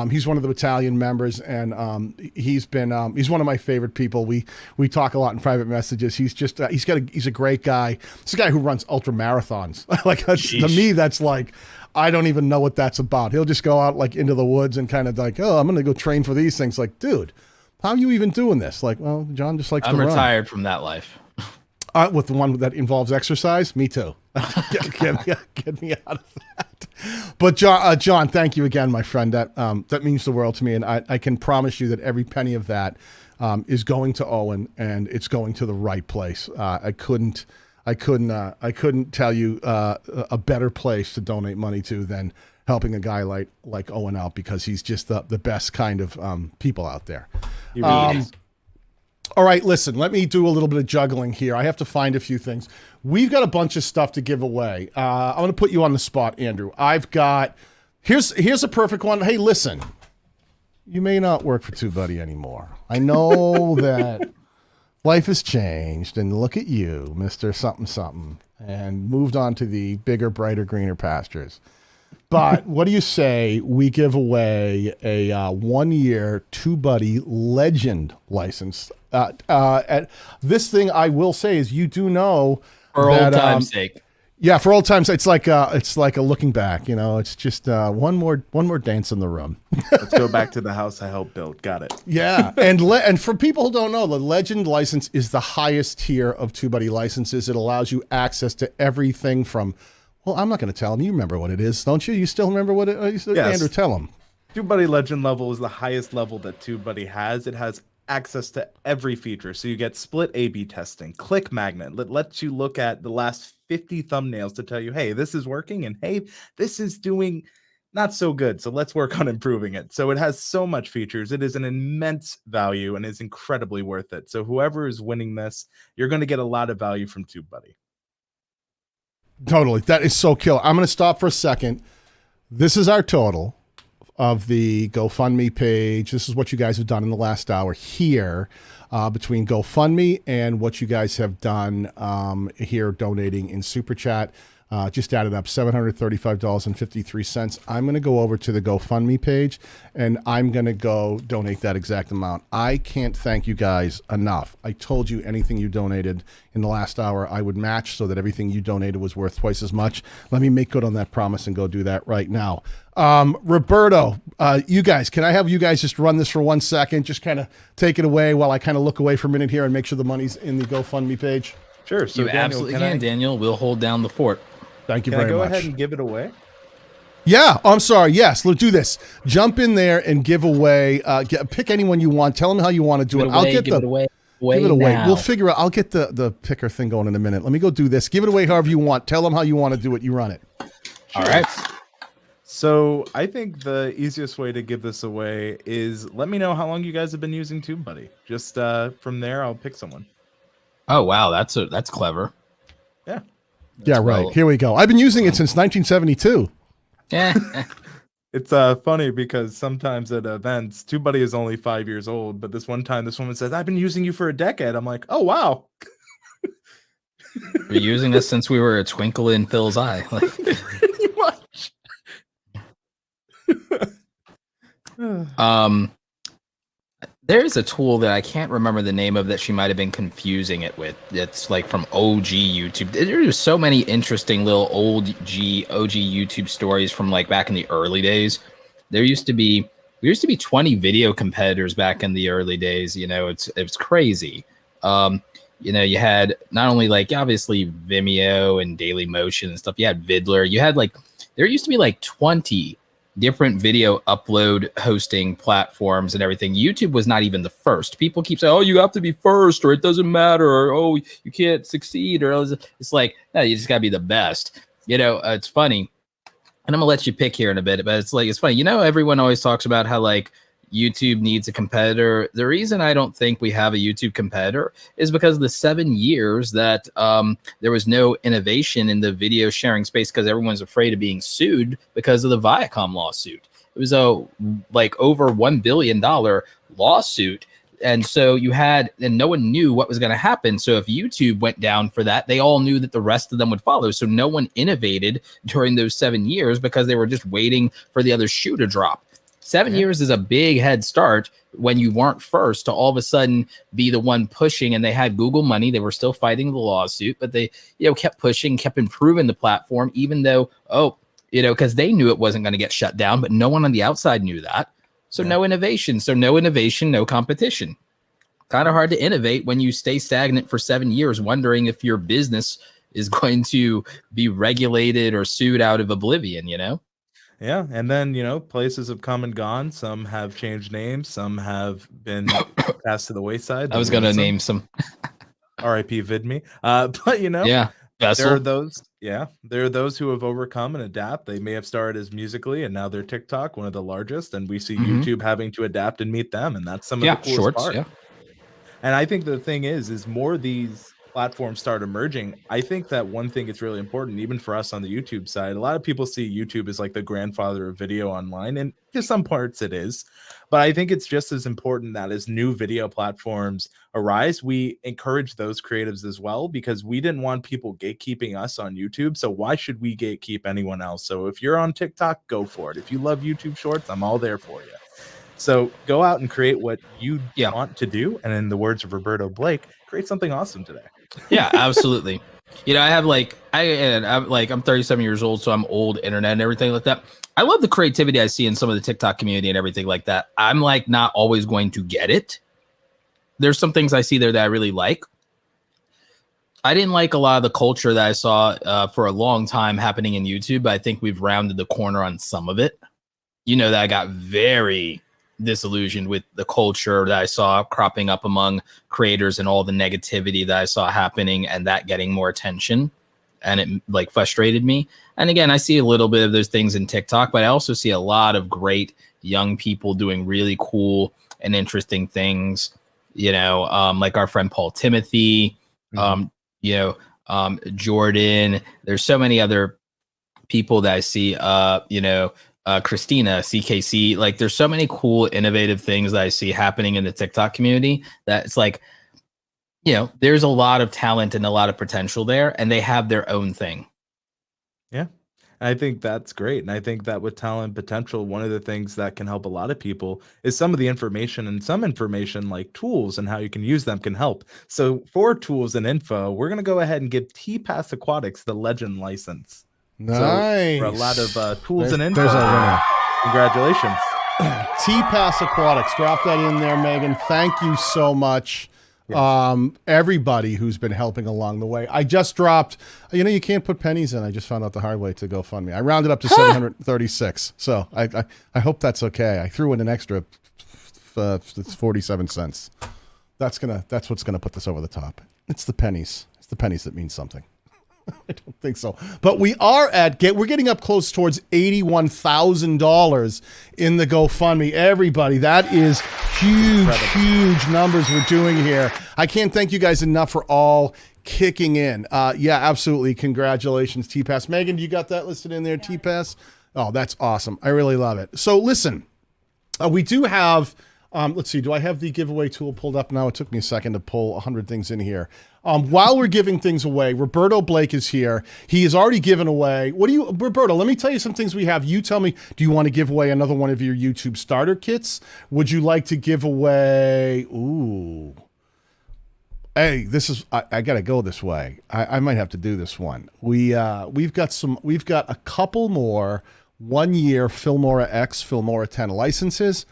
He's one of the battalion members, and he's one of my favorite people. We talk a lot in private messages. He's just he's a great guy. He's a guy who runs ultra marathons. Like to me, that's like, I don't even know what that's about. He'll just go out like into the woods and kind of like, oh, I'm going to go train for these things. Like, dude, how are you even doing this? Like, well, John just likes to run. I'm retired from that life. With the one that involves exercise? Me too. Get me out of that. But John, thank you again, my friend. That means the world to me. And I can promise you that every penny of that is going to Owen, and it's going to the right place. I couldn't tell you a better place to donate money to than helping a guy like Owen out, because he's just the best kind of people out there. He really is. All right, listen, let me do a little bit of juggling here. I have to find a few things. We've got a bunch of stuff to give away. I'm going to put you on the spot, Andrew. Here's a perfect one. Hey, listen, you may not work for TubeBuddy anymore. I know that life has changed, and look at you, Mr. Something Something, and moved on to the bigger, brighter, greener pastures. But what do you say we give away a 1-year TubeBuddy Legend license? This thing I will say is, you do know, for old time's sake. Yeah, for old times, it's like a looking back. You know, it's just one more dance in the room. Let's go back to the house I helped build. Got it. Yeah, and for people who don't know, the Legend license is the highest tier of TubeBuddy licenses. It allows you access to everything from. Well, I'm not going to tell him. You remember what it is, don't you? You still remember what it is? Yes. Andrew, tell him. TubeBuddy Legend level is the highest level that TubeBuddy has. It has access to every feature. So you get split A/B testing, click magnet. It lets you look at the last 50 thumbnails to tell you, hey, this is working, and hey, this is doing not so good. So let's work on improving it. So it has so much features. It is an immense value and is incredibly worth it. So whoever is winning this, you're going to get a lot of value from TubeBuddy. Totally. That is so killer. I'm going to stop for a second. This is our total of the GoFundMe page. This is what you guys have done in the last hour here, between GoFundMe and what you guys have done here donating in Super Chat. Just added up $735.53. I'm going to go over to the GoFundMe page, and I'm going to go donate that exact amount. I can't thank you guys enough. I told you anything you donated in the last hour, I would match, so that everything you donated was worth twice as much. Let me make good on that promise and go do that right now. Roberto, you guys, can I have you guys just run this for 1 second? Just kind of take it away while I kind of look away for a minute here and make sure the money's in the GoFundMe page. Sure. So you Daniel, absolutely can, Daniel. We'll hold down the fort. Thank you Can very I go much. ahead and give it away? Yeah, I'm sorry. Yes, let's do this. Jump in there and give away. Pick anyone you want. Tell them how you want to do it. I'll get give it away. Give it away. Now. We'll figure out. I'll get the picker thing going in a minute. Let me go do this. Give it away however you want. Tell them how you want to do it. You run it. All right. So I think the easiest way to give this away is let me know how long you guys have been using TubeBuddy. Just from there, I'll pick someone. Oh wow, that's clever. Yeah. Yeah, right. Here we go. I've been using it since 1972. Yeah. It's funny because sometimes at events, TubeBuddy is only 5 years old, but this one time this woman says, I've been using you for a decade. I'm like, oh, wow. We're using this since we were a twinkle in Phil's eye. Pretty much. There's a tool that I can't remember the name of that she might have been confusing it with. It's like from OG YouTube. There's so many interesting little OG YouTube stories from like back in the early days. There used to be there used to be 20 video competitors back in the early days. You know, it's crazy. You know, you had not only like obviously Vimeo and Daily Motion and stuff. You had Vidler. You had like, there used to be like 20 different video upload hosting platforms and everything. YouTube was not even the first. People keep saying, oh, you have to be first, or it doesn't matter, or oh, you can't succeed, or it's like, no, you just gotta be the best. You know, it's funny. And I'm gonna let you pick here in a bit, but it's like, it's funny. You know, everyone always talks about how like YouTube needs a competitor. The reason I don't think we have a YouTube competitor is because of the 7 years that there was no innovation in the video sharing space because everyone's afraid of being sued because of the Viacom lawsuit. It was a like over $1 billion lawsuit. And so you had, and no one knew what was going to happen. So if YouTube went down for that, they all knew that the rest of them would follow. So no one innovated during those 7 years because they were just waiting for the other shoe to drop. 7 years is a big head start when you weren't first to all of a sudden be the one pushing. And they had Google money. They were still fighting the lawsuit, but they, you know, kept pushing, kept improving the platform, even though, you know, because they knew it wasn't going to get shut down, but no one on the outside knew that. So no innovation. So no innovation, no competition. Kind of hard to innovate when you stay stagnant for 7 years, wondering if your business is going to be regulated or sued out of oblivion, you know? Yeah, and then, you know, places have come and gone. Some have changed names. Some have been cast to the wayside. I was going to name some. R.I.P. VidMe. But, you know, Yeah. there are those. Yeah, there are those who have overcome and adapt. They may have started as Musically, and now they're TikTok, one of the largest. And we see YouTube having to adapt and meet them. And that's some of the coolest shorts, part. yeah. And I think the thing is more of these platforms start emerging. I think that one thing is really important, even for us on the YouTube side. A lot of people see YouTube as like the grandfather of video online, and to some parts it is. But I think it's just as important that as new video platforms arise, we encourage those creatives as well, because we didn't want people gatekeeping us on YouTube. So why should we gatekeep anyone else? So if you're on TikTok, go for it. If you love YouTube Shorts, I'm all there for you. So go out and create what you want to do. And in the words of Roberto Blake, create something awesome today. Yeah, absolutely. You know, I have like, I'm 37 years old, so I'm old internet and everything like that. I love the creativity I see in some of the TikTok community and everything like that. I'm like not always going to get it. There's some things I see there that I really like. I didn't like a lot of the culture that I saw for a long time happening in YouTube, but I think we've rounded the corner on some of it. You know, that I got very disillusioned with the culture that I saw cropping up among creators and all the negativity that I saw happening and that getting more attention. And it like frustrated me. And again, I see a little bit of those things in TikTok, but I also see a lot of great young people doing really cool and interesting things, you know, like our friend Paul Timothy, you know, Jordan. There's so many other people that I see, you know, Christina, CKC, like there's so many cool, innovative things that I see happening in the TikTok community that it's like, you know, there's a lot of talent and a lot of potential there, and they have their own thing. Yeah. I think that's great. And I think that with talent potential, one of the things that can help a lot of people is some of the information, and some information like tools and how you can use them can help. So for tools and info, we're going to go ahead and give T-Pass Aquatics the Legend license. Nice. So for a lot of tools and info. There's our winner. Congratulations. T-Pass Aquatics. Drop that in there, Megan. Thank you so much. Everybody who's been helping along the way. I just dropped, you know, you can't put pennies in. I just found out the hard way to GoFundMe. I rounded up to 736. So I hope that's okay. I threw in an extra 47 cents. That's what's gonna put this over the top. It's the pennies. It's the pennies that mean something. I don't think so. But we are we're getting up close towards $81,000 in the GoFundMe. Everybody, that is huge numbers we're doing here. I can't thank you guys enough for all kicking in. Yeah, absolutely. Congratulations, T-Pass. Megan, you got that listed in there, T-Pass? Oh, that's awesome. I really love it. So listen, we do have, let's see, do I have the giveaway tool pulled up now? It took me a second to pull 100 things in here. While we're giving things away, Roberto Blake is here. He has already given away. Roberto, let me tell you some things we have. You tell me, do you want to give away another one of your YouTube starter kits? Would you like to give away, ooh. Hey, I got to go this way. I might have to do this one. We've got a couple more 1 year Filmora X, Filmora 10 licenses.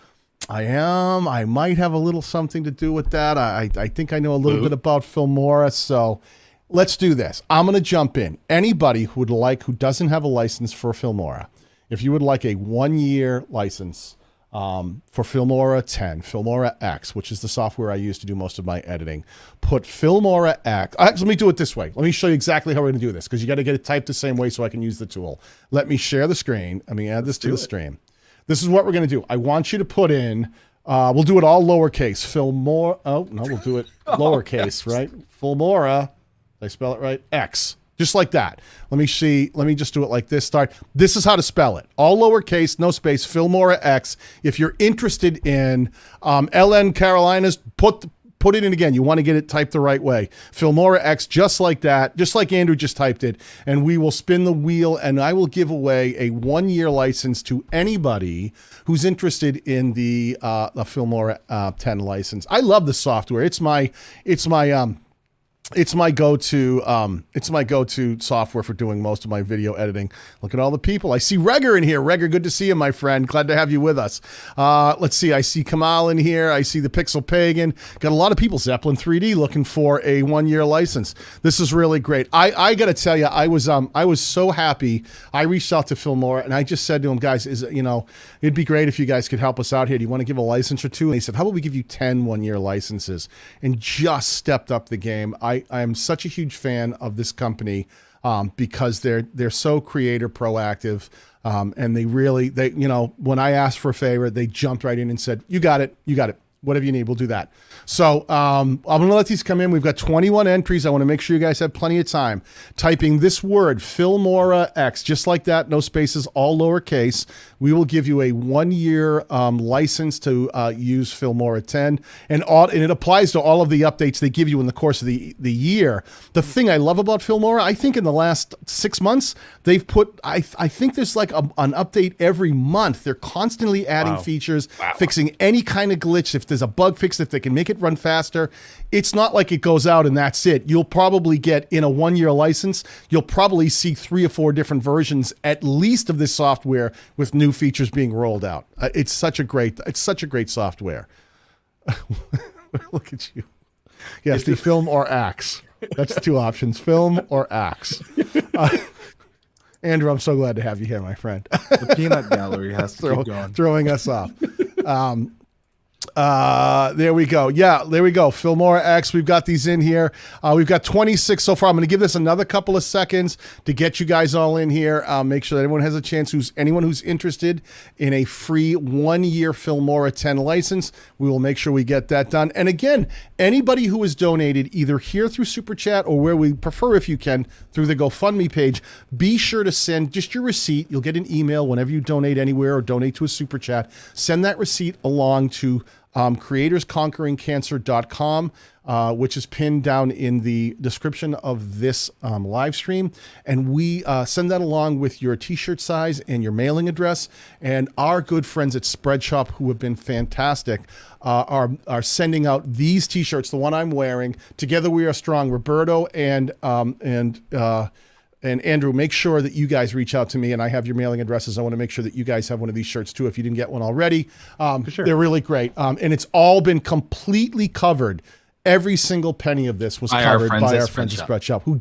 I might have a little something to do with that. I think I know a little bit about Filmora, so let's do this. I'm going to jump in. Anybody who doesn't have a license for Filmora, if you would like a 1 year license for Filmora 10, Filmora X, which is the software I use to do most of my editing, put Filmora X. Let me do it this way. Let me show you exactly how we're going to do this, because you got to get it typed the same way so I can use the tool. Let me share the screen. Let me add this to the stream. This is what we're going to do. I want you to put in, we'll do it all lowercase. Filmora, oh, no, we'll do it lowercase, right? Filmora, did I spell it right? X. Just like that. Let me just do it like this. This is how to spell it. All lowercase, no space, Filmora X. If you're interested in LN Carolinas, put it in again. You want to get it typed the right way. Filmora X, just like that, just like Andrew just typed it. And we will spin the wheel, and I will give away a 1 year license to anybody who's interested in the Filmora 10 license. I love the software. It's my go-to software for doing most of my video editing. Look at all the people. I see Regger in here. Regger, good to see you, my friend. Glad to have you with us. Let's see. I see Kamal in here. I see the Pixel Pagan. Got a lot of people. Zeppelin 3D looking for a 1 year license. This is really great. I got to tell you, I was so happy. I reached out to Filmora and I just said to him, guys, it'd be great if you guys could help us out here. Do you want to give a license or two? And he said, how about we give you 10 1 year licenses? And just stepped up the game. I am such a huge fan of this company because they're so creator proactive, and they when I asked for a favor, they jumped right in and said, you got it, whatever you need, we'll do that. So I'm gonna let these come in. We've got 21 entries. I want to make sure you guys have plenty of time typing this word Filmora X, just like that, no spaces, all lowercase. We will give you a 1 year license to use Filmora 10, and it applies to all of the updates they give you in the course of the year. The thing I love about Filmora, I think in the last 6 months they've put, I think there's like an update every month. They're constantly adding features, fixing any kind of glitch. If there's a bug fix, if they can make it run faster, it's not like it goes out and that's it. You'll probably get, in a 1 year license, you'll probably see 3 or 4 different versions at least of this software with new features being rolled out. It's such a great software. Look at you. Yes, the Film or Axe. That's the two options, Film or Axe. Andrew, I'm so glad to have you here, my friend. The peanut gallery has to keep going. Throwing us off. There we go. Yeah, there we go. Filmora X. We've got these in here. We've got 26 so far. I'm going to give this another couple of seconds to get you guys all in here. Make sure that everyone has a chance. Anyone who's interested in a free 1 year Filmora 10 license, we will make sure we get that done. And again, anybody who has donated either here through Super Chat or where we prefer, if you can, through the GoFundMe page, be sure to send just your receipt. You'll get an email whenever you donate anywhere or donate to a Super Chat. Send that receipt along to creatorsconqueringcancer.com, which is pinned down in the description of this live stream. And we send that along with your t-shirt size and your mailing address. And our good friends at Spreadshop, who have been fantastic, are sending out these t-shirts, the one I'm wearing, Together We Are Strong. Roberto and Andrew, make sure that you guys reach out to me, and I have your mailing addresses. I want to make sure that you guys have one of these shirts too if you didn't get one already. For sure. They're really great. And it's all been completely covered. Every single penny of this was covered by our friends at Spreadshop, who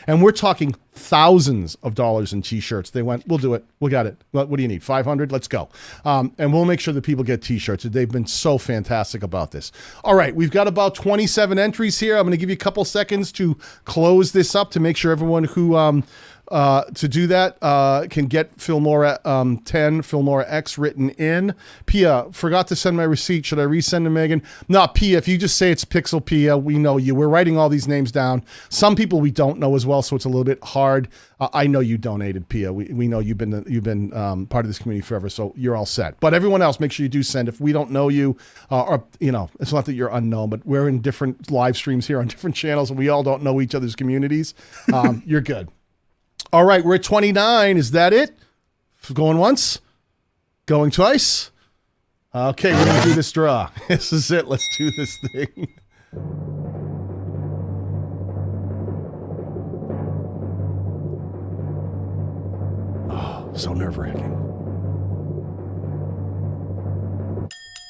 and we're talking thousands of dollars in t-shirts. They went, we'll do it. We got it. What do you need? 500? Let's go. And we'll make sure that people get t-shirts. They've been so fantastic about this. All right. We've got about 27 entries here. I'm going to give you a couple seconds to close this up to make sure everyone who, to do that, can get Filmora 10, Filmora X written in. Pia, forgot to send my receipt. Should I resend to Megan? No, Pia, if you just say it's Pixel Pia, we know you. We're writing all these names down. Some people we don't know as well, so it's a little bit hard. I know you donated, Pia. We know you've been part of this community forever, so you're all set. But everyone else, make sure you do send. If we don't know you, it's not that you're unknown, but we're in different live streams here on different channels, and we all don't know each other's communities. You're good. All right, we're at 29. Is that it? Going once? Going twice? Okay, we're going to do this draw. This is it. Let's do this thing. Oh, So nerve-wracking.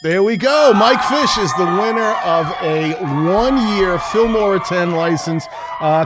There we go. Mike Fish is the winner of a 1-year Fillmore 10 license.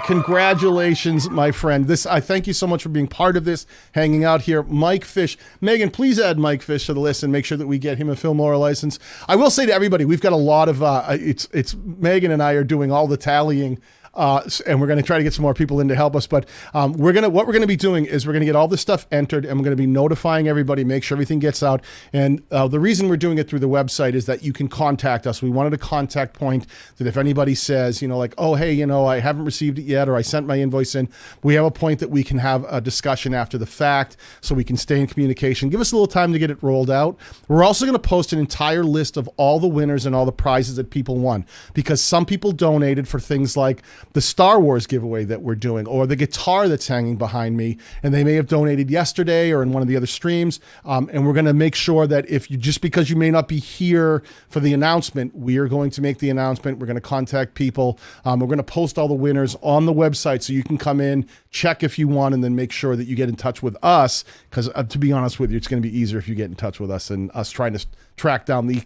Congratulations, my friend. I thank you so much for being part of this, hanging out here. Mike Fish. Megan, please add Mike Fish to the list and make sure that we get him a Fillmore license. I will say to everybody, we've got a lot of, it's Megan and I are doing all the tallying. And we're going to try to get some more people in to help us. But what we're going to be doing is we're going to get all this stuff entered, and we're going to be notifying everybody, make sure everything gets out. And the reason we're doing it through the website is that you can contact us. We wanted a contact point that if anybody says, like, oh, hey, I haven't received it yet, or I sent my invoice in, we have a point that we can have a discussion after the fact so we can stay in communication. Give us a little time to get it rolled out. We're also going to post an entire list of all the winners and all the prizes that people won, because some people donated for things like the Star Wars giveaway that we're doing, or the guitar that's hanging behind me, and they may have donated yesterday or in one of the other streams. And we're going to make sure that just because you may not be here for the announcement, we are going to make the announcement. We're going to contact people. We're going to post all the winners on the website so you can come in, check if you want, and then make sure that you get in touch with us. Because to be honest with you, it's going to be easier if you get in touch with us than us trying to track down the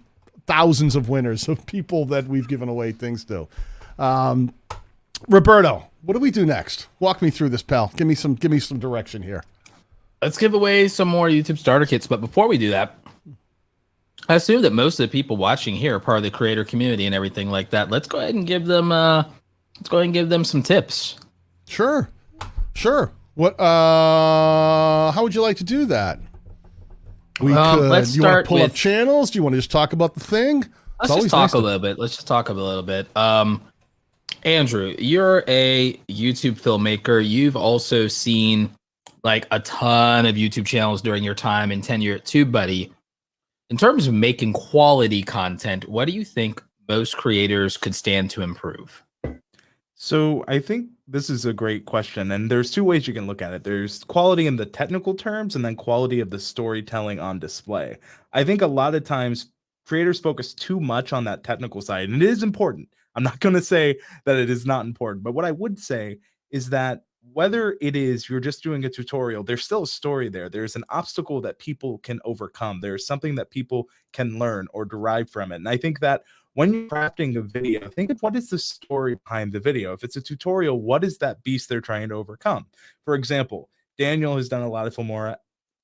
thousands of winners of people that we've given away things to. Roberto, what do we do next? Walk me through this, pal. Give me some direction here. Let's give away some more YouTube starter kits. But before we do that, I assume that most of the people watching here are part of the creator community and everything like that. Let's go ahead and give them some tips. Sure. What how would you like to do that? We could. Let's you want start to pull up with channels? Do you want to just talk about the thing? Let's just talk a little bit. Andrew, you're a YouTube filmmaker. You've also seen like a ton of YouTube channels during your time and tenure at TubeBuddy. In terms of making quality content, what do you think most creators could stand to improve? So I think this is a great question, and there's two ways you can look at it. There's quality in the technical terms, and then quality of the storytelling on display. I think a lot of times creators focus too much on that technical side, and it is important. I'm not going to say that it is not important, but what I would say is that whether it is you're just doing a tutorial, there's still a story there. There's an obstacle that people can overcome. There's something that people can learn or derive from it. And I think that when you're crafting a video, think of what is the story behind the video. If it's a tutorial, what is that beast they're trying to overcome? For example, Daniel has done a lot of Filmora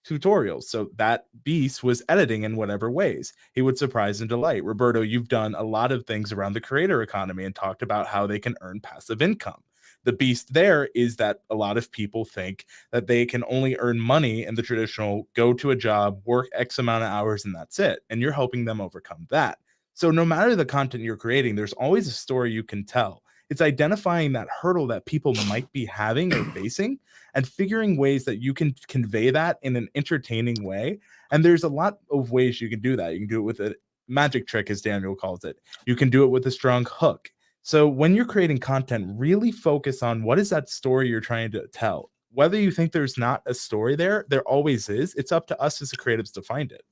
tutorials, so that beast was editing in whatever ways he would surprise and delight. Roberto, you've done a lot of things around the creator economy and talked about how they can earn passive income. The beast there is that a lot of people think that they can only earn money in the traditional go to a job, work X amount of hours, and that's it. And you're helping them overcome that. So no matter the content you're creating, there's always a story you can tell. It's identifying that hurdle that people might be having or facing and figuring ways that you can convey that in an entertaining way. And there's a lot of ways you can do that. You can do it with a magic trick, as Daniel calls it. You can do it with a strong hook. So when you're creating content, really focus on what is that story you're trying to tell. Whether you think there's not a story there always is. It's up to us as the creatives to find it.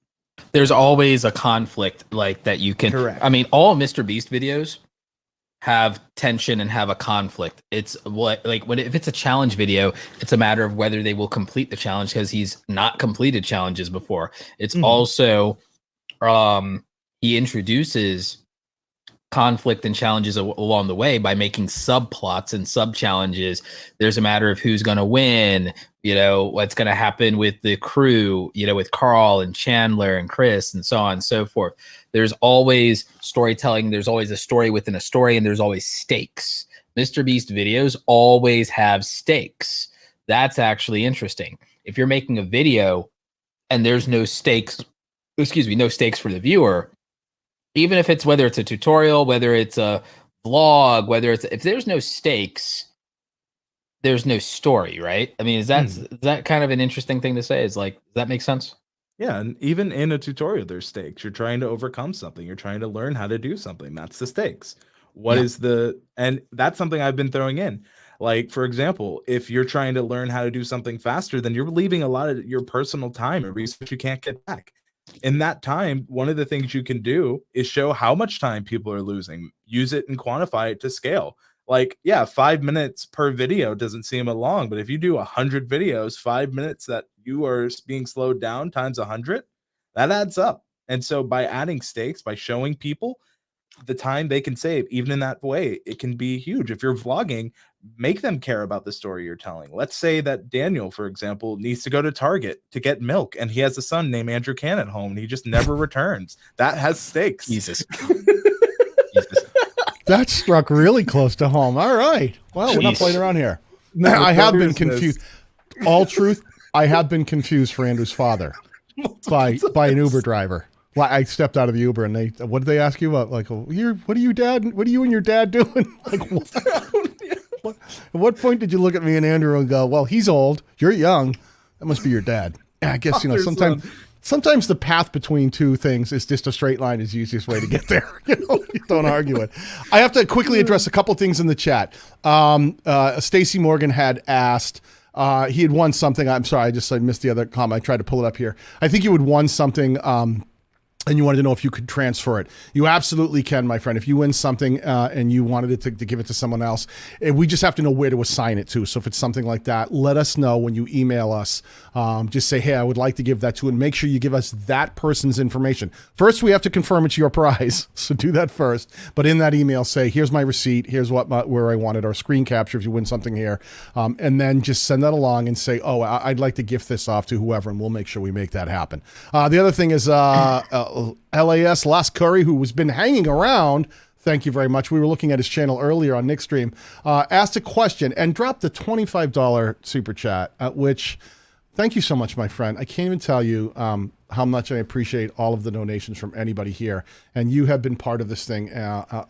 There's always a conflict like that you can. Correct. I mean, all Mr. Beast videos have tension and have a conflict. It's if it's a challenge video, it's a matter of whether they will complete the challenge because he's not completed challenges before. It's also he introduces conflict and challenges along the way by making subplots and sub challenges. There's a matter of who's going to win, what's going to happen with the crew, with Carl and Chandler and Chris and so on and so forth. There's always storytelling. There's always a story within a story, and there's always stakes. Mr. Beast videos always have stakes. That's actually interesting. If you're making a video and there's no stakes for the viewer, even if whether it's a tutorial, whether it's a vlog, if there's no stakes, there's no story, right? I mean, is that kind of an interesting thing to say? Does that make sense? Yeah, and even in a tutorial, there's stakes. You're trying to overcome something. You're trying to learn how to do something. That's the stakes. And that's something I've been throwing in. Like, for example, if you're trying to learn how to do something faster, then you're leaving a lot of your personal time and research you can't get back. In that time, one of the things you can do is show how much time people are losing. Use it and quantify it to scale. Like, yeah, 5 minutes per video doesn't seem long, but if you do 100 videos, 5 minutes that you are being slowed down times 100, that adds up. And so by adding stakes, by showing people the time they can save, even in that way, it can be huge. If you're vlogging, make them care about the story you're telling. Let's say that Daniel, for example, needs to go to Target to get milk, and he has a son named Andrew Can at home, and he just never returns. That has stakes. Jesus. That struck really close to home. All right. Well, we're not Jeez. playing around here. No, I have been seriousness. confused. All truth, I have been confused for Andrew's father by an Uber driver. Well, I stepped out of the Uber and they, what did they ask you about? Like, what are you, dad? What are you and your dad doing? Like, what? At what point did you look at me and Andrew and go, well, he's old, you're young, that must be your dad. And I guess, sometimes the path between two things is just a straight line is the easiest way to get there. You don't argue it. I have to quickly address a couple things in the chat. Stacy Morgan had asked, he had won something. I'm sorry, I missed the other comment. I tried to pull it up here. I think you had won something, and you wanted to know if you could transfer it. You absolutely can, my friend. If you win something and you wanted it to give it to someone else, we just have to know where to assign it to. So if it's something like that, let us know when you email us. Just say, hey, I would like to give that to, and make sure you give us that person's information. First, we have to confirm it's your prize. So do that first. But in that email, say, here's my receipt. Here's where I want it, or screen capture if you win something here. And then just send that along and say, oh, I'd like to gift this off to whoever, and we'll make sure we make that happen. The other thing is LAS Las Curry, who has been hanging around. Thank you very much. We were looking at his channel earlier on Nick's stream, asked a question and dropped the $25 super chat, which thank you so much, my friend. I can't even tell you how much I appreciate all of the donations from anybody here. And you have been part of this thing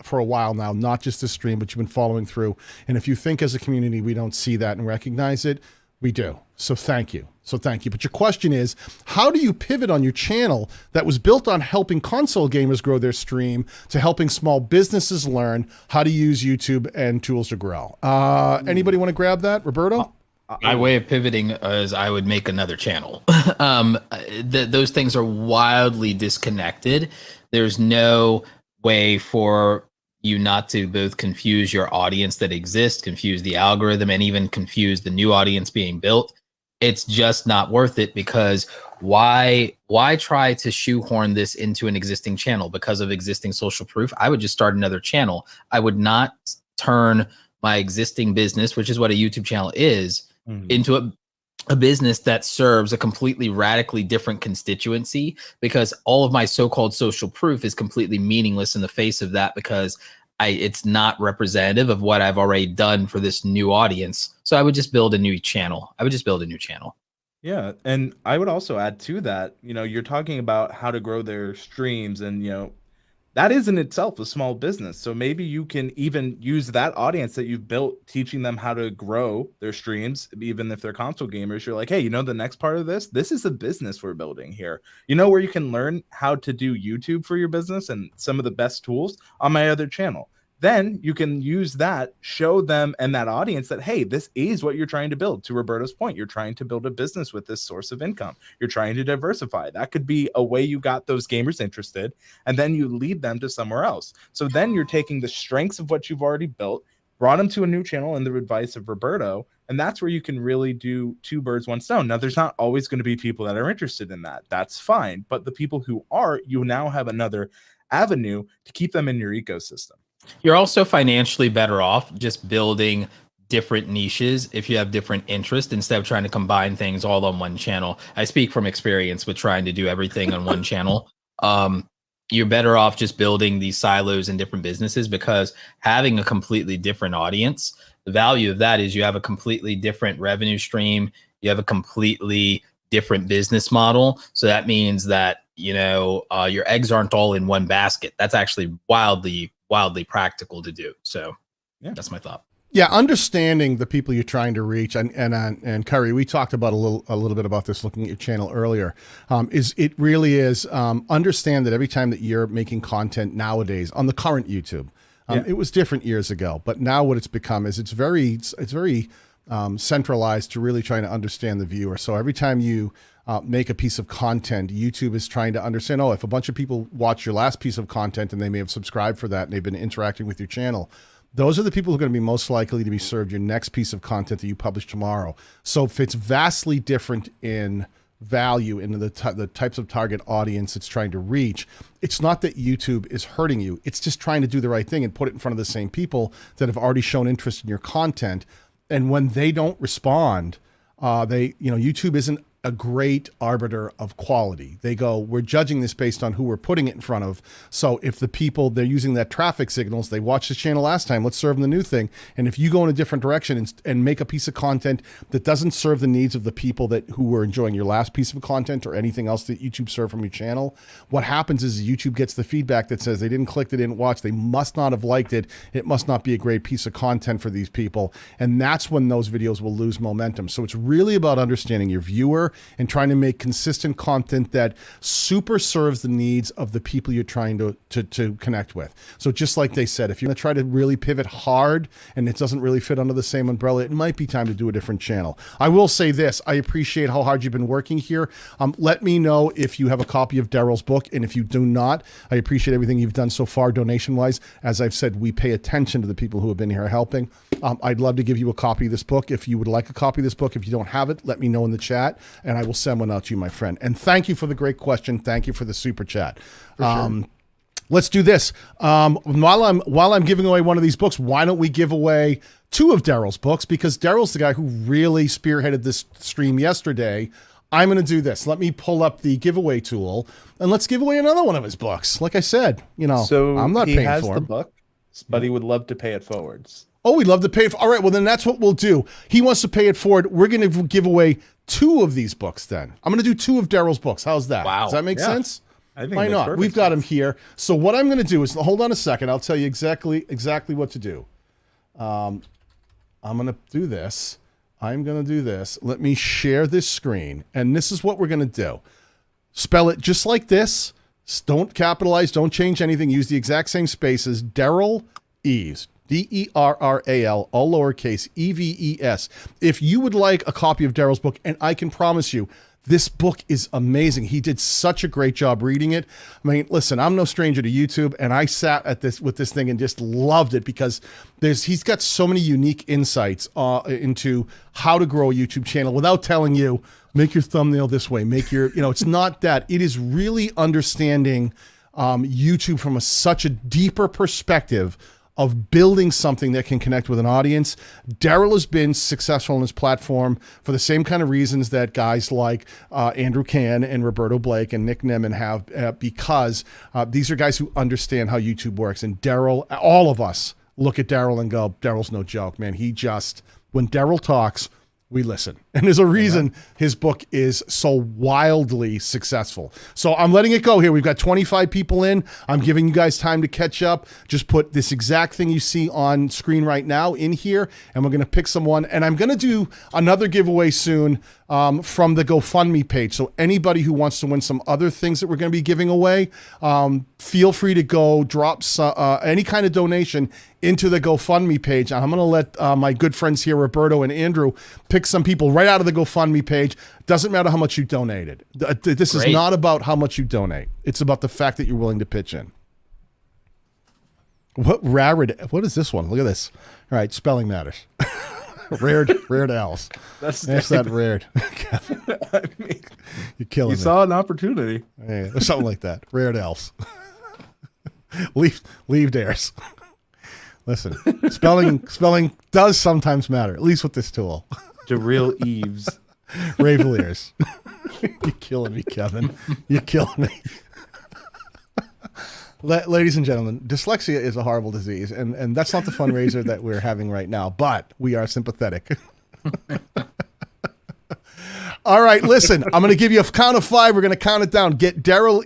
for a while now, not just this stream, but you've been following through. And if you think as a community we don't see that and recognize it, we do. So thank you. But your question is, how do you pivot on your channel that was built on helping console gamers grow their stream to helping small businesses learn how to use YouTube and tools to grow? Anybody want to grab that? Roberto? My way of pivoting is I would make another channel. Those things are wildly disconnected. There's no way for you not to both confuse your audience that exists, confuse the algorithm, and even confuse the new audience being built. It's just not worth it, because why try to shoehorn this into an existing channel because of existing social proof? I would just start another channel. I would not turn my existing business, which is what a YouTube channel is, into a business that serves a completely radically different constituency, because all of my so-called social proof is completely meaningless in the face of that, because it's not representative of what I've already done for this new audience. So I would just build a new channel. Yeah, and I would also add to that, you're talking about how to grow their streams, and that is in itself a small business. So maybe you can even use that audience that you've built, teaching them how to grow their streams, even if they're console gamers. You're like, hey, the next part of this is a business we're building here. Where you can learn how to do YouTube for your business and some of the best tools on my other channel. Then you can use that, show them and that audience that, hey, this is what you're trying to build. To Roberto's point, you're trying to build a business with this source of income. You're trying to diversify. That could be a way you got those gamers interested, and then you lead them to somewhere else. So then you're taking the strengths of what you've already built, brought them to a new channel in the advice of Roberto, and that's where you can really do two birds, one stone. Now, there's not always going to be people that are interested in that. That's fine. But the people who are, you now have another avenue to keep them in your ecosystem. You're also financially better off just building different niches if you have different interests, instead of trying to combine things all on one channel. I speak from experience with trying to do everything on one channel. You're better off just building these silos in different businesses, because having a completely different audience, the value of that is you have a completely different revenue stream. You have a completely different business model. So that means that, your eggs aren't all in one basket. That's actually wildly practical to do. So yeah, that's my thought. Yeah, understanding the people you're trying to reach, and Curry, we talked about a little bit about this looking at your channel earlier. It really is understand that every time that you're making content nowadays on the current YouTube, it was different years ago, but now what it's become is it's very centralized to really trying to understand the viewer. So every time you make a piece of content, YouTube is trying to understand, if a bunch of people watch your last piece of content and they may have subscribed for that and they've been interacting with your channel, those are the people who are going to be most likely to be served your next piece of content that you publish tomorrow. So if it's vastly different in value into the types of target audience it's trying to reach, it's not that YouTube is hurting you. It's just trying to do the right thing and put it in front of the same people that have already shown interest in your content. And when they don't respond, YouTube isn't a great arbiter of quality. They go, we're judging this based on who we're putting it in front of. So if the people, they're using that traffic signals, they watched this channel last time, let's serve them the new thing. And if you go in a different direction and make a piece of content that doesn't serve the needs of the people who were enjoying your last piece of content or anything else that YouTube served from your channel, what happens is YouTube gets the feedback that says they didn't click, they didn't watch, they must not have liked it. It must not be a great piece of content for these people. And that's when those videos will lose momentum. So it's really about understanding your viewer and trying to make consistent content that super serves the needs of the people you're trying to connect with. So just like they said, if you're going to try to really pivot hard and it doesn't really fit under the same umbrella, it might be time to do a different channel. I will say this, I appreciate how hard you've been working here. Let me know if you have a copy of Daryl's book, and if you do not, I appreciate everything you've done so far donation-wise. As I've said, we pay attention to the people who have been here helping. I'd love to give you a copy of this book. If you would like a copy of this book, if you don't have it, let me know in the chat, and I will send one out to you, my friend. And thank you for the great question. Thank you for the super chat. Sure. Let's do this. While I'm giving away one of these books, why don't we give away two of Daryl's books? Because Daryl's the guy who really spearheaded this stream yesterday. I'm going to do this. Let me pull up the giveaway tool and let's give away another one of his books. Like I said, so I'm not paying for him. He has the book, but he would love to pay it forwards. Oh, we'd love to pay it. All right, well, then that's what we'll do. He wants to pay it forward. We're going to give away two of these books then. I'm going to do two of Daryl's books. How's that? Wow. Does that make sense? I think why not? We've got him here. So what I'm going to do is, hold on a second. I'll tell you exactly what to do. I'm going to do this. I'm going to do this. Let me share this screen. And this is what we're going to do. Spell it just like this. Don't capitalize. Don't change anything. Use the exact same spaces. Daryl Eves. D-E-R-R-A-L, all lowercase, E-V-E-S. If you would like a copy of Daryl's book, and I can promise you, this book is amazing. He did such a great job reading it. I mean, listen, I'm no stranger to YouTube, and I sat with this thing and just loved it because he's got so many unique insights into how to grow a YouTube channel without telling you, make your thumbnail this way, it's not that. It is really understanding YouTube from such a deeper perspective of building something that can connect with an audience. Daryl has been successful on his platform for the same kind of reasons that guys like Andrew Can and Roberto Blake and Nick Nimmin have, because these are guys who understand how YouTube works. And Daryl, all of us look at Daryl and go, Daryl's no joke, man. When Daryl talks, we listen. And there's a reason his book is so wildly successful. So I'm letting it go here. We've got 25 people in. I'm giving you guys time to catch up. Just put this exact thing you see on screen right now in here, and we're going to pick someone. And I'm going to do another giveaway soon from the GoFundMe page. So anybody who wants to win some other things that we're going to be giving away, feel free to go drop any kind of donation into the GoFundMe page. I'm going to let my good friends here, Roberto and Andrew, pick some people right out of the GoFundMe page. Doesn't matter how much you donated. This is not about how much you donate. It's about the fact that you're willing to pitch in. What is this one? Look at this. All right, spelling matters. Rare Owls. That's that rare. I mean, you're killing me. You saw an opportunity. Yeah, or something like that. Rare Elves. Leave dares. Listen, spelling does sometimes matter, at least with this tool. The real Eves. Raveliers. You're killing me, Kevin. You're killing me. Ladies and gentlemen, dyslexia is a horrible disease, and that's not the fundraiser that we're having right now, but we are sympathetic. All right, listen, I'm going to give you a count of 5. We're going to count it down. Get Daryl.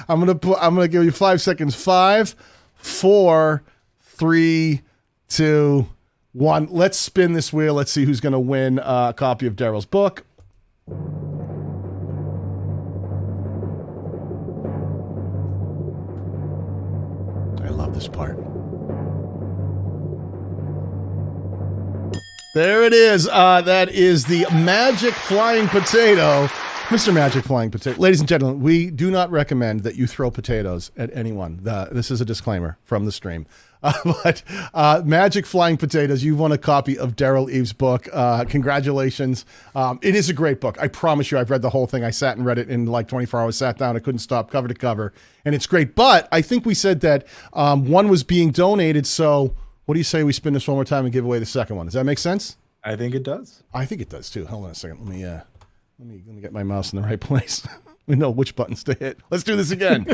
I'm going to give you 5 seconds. 5, 4, 3, 2, 1. Let's spin this wheel. Let's see who's going to win a copy of Daryl's book. I love this part. There it is. That is the magic flying potato Mr. Magic Flying Potato. Ladies and gentlemen, we do not recommend that you throw potatoes at anyone. This is a disclaimer from the stream. But Magic Flying Potatoes, you've won a copy of Daryl Eves' book. Congratulations. It is a great book. I promise you, I've read the whole thing. I sat and read it in like 24 hours, sat down. I couldn't stop cover to cover. And it's great. But I think we said that one was being donated. So what do you say we spin this one more time and give away the second one? Does that make sense? I think it does. I think it does too. Hold on a second. Let me get my mouse in the right place. We know which buttons to hit. Let's do this again.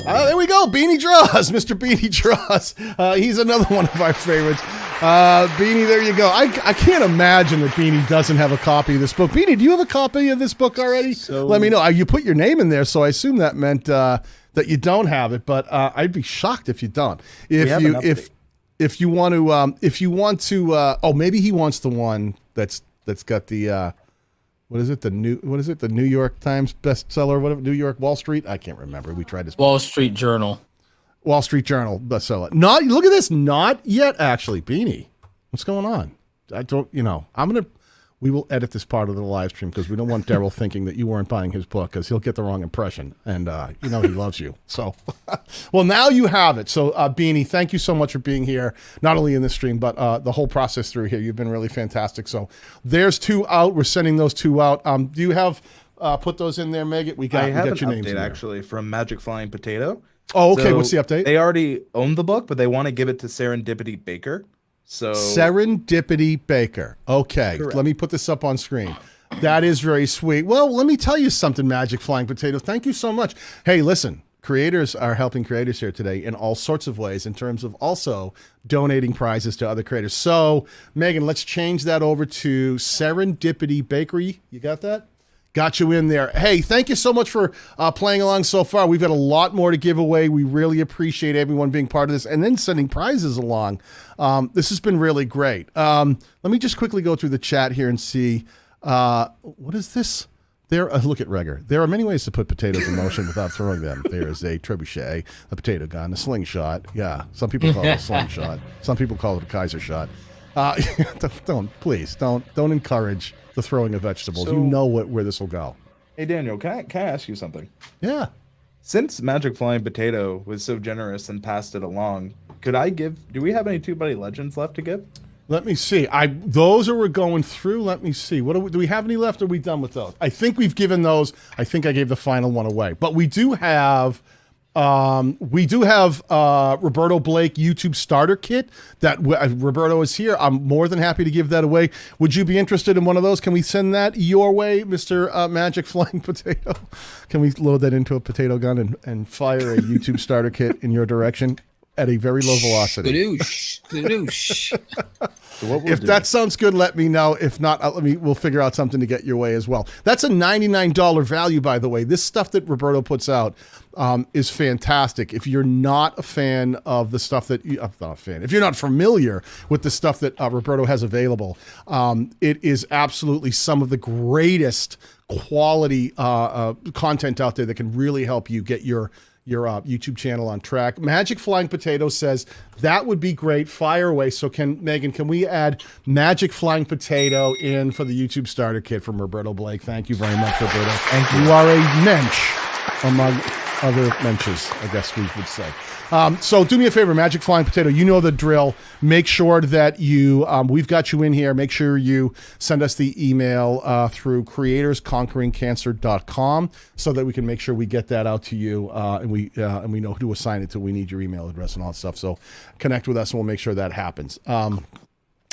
There we go. Beanie Draws. Mr. Beanie Draws. He's another one of our favorites. Beanie, there you go. I can't imagine that Beanie doesn't have a copy of this book. Beanie, do you have a copy of this book already? Let me know. You put your name in there, so I assume that meant that you don't have it, but I'd be shocked if you don't. If you want to oh, maybe he wants the one that's got the what is it? The New York Times bestseller, whatever, New York Wall Street? I can't remember. We tried this. Wall Street Journal bestseller. Not, look at this. Not yet, actually. Beanie, what's going on? We will edit this part of the live stream because we don't want Daryl thinking that you weren't buying his book because he'll get the wrong impression. And, he loves you. So, well, now you have it. So, Beanie, thank you so much for being here, not only in this stream, but the whole process through here. You've been really fantastic. So there's 2 out. We're sending those 2 out. Do you have put those in there, Megan? I have an update, actually, from Magic Flying Potato. Oh, okay. So what's the update? They already own the book, but they want to give it to Serendipity Baker. So Serendipity Baker. Okay, correct. Let me put this up on screen. That is very sweet. Well, let me tell you something, Magic Flying Potato. Thank you so much. Hey, listen, creators are helping creators here today in all sorts of ways in terms of also donating prizes to other creators. So, Megan, let's change that over to Serendipity Bakery. You got that? Got you in there. Hey, thank you so much for playing along so far. We've got a lot more to give away. We really appreciate everyone being part of this and then sending prizes along. This has been really great. Let me just quickly go through the chat here and see. What is this? Look at Regger. There are many ways to put potatoes in motion without throwing them. There is a trebuchet, a potato gun, a slingshot. Yeah, some people call it a slingshot. Some people call it a Kaiser shot. Don't encourage the throwing of vegetables. So, you know where this will go. Hey, Daniel, can I ask you something? Yeah. Since Magic Flying Potato was so generous and passed it along, do we have any Two Buddy Legends left to give? Let me see. Those we're going through. Let me see. Do we have any left? Or are we done with those? I think we've given those. I think I gave the final one away. But we do have Roberto Blake YouTube starter kit that Roberto is here. I'm more than happy to give that away. Would you be interested in one of those? Can we send that your way, Mr. Magic Flying Potato? Can we load that into a potato gun and fire a YouTube starter kit in your direction at a very low velocity? If that sounds good, let me know. If not, we'll figure out something to get your way as well. That's a $99 value, by the way. This stuff that Roberto puts out is fantastic. If you're not a fan of the stuff that if you're not familiar with the stuff that Roberto has available, it is absolutely some of the greatest quality content out there that can really help you get your YouTube channel on track. Magic Flying Potato says that would be great. Fire away. So Megan, can we add Magic Flying Potato in for the YouTube starter kit from Roberto Blake? Thank you very much, Roberto. Thank you. You are a mensch among other menches, I guess we would say. So do me a favor, Magic Flying Potato, you know the drill. Make sure that we've got you in here. Make sure you send us the email through creatorsconqueringcancer.com so that we can make sure we get that out to you and we know who to assign it to. We need your email address and all that stuff. So connect with us and we'll make sure that happens.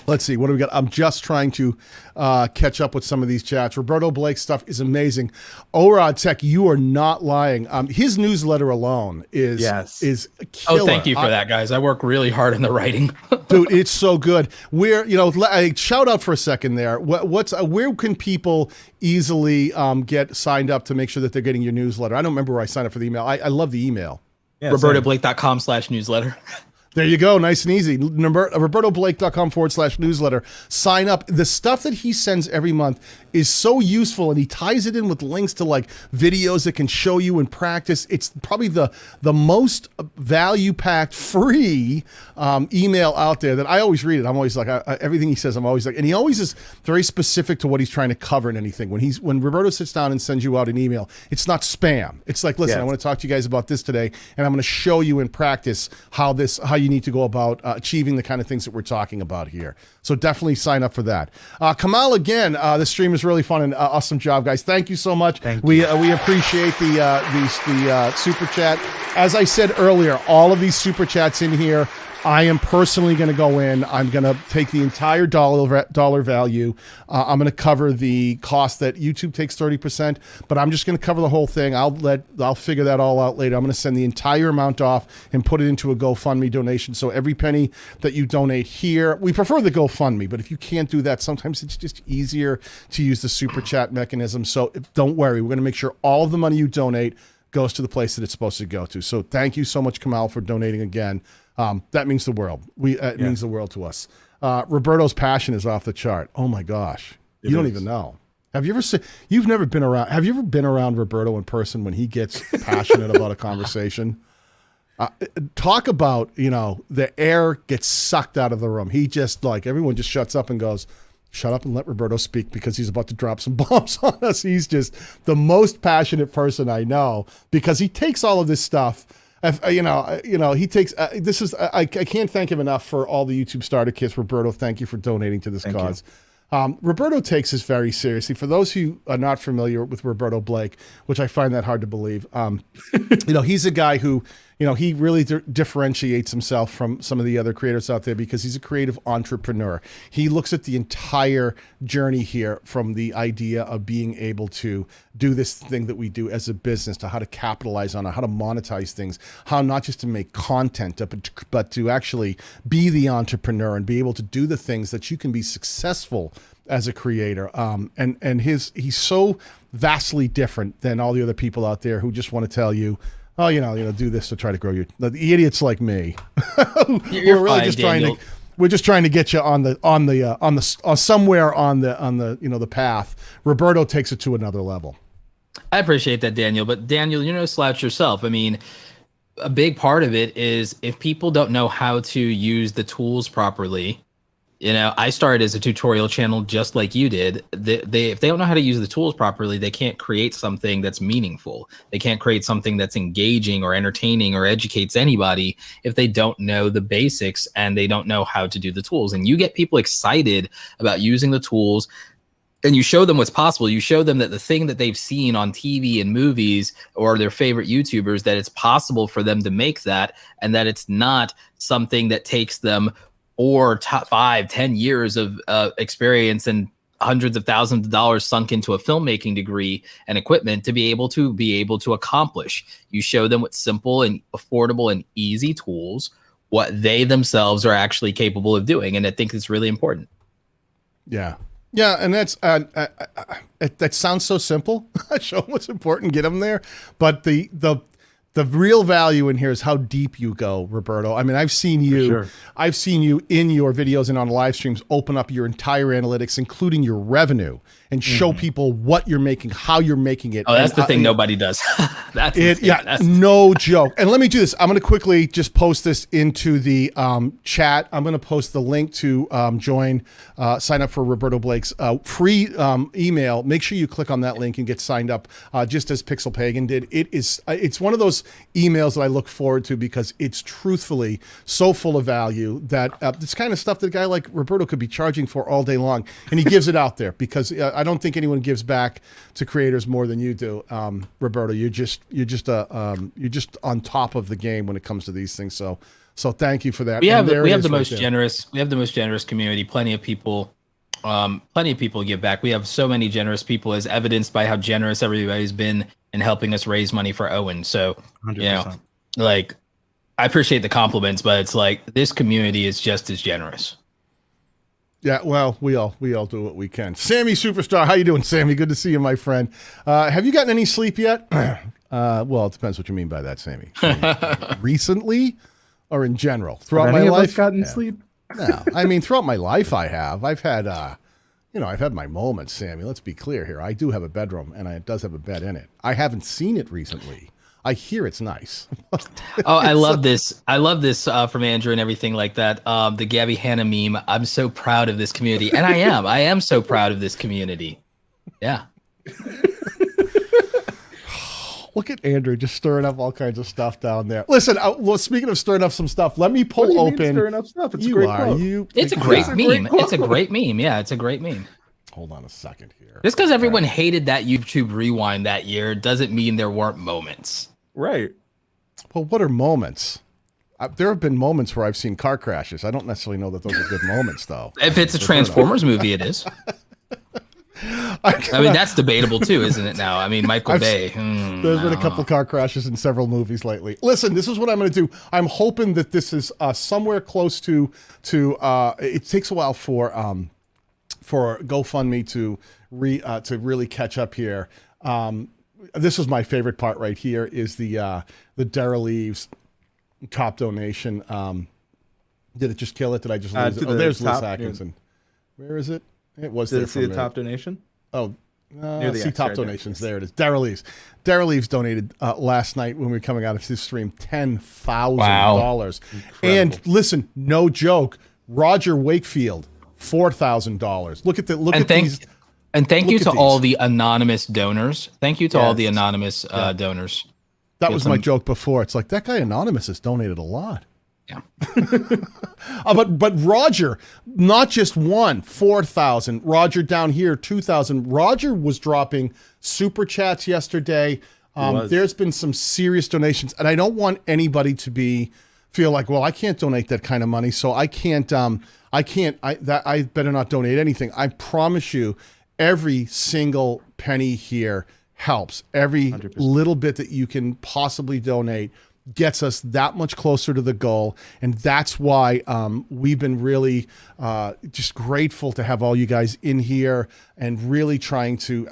Let's see, what do we got? I'm just trying to catch up with some of these chats. Roberto Blake's stuff is amazing. Orod Tech, you are not lying. His newsletter alone is killer. Oh, thank you for that, guys. I work really hard in the writing. Dude, it's so good. A shout out for a second there. Where can people easily get signed up to make sure that they're getting your newsletter? I don't remember where I signed up for the email. I love the email. Yeah, RobertoBlake.com/newsletter. There you go. Nice and easy. RobertoBlake.com/newsletter. Sign up. The stuff that he sends every month is so useful, and he ties it in with links to like videos that can show you in practice. It's probably the most value-packed free email out there that I always read it. I'm always like, everything he says, I'm always like, and he always is very specific to what he's trying to cover in anything. When Roberto sits down and sends you out an email, it's not spam. It's like, listen, I want to talk to you guys about this today, and I'm going to show you in practice how you need to go about achieving the kind of things that we're talking about here. So definitely sign up for that. Kamal, again, the stream is really fun and awesome job, guys. Thank you so much. We appreciate the super chat. As I said earlier, all of these super chats in here, I am personally going to go in. I'm going to take the entire dollar value. I'm going to cover the cost that YouTube takes 30%, but I'm just going to cover the whole thing. I'll figure that all out later. I'm going to send the entire amount off and put it into a GoFundMe donation. So every penny that you donate here, we prefer the GoFundMe, but if you can't do that, sometimes it's just easier to use the super chat mechanism. So don't worry. We're going to make sure all of the money you donate goes to the place that it's supposed to go to. So thank you so much, Kamal, for donating again. That means the world. It means the world to us. Roberto's passion is off the chart. Oh my gosh. You don't even know. Have you ever seen, have you ever been around Roberto in person when he gets passionate about a conversation? Talk about, the air gets sucked out of the room. He just everyone just shuts up and goes, shut up and let Roberto speak because he's about to drop some bombs on us. He's just the most passionate person I know because he takes all of this stuff. He takes, I can't thank him enough for all the YouTube starter kits. Roberto, thank you for donating to this cause. Roberto takes this very seriously. For those who are not familiar with Roberto Blake, which I find that hard to believe, he's a guy who, he really differentiates himself from some of the other creators out there because he's a creative entrepreneur. He looks at the entire journey here from the idea of being able to do this thing that we do as a business to how to capitalize on it, how to monetize things, how not just to make content, but to actually be the entrepreneur and be able to do the things that you can be successful as a creator. And he's so vastly different than all the other people out there who just want to tell you, oh, do this to try to grow you. The idiots like me. You're really fine, just Daniel. We're just trying to get you somewhere on the path. Roberto takes it to another level. I appreciate that, Daniel. But Daniel, you're no slouch yourself. I mean, a big part of it is if people don't know how to use the tools properly. I started as a tutorial channel just like you did. If they don't know how to use the tools properly, they can't create something that's meaningful. They can't create something that's engaging or entertaining or educates anybody if they don't know the basics and they don't know how to do the tools. And you get people excited about using the tools and you show them what's possible. You show them that the thing that they've seen on TV and movies or their favorite YouTubers, that it's possible for them to make that and that it's not something that takes them or 5-10 years of experience and hundreds of thousands of dollars sunk into a filmmaking degree and equipment to be able to accomplish. You show them with simple and affordable and easy tools what they themselves are actually capable of doing, and I think it's really important. Yeah, and that's that sounds so simple. Show them what's important, get them there, but the real value in here is how deep you go, Roberto. I mean, I've seen you in your videos and on live streams open up your entire analytics, including your revenue, and show people what you're making, how you're making it. Oh, that's the thing nobody does. That's no joke. And let me do this. I'm going to quickly just post this into the chat. I'm going to post the link to sign up for Roberto Blake's free email. Make sure you click on that link and get signed up, just as Pixel Pagan did. It's one of those emails that I look forward to because it's truthfully so full of value that it's kind of stuff that a guy like Roberto could be charging for all day long, and he gives it out there because I don't think anyone gives back to creators more than you do, Roberto. You're just on top of the game when it comes to these things. So thank you for that. We have the most generous community. Plenty of people give back. We have so many generous people, as evidenced by how generous everybody's been in helping us raise money for Owen. So 100%. I appreciate the compliments, but it's like this community is just as generous. Yeah, well, we all do what we can. Sammy Superstar, how you doing, Sammy? Good to see you, my friend. Have you gotten any sleep yet? Well, it depends what you mean by that, Sammy. Recently, or in general throughout Have my any of us life? gotten Yeah. sleep? No, I mean throughout my life I have. I've had I've had my moments, Sammy. Let's be clear here. I do have a bedroom, and it does have a bed in it. I haven't seen it recently. I hear it's nice. Oh, I love this. I love this from Andrew and everything like that. The Gabby Hanna meme. I'm so proud of this community, and I am. I am so proud of this community. Yeah. Look at Andrew just stirring up all kinds of stuff down there. Listen, well, speaking of stirring up some stuff, let me What do pull you mean open. stirring up stuff? It's a You great are quote. you. It's a big great guy. meme. It's a great meme. Yeah, it's a great meme. Hold on a second here. Just because everyone hated that YouTube rewind that year doesn't mean there weren't moments. Right. Well, what are moments? There have been moments where I've seen car crashes. I don't necessarily know that those are good moments, though. If it's a Transformers movie, it is. I mean, that's debatable too, isn't it? Now, I mean, Michael Bay. There's been a couple car crashes in several movies lately. Listen, this is what I'm going to do. I'm hoping that this is somewhere close to. It takes a while for GoFundMe to really catch up here. This is my favorite part right here. Is the Dara Leaves top donation. Did it just kill it? Did I just lose it? Oh, there's Liz Atkinson. Where is it? It was Did there it see the top donation? Oh, Near the see X top right donations. there. There it is. Dara Leaves. Dara Leaves donated last night when we were coming out of his stream $10,000. And listen, no joke. Roger Wakefield $4,000. Look at these. And thank you Look to at all these. the anonymous donors. Thank you to all the anonymous donors. That was my joke before. It's like that guy Anonymous has donated a lot. Yeah. But Roger, not just one, 4,000. Roger down here, 2,000. Roger was dropping super chats yesterday. There's been some serious donations, and I don't want anybody to feel like, well, I can't donate that kind of money, so I better not donate anything. I promise you, every single penny here helps. Every 100%. little bit that you can possibly donate gets us that much closer to the goal. And that's why we've been really just grateful to have all you guys in here and really trying to,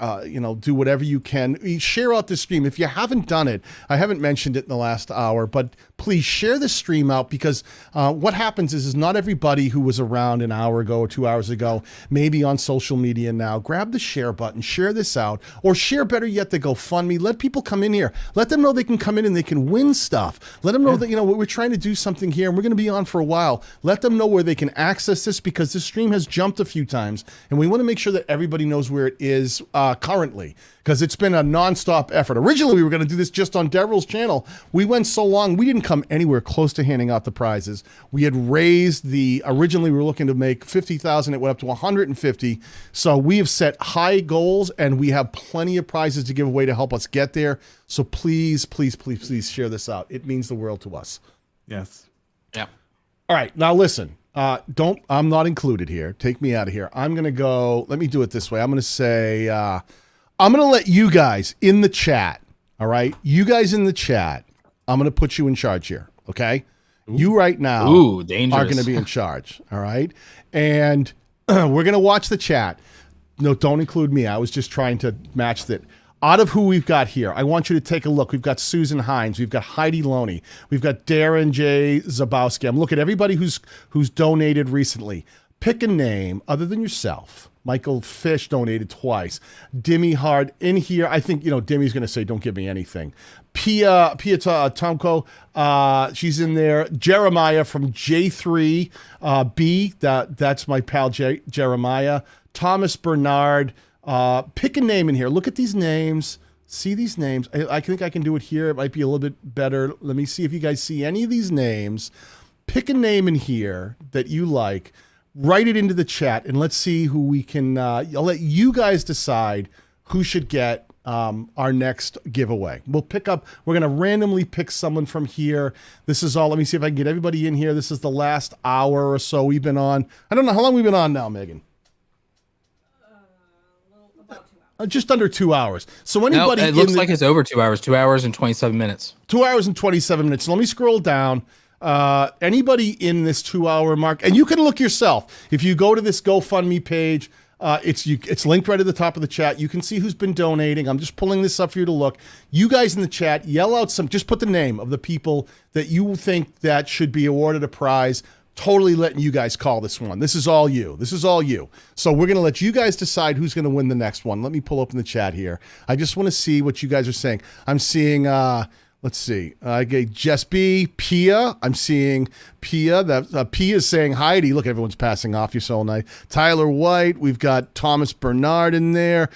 do whatever you can. Share out the stream. If you haven't done it, I haven't mentioned it in the last hour, but please share the stream out, because what happens is not everybody who was around an hour ago or 2 hours ago, maybe on social media now. Grab the share button, share this out, or share, better yet, the GoFundMe. Let people come in here. Let them know they can come in and they can win stuff. Let them know that, we're trying to do something here and we're going to be on for a while. Let them know where they can access this, because this stream has jumped a few times and we want to make sure that everybody knows where it is currently, because it's been a nonstop effort. Originally, we were going to do this just on Devil's channel. We went so long, we didn't come anywhere close to handing out the prizes. We had raised originally we were looking to make 50,000. It went up to 150. So we have set high goals and we have plenty of prizes to give away to help us get there. So please, please, please, please share this out. It means the world to us. Yes. Yeah. All right. Now listen, I'm not included here. Take me out of here. I'm going to go, let me do it this way. I'm going to say, I'm going to let you guys in the chat. All right. You guys in the chat. I'm going to put you in charge here. Okay. Ooh. You right now are going to be in charge. All right. And we're going to watch the chat. No, don't include me. I was just trying to match that. Out of who we've got here, I want you to take a look. We've got Susan Hines. We've got Heidi Loney. We've got Darren J. Zabowski. I'm looking at everybody who's donated recently. Pick a name other than yourself. Michael Fish donated twice. Dimmy Hard in here. I think, Dimmy's going to say, don't give me anything. Pia Tomko, she's in there. Jeremiah from J3B. That's my pal Jeremiah. Thomas Bernard. Pick a name in here. Look at these names. See these names. I think I can do it here. It might be a little bit better. Let me see if you guys see any of these names. Pick a name in here that you like. Write it into the chat, and let's see who we can. I'll let you guys decide who should get our next giveaway. We're going to randomly pick someone from here. This is all. Let me see if I can get everybody in here. This is the last hour or so we've been on. I don't know how long we've been on now, Megan. Just under 2 hours. So anybody, it looks like it's over 2 hours. 2 hours and 27 minutes. 2 hours and 27 minutes. So let me scroll down. Anybody in this 2 hour mark, and you can look yourself. If you go to this GoFundMe page, It's linked right at the top of the chat. You can see who's been donating. I'm just pulling this up for you to look. You guys in the chat, yell out just put the name of the people that you think that should be awarded a prize. Totally letting you guys call this one. This is all you. This is all you. So we're going to let you guys decide who's going to win the next one. Let me pull up in the chat here. I just want to see what you guys are saying. I'm seeing, let's see. I get Jess B, Pia. I'm seeing Pia. Pia is saying Heidi. Look, everyone's passing off. You're so nice. Tyler White. We've got Thomas Bernard in there.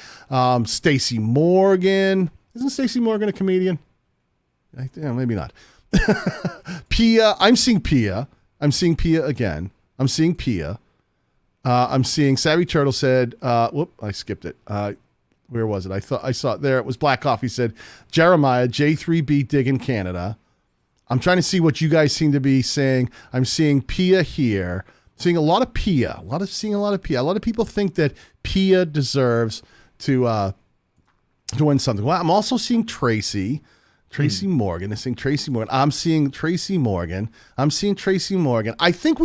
Stacy Morgan. Isn't Stacy Morgan a comedian? Yeah, maybe not. Pia. I'm seeing Pia. I'm seeing Pia again. I'm seeing Pia. I'm seeing Savvy Turtle said, whoop, I skipped it. Where was it? I saw it there. It was Black Coffee said, Jeremiah, J3B Dig in Canada. I'm trying to see what you guys seem to be saying. I'm seeing Pia here. Seeing a lot of Pia. Seeing a lot of Pia. A lot of people think that Pia deserves to win something. Well, I'm also seeing Tracy Morgan. I'm seeing Tracy Morgan. I'm seeing Tracy Morgan. I'm seeing Tracy Morgan. I think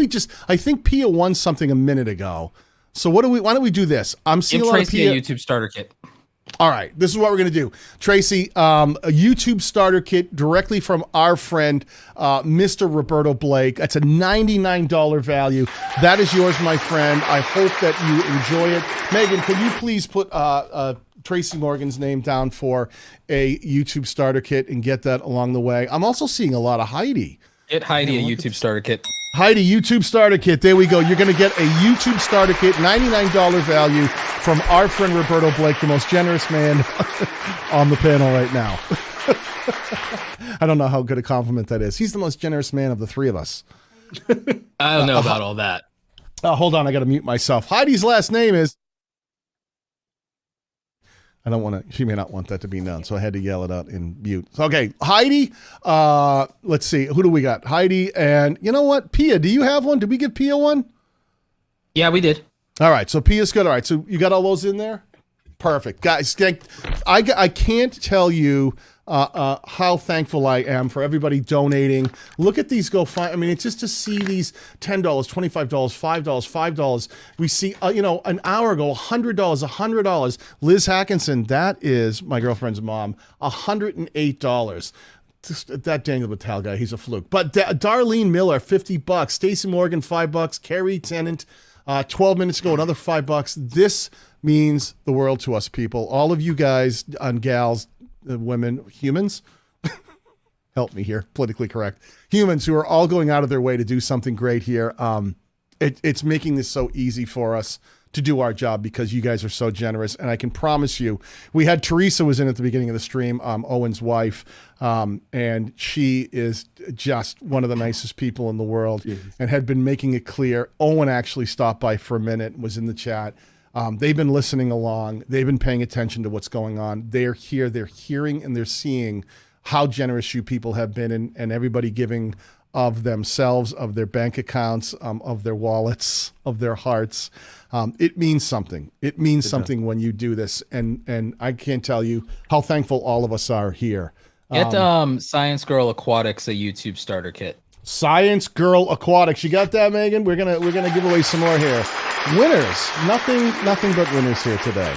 Pia won something a minute ago. So why don't we do this? I'm seeing a lot of Pia. A YouTube starter kit. All right, this is what we're going to do. Tracy, a YouTube starter kit directly from our friend, Mr. Roberto Blake. That's a $99 value. That is yours, my friend. I hope that you enjoy it. Megan, can you please put Tracy Morgan's name down for a YouTube starter kit and get that along the way? I'm also seeing a lot of Heidi. Get Heidi a YouTube starter kit. Heidi, YouTube starter kit. There we go. You're going to get a YouTube starter kit, $99 value from our friend Roberto Blake, the most generous man on the panel right now. I don't know how good a compliment that is. He's the most generous man of the three of us. I don't know about all that. Hold on. I got to mute myself. Heidi's last name is... I don't want to, she may not want that to be known, so I had to yell it out in mute. Okay, Heidi, let's see, who do we got? Heidi, and you know what? Pia, do you have one? Did we give Pia one? Yeah, we did. All right, so Pia's good. All right, so you got all those in there? Perfect. Guys, I can't tell you how thankful I am for everybody donating. Look at these I mean, it's just to see these $10, $25, $5, $5. We see, an hour ago, $100, $100. Liz Hackinson, that is my girlfriend's mom, $108. That Daniel Batal guy, he's a fluke. But Darlene Miller, $50. Stacey Morgan, $5. Carrie Tennant, 12 minutes ago, another $5. This means the world to us, people. All of you guys and gals, women, humans, help me here, politically correct, humans who are all going out of their way to do something great here. It's making this so easy for us to do our job because you guys are so generous. And I can promise you, we had Teresa was in at the beginning of the stream, Owen's wife, and she is just one of the nicest people in the world. Jeez. And had been making it clear. Owen actually stopped by for a minute, was in the chat. They've been listening along. They've been paying attention to what's going on. They're here. They're hearing and they're seeing how generous you people have been, and everybody giving of themselves, of their bank accounts, of their wallets, of their hearts. It means something. It means something when you do this. And I can't tell you how thankful all of us are here. Get Science Girl Aquatics a YouTube starter kit. Science Girl Aquatics. You got that, Megan? We're gonna give away some more here. Winners. Nothing but winners here today.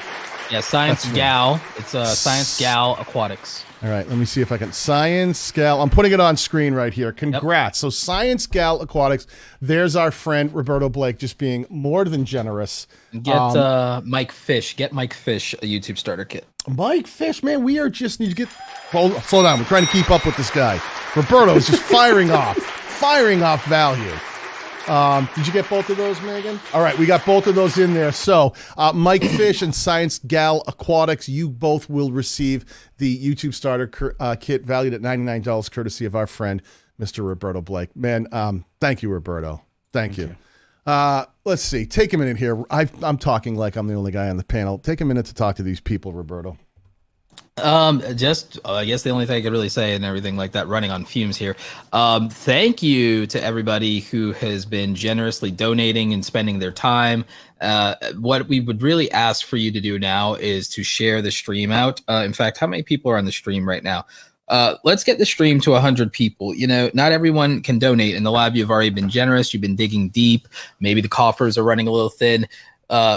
Yeah, Science Gal. It's Science Gal Aquatics. All right, let me see if I can. Science Gal. I'm putting it on screen right here. Congrats. Yep. So Science Gal Aquatics. There's our friend Roberto Blake just being more than generous. Get Mike Fish. Get Mike Fish a YouTube starter kit. Mike Fish, man, we are just need to get. Slow down. We're trying to keep up with this guy. Roberto is just firing off value. Did you get both of those, Megan? All right, we got both of those in there. So Mike Fish and Science Gal Aquatics, you both will receive the YouTube starter kit valued at $99, courtesy of our friend, Mr. Roberto Blake. Man, thank you, Roberto. Thank you. Let's see. Take a minute here. I'm talking like I'm the only guy on the panel. Take a minute to talk to these people, Roberto. I guess the only thing I could really say and everything like that, running on fumes here. Thank you to everybody who has been generously donating and spending their time. What we would really ask for you to do now is to share the stream out. In fact, how many people are on the stream right now? Let's get the stream to 100 people. You know, not everyone can donate, and a lot of you have already been generous. You've been digging deep. Maybe the coffers are running a little thin.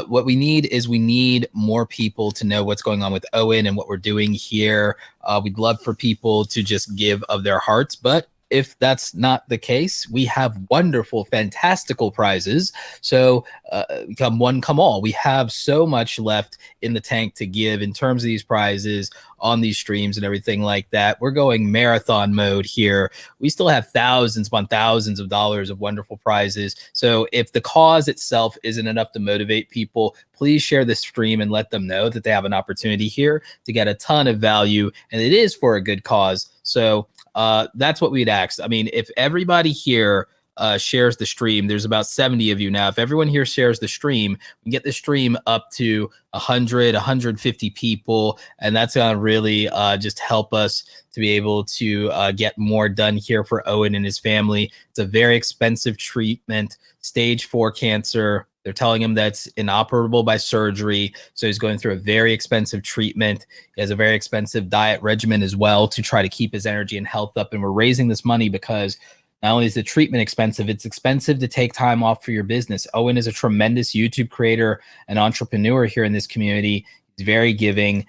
what we need is we need more people to know what's going on with Owen and what we're doing here. We'd love for people to just give of their hearts, but if that's not the case, we have wonderful, fantastical prizes. So come one, come all. We have so much left in the tank to give in terms of these prizes on these streams and everything like that. We're going marathon mode here. We still have thousands upon thousands of dollars of wonderful prizes. So if the cause itself isn't enough to motivate people, please share this stream and let them know that they have an opportunity here to get a ton of value, and it is for a good cause. So that's what we'd ask. I mean, if everybody here shares the stream, there's about 70 of you now. If everyone here shares the stream, we can get the stream up to 100, 150 people, and that's going to really just help us to be able to get more done here for Owen and his family. It's a very expensive treatment, stage 4 cancer. They're telling him that's inoperable by surgery. So he's going through a very expensive treatment. He has a very expensive diet regimen as well to try to keep his energy and health up. And we're raising this money because not only is the treatment expensive, it's expensive to take time off for your business. Owen is a tremendous YouTube creator and entrepreneur here in this community. He's very giving.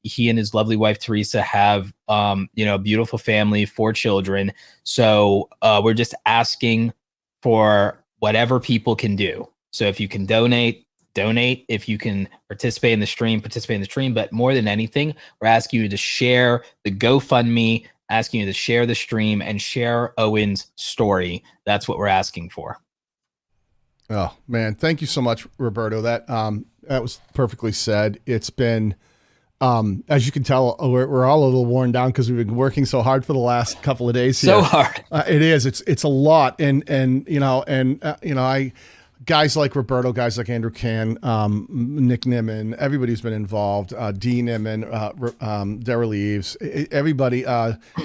He and his lovely wife, Teresa, have, a beautiful family, 4 children. So we're just asking for whatever people can do. So if you can donate. If you can participate in the stream, participate in the stream. But more than anything, we're asking you to share the GoFundMe, asking you to share the stream and share Owen's story. That's what we're asking for. Oh man, thank you so much, Roberto. That was perfectly said. It's been, as you can tell, we're all a little worn down because we've been working so hard for the last couple of days here. So hard. It is. It's a lot, and guys like Roberto, guys like Andrew Can, Nick Nimmin, everybody's been involved. Dee Nimmin, Dara Leaves, everybody.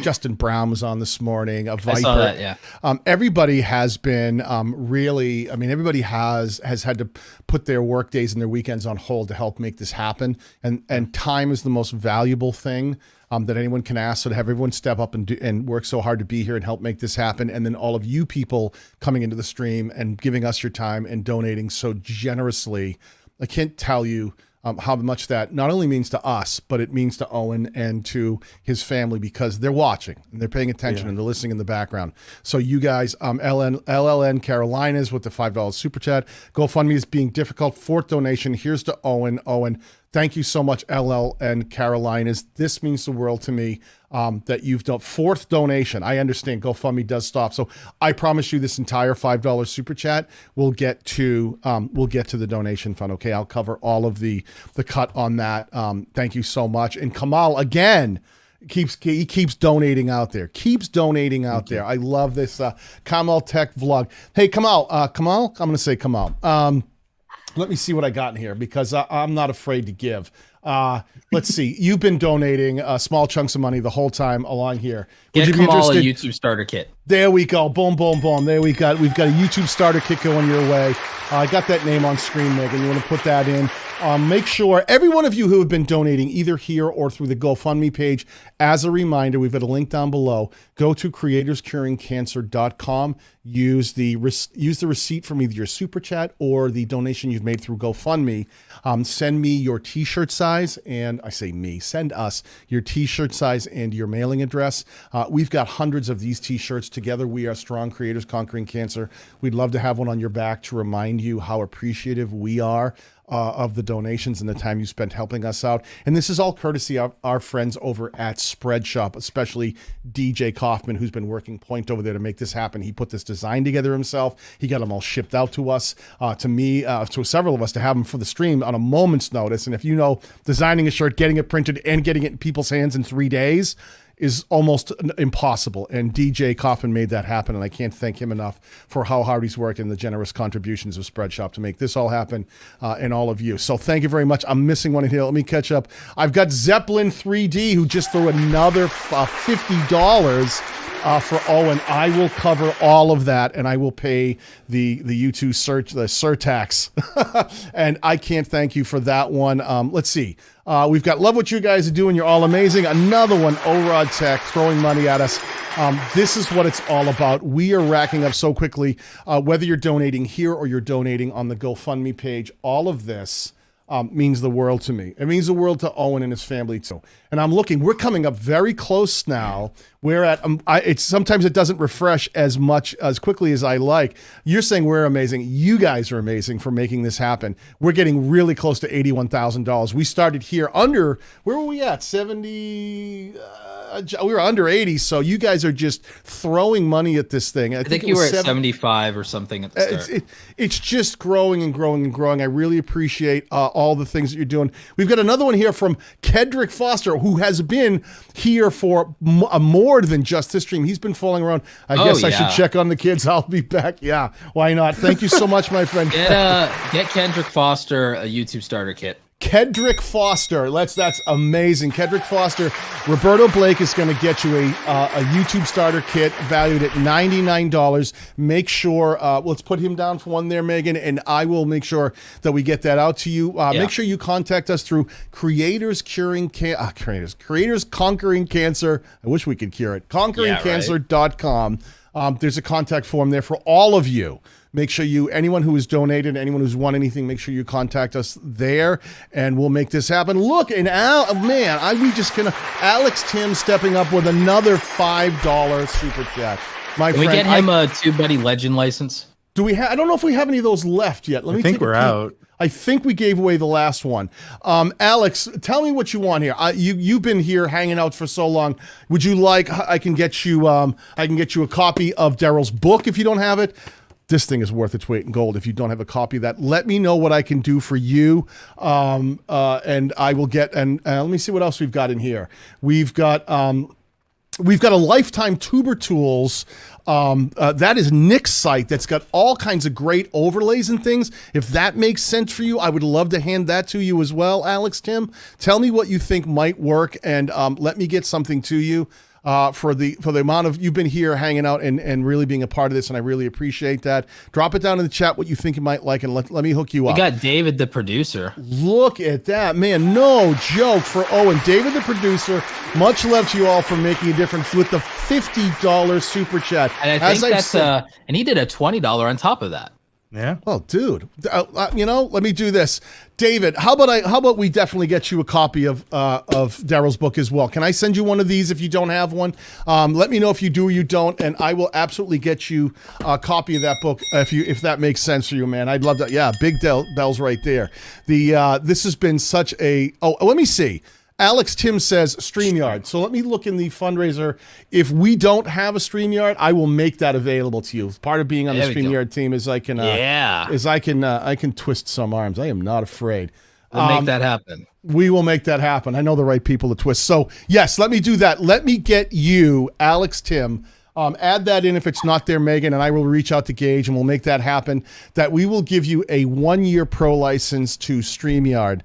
Justin Brown was on this morning. Viper. I saw that, yeah. Everybody has been really. I mean, everybody has had to put their work days and their weekends on hold to help make this happen. And time is the most valuable thing that anyone can ask. So to have everyone step up and work so hard to be here and help make this happen. And then all of you people coming into the stream and giving us your time and donating so generously. I can't tell you how much that not only means to us, but it means to Owen and to his family, because they're watching and they're paying attention and they're listening in the background. So you guys, LLN Carolinas with the $5 super chat. GoFundMe is being difficult. 4th donation. Here's to Owen. Owen, thank you so much, LLN Carolinas. This means the world to me that you've done. 4th donation. I understand GoFundMe does stop. So I promise you this entire $5 super chat will get to the donation fund. Okay. I'll cover all of the cut on that. Thank you so much. And Kamal, again, he keeps donating out there. I love this Kamal Tech vlog. Hey, Kamal, I'm going to say Kamal. Let me see what I got in here, because I'm not afraid to give. Let's see. You've been donating small chunks of money the whole time along here. Get Kamal a YouTube starter kit. There we go. Boom, boom, boom. There we've got a YouTube starter kit going your way. I got that name on screen, Megan. You want to put that in? Make sure every one of you who have been donating either here or through the GoFundMe page, as a reminder, we've got a link down below. Go to creatorscuringcancer.com. Use the receipt from either your super chat or the donation you've made through GoFundMe. Send me your t-shirt size, and I say me, send us your t-shirt size and your mailing address. We've got hundreds of these t-shirts. Together we are strong creators conquering cancer. We'd love to have one on your back to remind you how appreciative we are of the donations and the time you spent helping us out. And this is all courtesy of our friends over at Spreadshop, especially DJ Kaufman, who's been working point over there to make this happen. He put this design together himself. He got them all shipped out to us, to me, to several of us, to have them for the stream on a moment's notice. And if you know, designing a shirt, getting it printed, and getting it in people's hands in 3 days is almost impossible. And DJ Kaufman made that happen, and I can't thank him enough for how hard he's worked and the generous contributions of Spreadshop to make this all happen, and all of you. So thank you very much. I'm missing one in here. Let me catch up. I've got Zeppelin 3D, who just threw another $50 for Owen. I will cover all of that, and I will pay the YouTube surtax. And I can't thank you for that one. Let's see. We've got love what you guys are doing. You're all amazing. Another one, O-Rod Tech, throwing money at us. This is what it's all about. We are racking up so quickly, whether you're donating here or you're donating on the GoFundMe page. All of this means the world to me. It means the world to Owen and his family too. And I'm looking, we're coming up very close now. We're at, sometimes it doesn't refresh as quickly as I like. You're saying we're amazing. You guys are amazing for making this happen. We're getting really close to $81,000. We started here under, where were we at? 70, we were under 80. So you guys are just throwing money at this thing. I think you were at 75 or something at the start. It's just growing and growing and growing. I really appreciate all the things that you're doing. We've got another one here from Kedrick Foster, who has been here for more than just this stream. He's been following around. I guess I should check on the kids. I'll be back. Yeah, why not? Thank you so much, my friend. Get Kendrick Foster a YouTube starter kit. Kedrick Foster, that's amazing. Kedrick Foster, Roberto Blake is going to get you a YouTube starter kit valued at $99. Make sure, let's put him down for one there, Megan, and I will make sure that we get that out to you. Make sure you contact us through Creators Conquering Cancer. I wish we could cure it. ConqueringCancer.com. There's a contact form there for all of you. Make sure anyone who has donated, anyone who's won anything, make sure you contact us there, and we'll make this happen. Look, and Alex Tim stepping up with another $5 super chat. Can we get him a TubeBuddy Legend license? Do we have? I don't know if we have any of those left yet. I think we're out. I think we gave away the last one. Alex, tell me what you want here. You've been here hanging out for so long. Would you like? I can get you a copy of Daryl's book if you don't have it. This thing is worth its weight in gold. If you don't have a copy of that, let me know what I can do for you. And I will get, and let me see what else we've got in here. We've got a Lifetime Tuber Tools. That is Nick's site that's got all kinds of great overlays and things. If that makes sense for you, I would love to hand that to you as well, Alex Tim. Tell me what you think might work, and let me get something to you. For the amount of you've been here hanging out and really being a part of this, and I really appreciate that. Drop it down in the chat what you think you might like, and let me hook you up. We got David the producer. Look at that, man. No joke for Owen. David the producer, much love to you all for making a difference with the $50 super chat. And I think and he did a $20 on top of that. Yeah. Well, dude, let me do this. David, how about we definitely get you a copy of Daryl's book as well? Can I send you one of these if you don't have one? Let me know if you do or you don't, and I will absolutely get you a copy of that book if that makes sense for you, man. I'd love that. Yeah, big bells right there. This has been such a. Oh, let me see. Alex Tim says StreamYard. So let me look in the fundraiser. If we don't have a StreamYard, I will make that available to you. Part of being on the StreamYard team is I can twist some arms. I am not afraid. We'll make that happen. We will make that happen. I know the right people to twist. So yes, let me do that. Let me get you, Alex Tim. Add that in if it's not there, Megan, and I will reach out to Gage and we'll make that happen. That we will give you a 1-year pro license to StreamYard.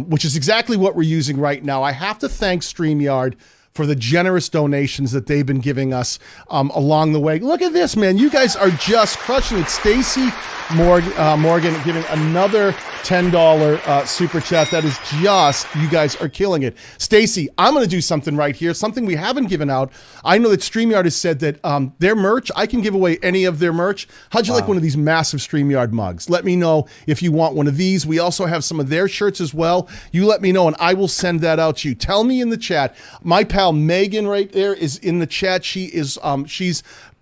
Which is exactly what we're using right now. I have to thank StreamYard for the generous donations that they've been giving us along the way. Look at this, man. You guys are just crushing it. Stacy Morgan giving another $10 super chat. That is just, you guys are killing it. Stacy, I'm going to do something right here, something we haven't given out. I know that StreamYard has said that their merch, I can give away any of their merch. How'd you like one of these massive StreamYard mugs? Let me know if you want one of these. We also have some of their shirts as well. You let me know and I will send that out to you. Tell me in the chat. My pal Megan right there is in the chat. She's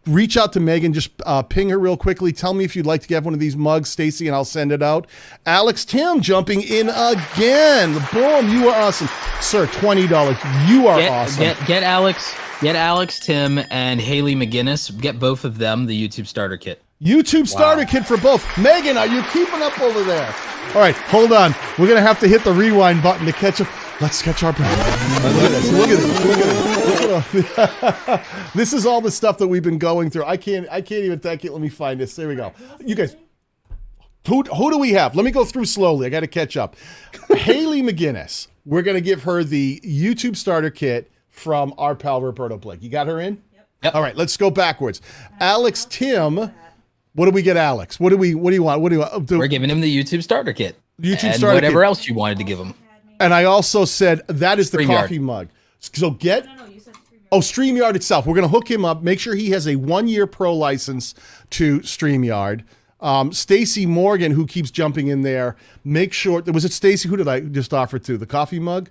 reach out to Megan, just ping her real quickly. Tell me if you'd like to get one of these mugs, Stacy, and I'll send it out. Alex Tim jumping in again. Boom, you are awesome. Sir, $20. You are awesome. Get Alex Tim and Haley McGinnis. Get both of them the YouTube starter kit. YouTube starter kit for both. Megan, are you keeping up over there? All right, hold on. We're going to have to hit the rewind button to catch up. Let's catch our breath. Look at this. This is all the stuff that we've been going through. I can't even thank it. Let me find this. There we go. You guys, who do we have? Let me go through slowly. I got to catch up. Haley McGinnis. We're going to give her the YouTube starter kit from our pal Roberto Blake. You got her in? Yep. All right, let's go backwards. Alex, Tim, what do we get, Alex? What do you want? What do you want? We're giving him the YouTube starter kit. YouTube and starter whatever kit. else you wanted to give him. And I also said that is the StreamYard. coffee mug. So get. No, you said StreamYard. Oh, StreamYard itself. We're going to hook him up. Make sure he has a 1-year pro license to StreamYard. Stacy Morgan, who keeps jumping in there, make sure. Was it Stacy? Who did I just offer to? The coffee mug?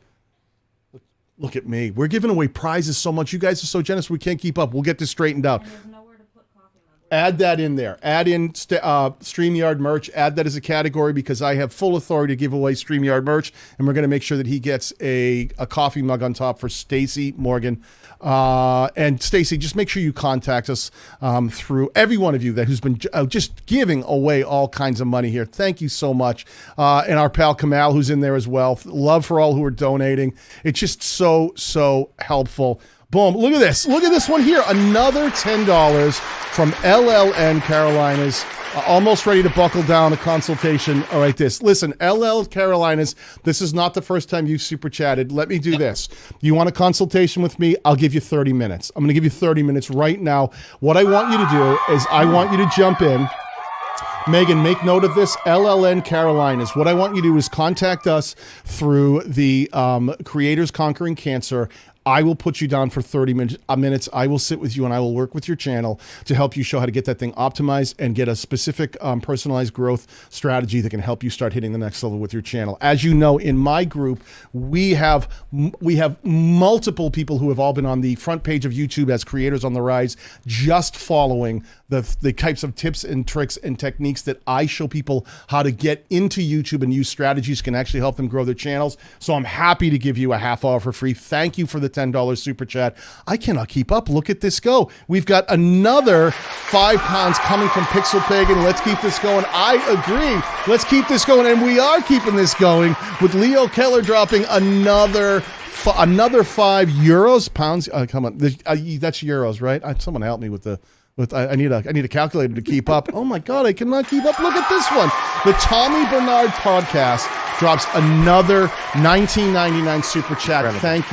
Look at me. We're giving away prizes so much. You guys are so generous. We can't keep up. We'll get this straightened out. And there's nowhere to put coffee mug. Add that in there. Add in StreamYard merch. Add that as a category because I have full authority to give away StreamYard merch, and we're going to make sure that he gets a coffee mug on top for Stacy Morgan. And Stacy, just make sure you contact us through every one of you who's been just giving away all kinds of money here. Thank you so much. And our pal Kamal, who's in there as well. Love for all who are donating. It's just so helpful. Boom. Look at this. Look at this one here. Another $10 from LLN Carolinas. Almost ready to buckle down a consultation. All right, this. Listen, LL Carolinas, this is not the first time you've super chatted. Let me do this. You want a consultation with me? I'll give you 30 minutes. I'm going to give you 30 minutes right now. What I want you to do is I want you to jump in. Megan, make note of this. LLN Carolinas. What I want you to do is contact us through the Creators Conquering Cancer. I will put you down for 30 minutes. I will sit with you and I will work with your channel to help you show how to get that thing optimized and get a specific personalized growth strategy that can help you start hitting the next level with your channel. As you know, in my group, we have multiple people who have all been on the front page of YouTube as Creators on the Rise, just following the types of tips and tricks and techniques that I show people how to get into YouTube and use strategies can actually help them grow their channels. So I'm happy to give you a half hour for free. Thank you for the $10 super chat. I cannot keep up. Look at this go. We've got another £5 coming from Pixel Pagan. Let's keep this going. I agree. Let's keep this going. And we are keeping this going with Leo Keller dropping another €5, pounds. Come on. That's euros, right? Someone help me with the... I need a calculator to keep up. Oh my God, I cannot keep up. Look at this one. The Tommy Bernard podcast drops another $19.99 super chat. Thank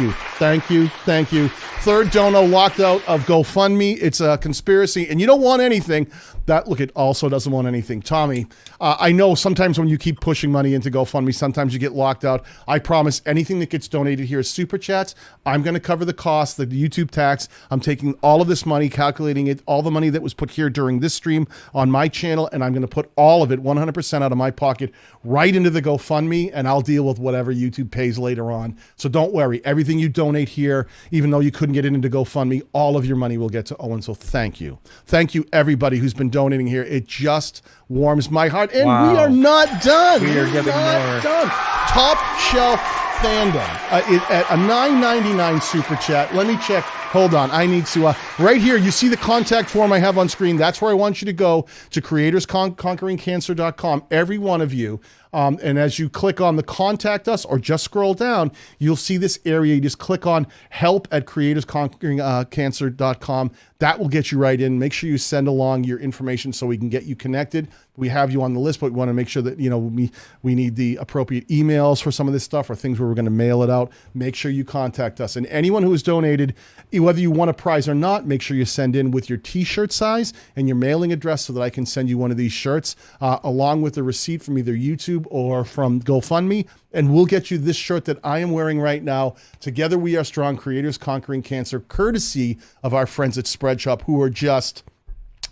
you. Third dono locked out of GoFundMe. It's a conspiracy, and you don't want anything. It also doesn't want anything. Tommy, I know sometimes when you keep pushing money into GoFundMe, sometimes you get locked out. I promise anything that gets donated here is super chats. I'm going to cover the cost, the YouTube tax. I'm taking all of this money, calculating it, all the money that was put here during this stream on my channel, and I'm going to put all of it, 100% out of my pocket, right into the GoFundMe, and I'll deal with whatever YouTube pays later on. So don't worry. Everything you donate here, even though you couldn't get it into GoFundMe, all of your money will get to Owen. So thank you. Thank you, everybody who's been donating here. It just warms my heart. And we are not done. We are getting more. Done. Top Shelf Fandom at a $9.99 super chat. Let me check. Hold on. I need to, right here, you see the contact form I have on screen. That's where I want you to go, to creatorsconqueringcancer.com. Every one of you. And as you click on the contact us or just scroll down, you'll see this area. You just click on help at creatorsconqueringcancer.com. That will get you right in. Make sure you send along your information so we can get you connected. We have you on the list, but we want to make sure that, we need the appropriate emails for some of this stuff or things where we're going to mail it out. Make sure you contact us. And anyone who has donated, whether you want a prize or not, make sure you send in with your t-shirt size and your mailing address so that I can send you one of these shirts along with the receipt from either YouTube or from GoFundMe, and we'll get you this shirt that I am wearing right now. Together we are strong, Creators Conquering Cancer, courtesy of our friends at Spreadshop, who are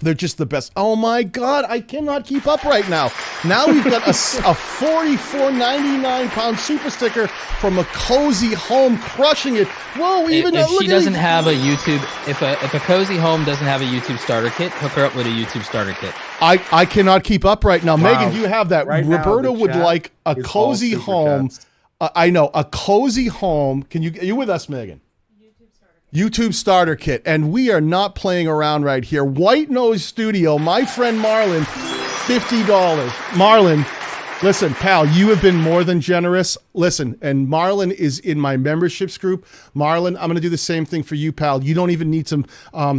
they're just the best. Oh my God, I cannot keep up right now. Now we've got a $44.99 super sticker from a Cozy Home, crushing it. Whoa, even if she doesn't have a YouTube, if a Cozy Home doesn't have a YouTube starter kit, hook her up with a YouTube starter kit. I cannot keep up right now. Wow. Megan, do you have that? Right Roberto would like a Cozy Home. I know, a Cozy Home. Are you with us, Megan? YouTube starter kit, and we are not playing around right here. White Nose Studio, my friend Marlon, $50. Marlon, Listen, pal, you have been more than generous. Listen, and Marlon is in my memberships group. Marlon, I'm going to do the same thing for you, pal. You don't even need to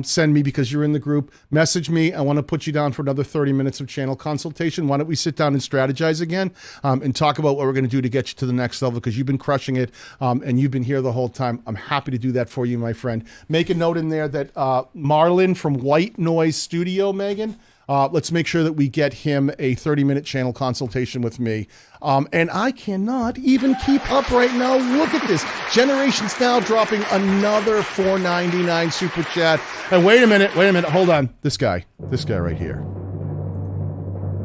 send me because you're in the group. Message me. I want to put you down for another 30 minutes of channel consultation. Why don't we sit down and strategize again and talk about what we're going to do to get you to the next level, because you've been crushing it and you've been here the whole time. I'm happy to do that for you, my friend. Make a note in there that Marlon from White Noise Studio, Megan, let's make sure that we get him a 30-minute channel consultation with me. And I cannot even keep up right now. Look at this. Generations Now dropping another $4.99 super chat. And wait a minute. Hold on. This guy right here.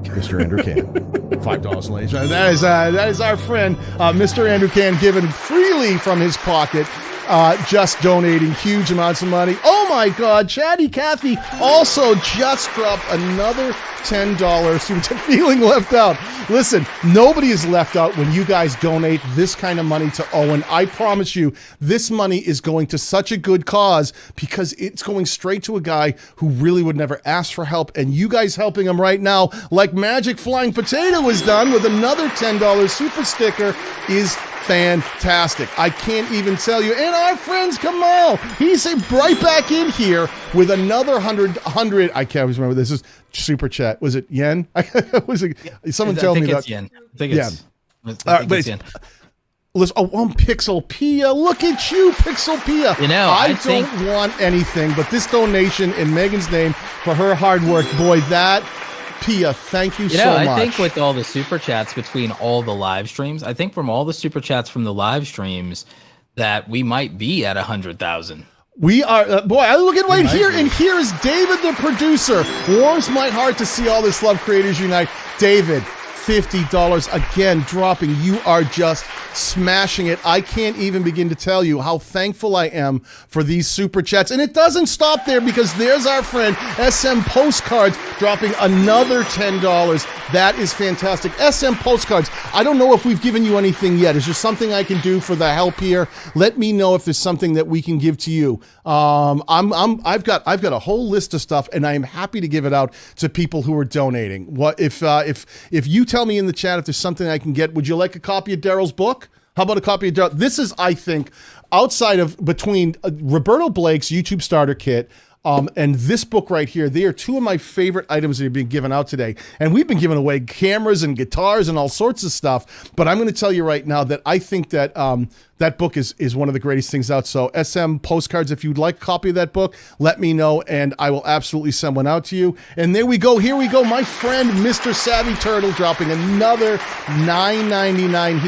Mr. Andrew Can. $5, ladies. That is our friend, Mr. Andrew Can, given freely from his pocket. Just donating huge amounts of money. Oh my God, Chatty Cathy also just dropped another $10 super chat. Feeling left out. Listen, nobody is left out when you guys donate this kind of money to Owen. I promise you, this money is going to such a good cause because it's going straight to a guy who really would never ask for help. And you guys helping him right now, like Magic Flying Potato has done with another $10 super sticker, is fantastic. I can't even tell you. And our friends Kamal, he's right back in here with another 100. I can't always remember. This is super chat. Was it yen? Was it? Someone tell me that. Yen. I think it's yen. It's yen. Listen, Pixel Pia. Look at you, Pixel Pia. You know, I don't want anything but this donation in Megan's name for her hard work. Boy, that Pia, thank you so much. I think with all the super chats between all the live streams, I think from all the super chats from the live streams that we might be at 100,000. We are, boy, I look at right here, and here is David, the producer. Warms my heart to see all this love, creators unite. David, $50 again dropping. You are just smashing it. I can't even begin to tell you how thankful I am for these super chats. And it doesn't stop there, because there's our friend SM Postcards dropping another $10. That is fantastic. SM Postcards, I don't know if we've given you anything yet. Is there something I can do for the help here? Let me know if there's something that we can give to you. I've got a whole list of stuff, and I am happy to give it out to people who are donating. What if you tell me in the chat if there's something I can get? Would you like a copy of Daryl's book? How about a copy of Daryl? This is, I think, outside of between Roberto Blake's YouTube starter kit and this book right here, they are two of my favorite items that are being given out today. And we've been giving away cameras and guitars and all sorts of stuff. But I'm going to tell you right now that I think that that book is one of the greatest things out. So SM Postcards, if you'd like a copy of that book, let me know, and I will absolutely send one out to you. And there we go. Here we go. My friend, Mr. Savvy Turtle, dropping another $9.99.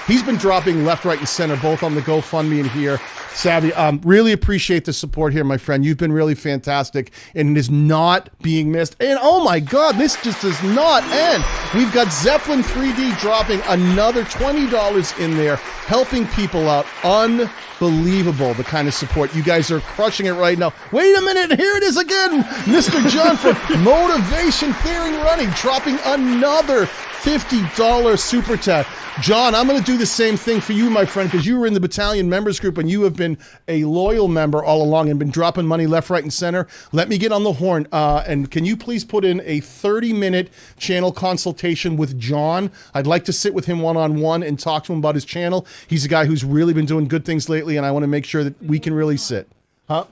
He's been dropping left, right, and center, both on the GoFundMe and here. Savvy, really appreciate the support here, my friend. You've been really fantastic, and it is not being missed. And oh my God, this just does not end. We've got Zeppelin 3D dropping another $20 in there, helping people out. Unbelievable, the kind of support. You guys are crushing it right now. Wait a minute, here it is again. Mr. John from Motivation Theory Running dropping another $50 super chat. John, I'm going to do the same thing for you, my friend, because you were in the battalion members group and you have been a loyal member all along and been dropping money left, right, and center. Let me get on the horn. And can you please put in a 30-minute channel consultation with John? I'd like to sit with him one-on-one and talk to him about his channel. He's a guy who's really been doing good things lately, and I want to make sure that we can really sit. Huh?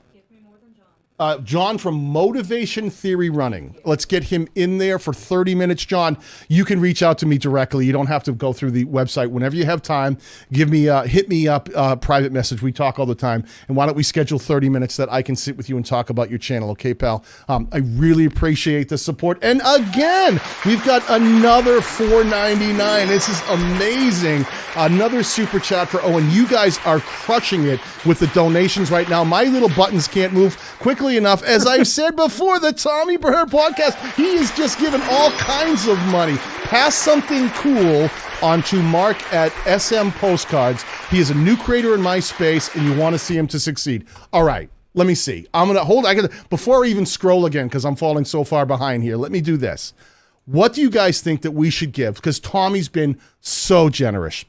John from Motivation Theory Running. Let's get him in there for 30 minutes. John, you can reach out to me directly. You don't have to go through the website. Whenever you have time, hit me up, private message. We talk all the time. And why don't we schedule 30 minutes that I can sit with you and talk about your channel, okay, pal? I really appreciate the support. And again, we've got another $4.99. This is amazing. Another super chat for Owen. You guys are crushing it with the donations right now. My little buttons can't move quickly enough. As I've said before, the Tommy Burr podcast, he is just given all kinds of money. Pass something cool on to Mark at SM Postcards. He is a new creator in my space, and you want to see him to succeed. All right, let me see. I'm going to hold, before I even scroll again, because I'm falling so far behind here, let me do this. What do you guys think that we should give? Because Tommy's been so generous.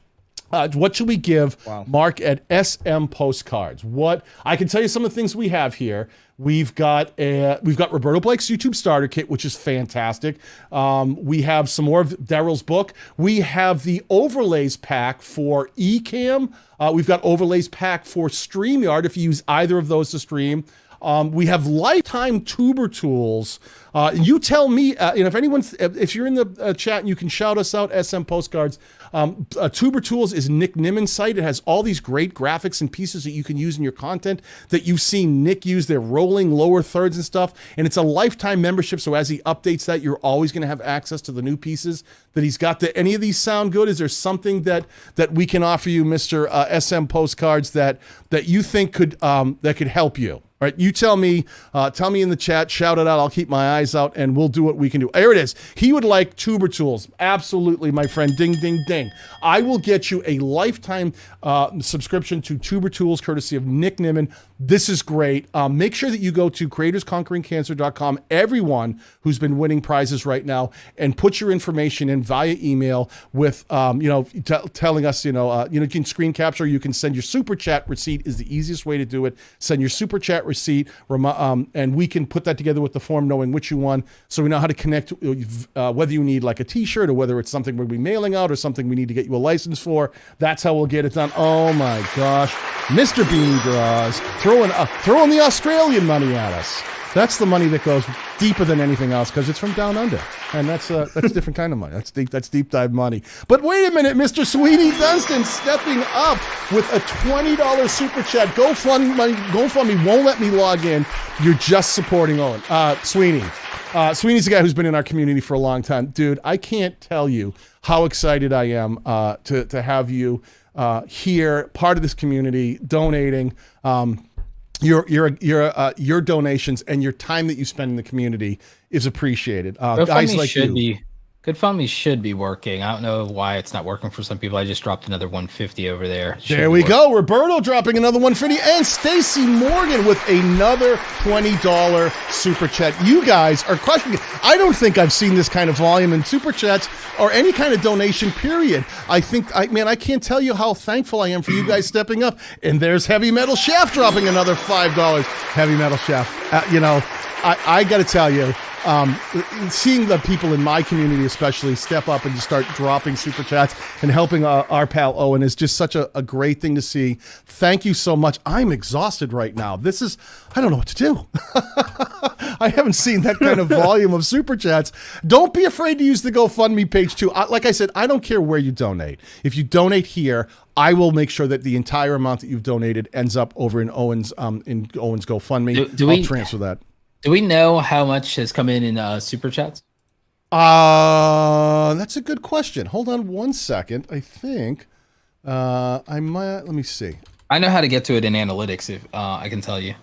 What should we give Wow. Mark at SM Postcards? What I can tell you some of the things we have here. We've got Roberto Blake's YouTube starter kit, which is fantastic. We have some more of Daryl's book. We have the overlays pack for Ecamm. We've got overlays pack for StreamYard if you use either of those to stream. We have lifetime tuber tools. You tell me, if you're in the chat and you can shout us out, SM Postcards. Tuber Tools is Nick Nimen's site. It has all these great graphics and pieces that you can use in your content that you've seen Nick use. They're rolling lower thirds and stuff. And it's a lifetime membership. So as he updates that, you're always going to have access to the new pieces that he's got. Do any of these sound good? Is there something that we can offer you, Mr. SM Postcards, that you think could help you? All right, you tell me in the chat, shout it out. I'll keep my eyes out and we'll do what we can do. There it is. He would like Tuber Tools. Absolutely, my friend. Ding, ding, ding. I will get you a lifetime subscription to Tuber Tools, courtesy of Nick Nimen. This is great. Make sure that you go to creatorsconqueringcancer.com, everyone who's been winning prizes right now, and put your information in via email with, telling us, you can screen capture, you can send your super chat receipt is the easiest way to do it. Send your super chat receipt, and we can put that together with the form knowing which you won, so we know how to connect, whether you need like a t-shirt or whether it's something we'll be mailing out or something we need to get you a license for. That's how we'll get it done. Oh my gosh. Mr. Bean Draws throwing the Australian money at us. That's the money that goes deeper than anything else because it's from down under, and that's a different kind of money. That's deep dive money. But wait a minute, Mr. Sweeney Dunstan stepping up with a $20 super chat. GoFundMe won't let me log in. You're just supporting Owen. Sweeney. Sweeney's a guy who's been in our community for a long time, dude. I can't tell you how excited I am to have you here, part of this community, donating. Your donations and your time that you spend in the community is appreciated. Guys like you. GoFundMe should be working. I don't know why it's not working for some people. I just dropped another 150 over there. There we go. Roberto dropping another 150 and Stacy Morgan with another $20 super chat. You guys are crushing it. I don't think I've seen this kind of volume in super chats or any kind of donation, period. I can't tell you how thankful I am for you guys stepping up. And there's Heavy Metal Chef dropping another $5. Heavy Metal Chef. I got to tell you, seeing the people in my community especially step up and just start dropping super chats and helping our pal Owen is just such a great thing to see. Thank you so much. I'm exhausted right now. I don't know what to do. I haven't seen that kind of volume of super chats. Don't be afraid to use the GoFundMe page too. Like I said, I don't care where you donate. If you donate here, I will make sure that the entire amount that you've donated ends up over in Owens GoFundMe. I'll transfer that. Do we know how much has come in super chats? That's a good question. Hold on one second. I think I might. Let me see. I know how to get to it in analytics. If I can tell you.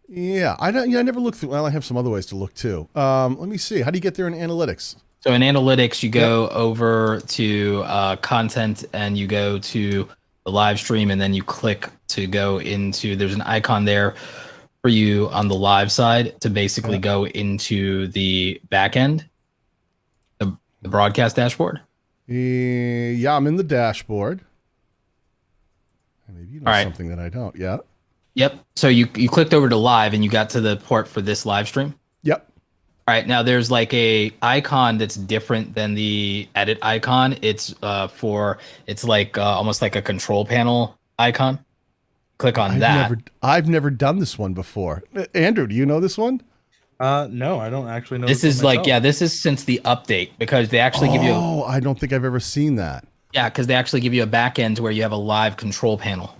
Yeah, I never looked through. Well, I have some other ways to look too. Let me see. How do you get there in analytics? So in analytics, you go over to content and you go to the live stream, and then you click to go into. There's an icon there for you on the live side to basically go into the back end, the broadcast dashboard. Yeah, I'm in the dashboard. Maybe you know something that I don't. Yeah. Yep. So you clicked over to live and you got to the port for this live stream. Yep. All right. Now there's like a icon that's different than the edit icon. It's like almost like a control panel icon. Click on that. I've never done this one before. Andrew, do you know this one? No, I don't actually know. This is like, this is since the update because they actually give you. Oh, I don't think I've ever seen that. Yeah, because they actually give you a back end where you have a live control panel.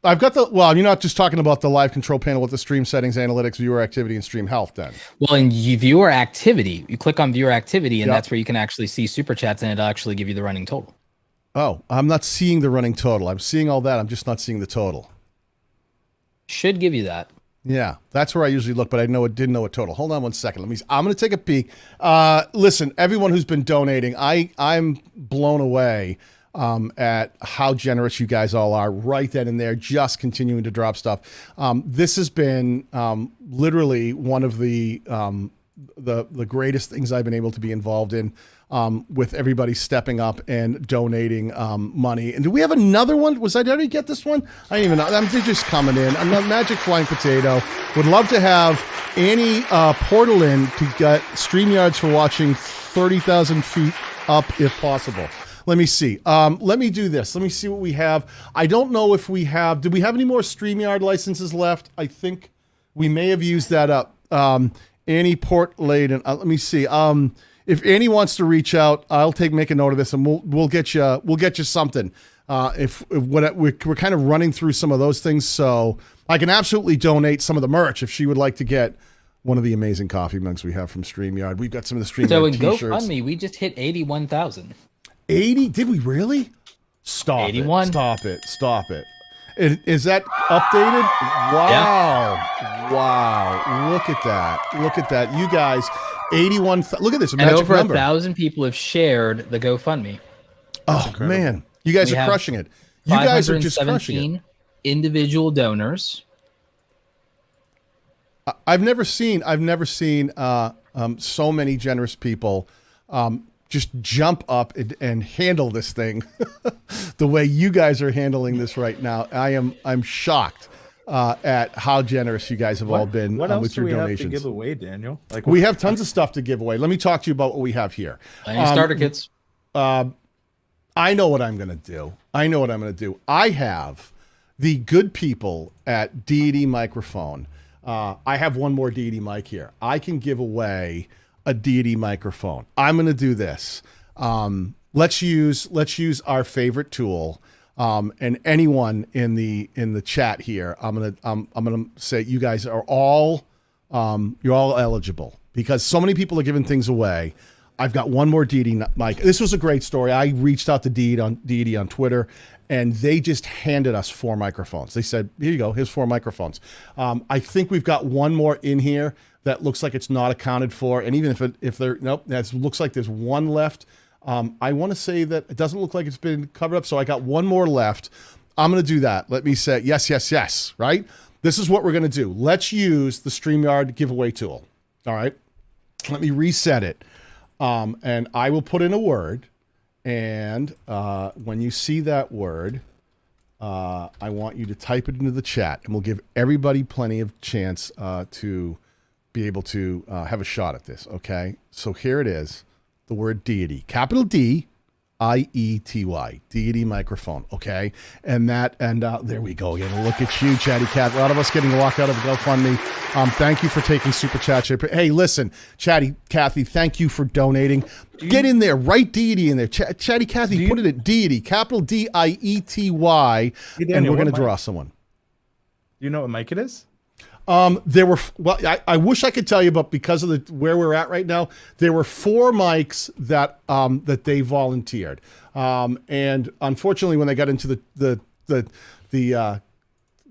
I've got you're not just talking about the live control panel with the stream settings, analytics, viewer activity, and stream health then. Well, in viewer activity, you click on viewer activity, and that's where you can actually see super chats, and it'll actually give you the running total. Oh, I'm not seeing the running total. I'm seeing all that. I'm just not seeing the total. Should give you that. Yeah, that's where I usually look, but didn't know a total. Hold on one second. I'm going to take a peek. Listen, everyone who's been donating, I'm blown away at how generous you guys all are right then and there, just continuing to drop stuff. This has been literally one of the the greatest things I've been able to be involved in, with everybody stepping up and donating money. And do we have another one? Did I already get this one? I don't even know. They're just coming in. I'm not Magic Flying Potato. Would love to have Annie portal in to get StreamYards for watching 30,000 feet up if possible. Let me see. Let me do this. Let me see what we have. I don't know if we have. Do we have any more StreamYard licenses left? I think we may have used that up. Annie Portland. Let me see. If Annie wants to reach out, I'll make a note of this, and we'll get you something. We're kind of running through some of those things, so I can absolutely donate some of the merch if she would like to get one of the amazing coffee mugs we have from StreamYard. We've got some of the StreamYard So in t-shirts. GoFundMe, we just hit 81,000. 80? Did we really? Stop 81. it. Stop it. Is that updated? Wow. Yeah. Wow. Look at that. You guys, 81. Look at this. And Magic over number. 1,000 people have shared the GoFundMe. Oh, man. You guys are crushing it. You guys are just crushing it. Individual donors. I've never seen so many generous people just jump up and handle this thing the way you guys are handling this right now. I'm shocked at how generous you guys have all been with your donations. What else do we have to give away, Daniel? We have tons of stuff to give away. Let me talk to you about what we have here. Starter kits. I know what I'm going to do. I have the good people at Deity Microphone. I have one more Deity mic here. I can give away a Deity microphone. I'm going to do this. Let's use our favorite tool. And anyone in the chat here, I'm gonna say you guys are all you're all eligible because so many people are giving things away. I've got one more Deity mic. This was a great story. I reached out to Deity on Twitter, and they just handed us 4 microphones. They said, "Here you go. Here's 4 microphones." I think we've got one more in here that looks like it's not accounted for, and even if there that looks like there's one left. I want to say that it doesn't look like it's been covered up, so I got one more left. I'm going to do that. Let me say yes, right? This is what we're going to do. Let's use the StreamYard giveaway tool. All right. Let me reset it. And I will put in a word. And when you see that word, I want you to type it into the chat, and we'll give everybody plenty of chance to be able to have a shot at this. Okay. So here it is. The word deity, capital D, I-E-T-Y, Deity microphone. Okay. And there we go. Again, look at you, Chatty Cat. A lot of us getting a walk out of GoFundMe. Thank you for taking super chat. Hey, listen, Chatty Cathy, thank you for donating. Get in there, write Deity in there. Chatty Cathy, put it at Deity, capital D-I-E-T-Y, and we're going to draw someone. Do you know what mic it is? There were, well, I wish I could tell you, but because of where we're at right now, there were 4 mics that they volunteered. And unfortunately, when they got into the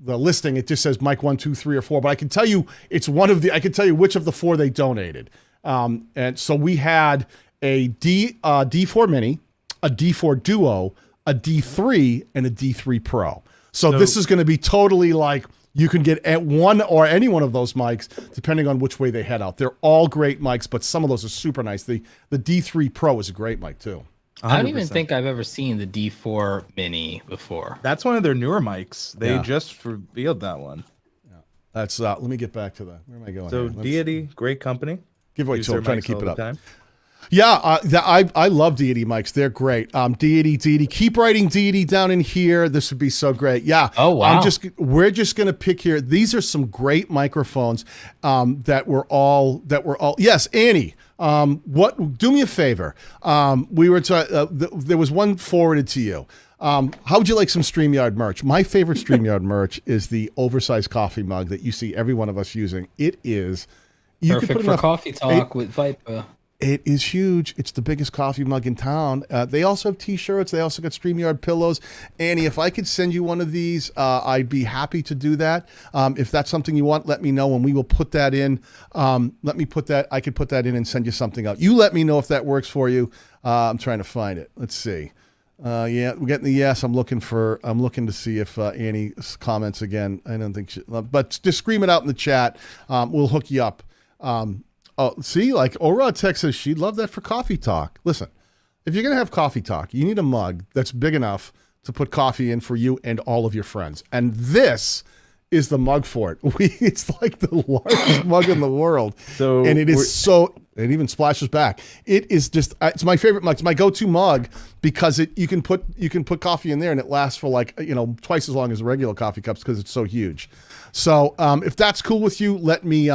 listing, it just says mic 1, 2, 3, or 4. But I can tell you I can tell you which of the 4 they donated. And so we had a D4 Mini, a D4 Duo, a D3, and a D3 Pro. So this is going to be totally like, you can get at one or any one of those mics, depending on which way they head out. They're all great mics, but some of those are super nice. The D3 Pro is a great mic too. 100%. I don't even think I've ever seen the D4 Mini before. That's one of their newer mics. They just revealed that one. Yeah. That's let me get back to that. Where am I going? So Deity, great company. Giveaway tool. I'm trying to keep it up. Time. Yeah, I love Deity mics. They're great. Deity. Keep writing Deity down in here. This would be so great. Yeah. Oh wow. We're just gonna pick here. These are some great microphones that were all. Yes, Annie. Do me a favor. We were there was one forwarded to you. How would you like some StreamYard merch? My favorite StreamYard merch is the oversized coffee mug that you see every one of us using. It is perfect for coffee talk with Vipa. It is huge. It's the biggest coffee mug in town. They also have T-shirts. They also got StreamYard pillows. Annie, if I could send you one of these, I'd be happy to do that. If that's something you want, let me know, and we will put that in. I could put that in and send you something out. You let me know if that works for you. I'm trying to find it. Let's see. Yeah, we're getting the yes. I'm looking to see if Annie comments again. I don't think but just scream it out in the chat. We'll hook you up. Oh, see, like Ora Tech says she'd love that for coffee talk. Listen, if you're going to have coffee talk, you need a mug that's big enough to put coffee in for you and all of your friends. And this is the mug for it. It's like the largest mug in the world. So and it is it even splashes back. It is just, it's my favorite mug. It's my go-to mug because you can put coffee in there and it lasts for like, twice as long as regular coffee cups because it's so huge. So if that's cool with you, let me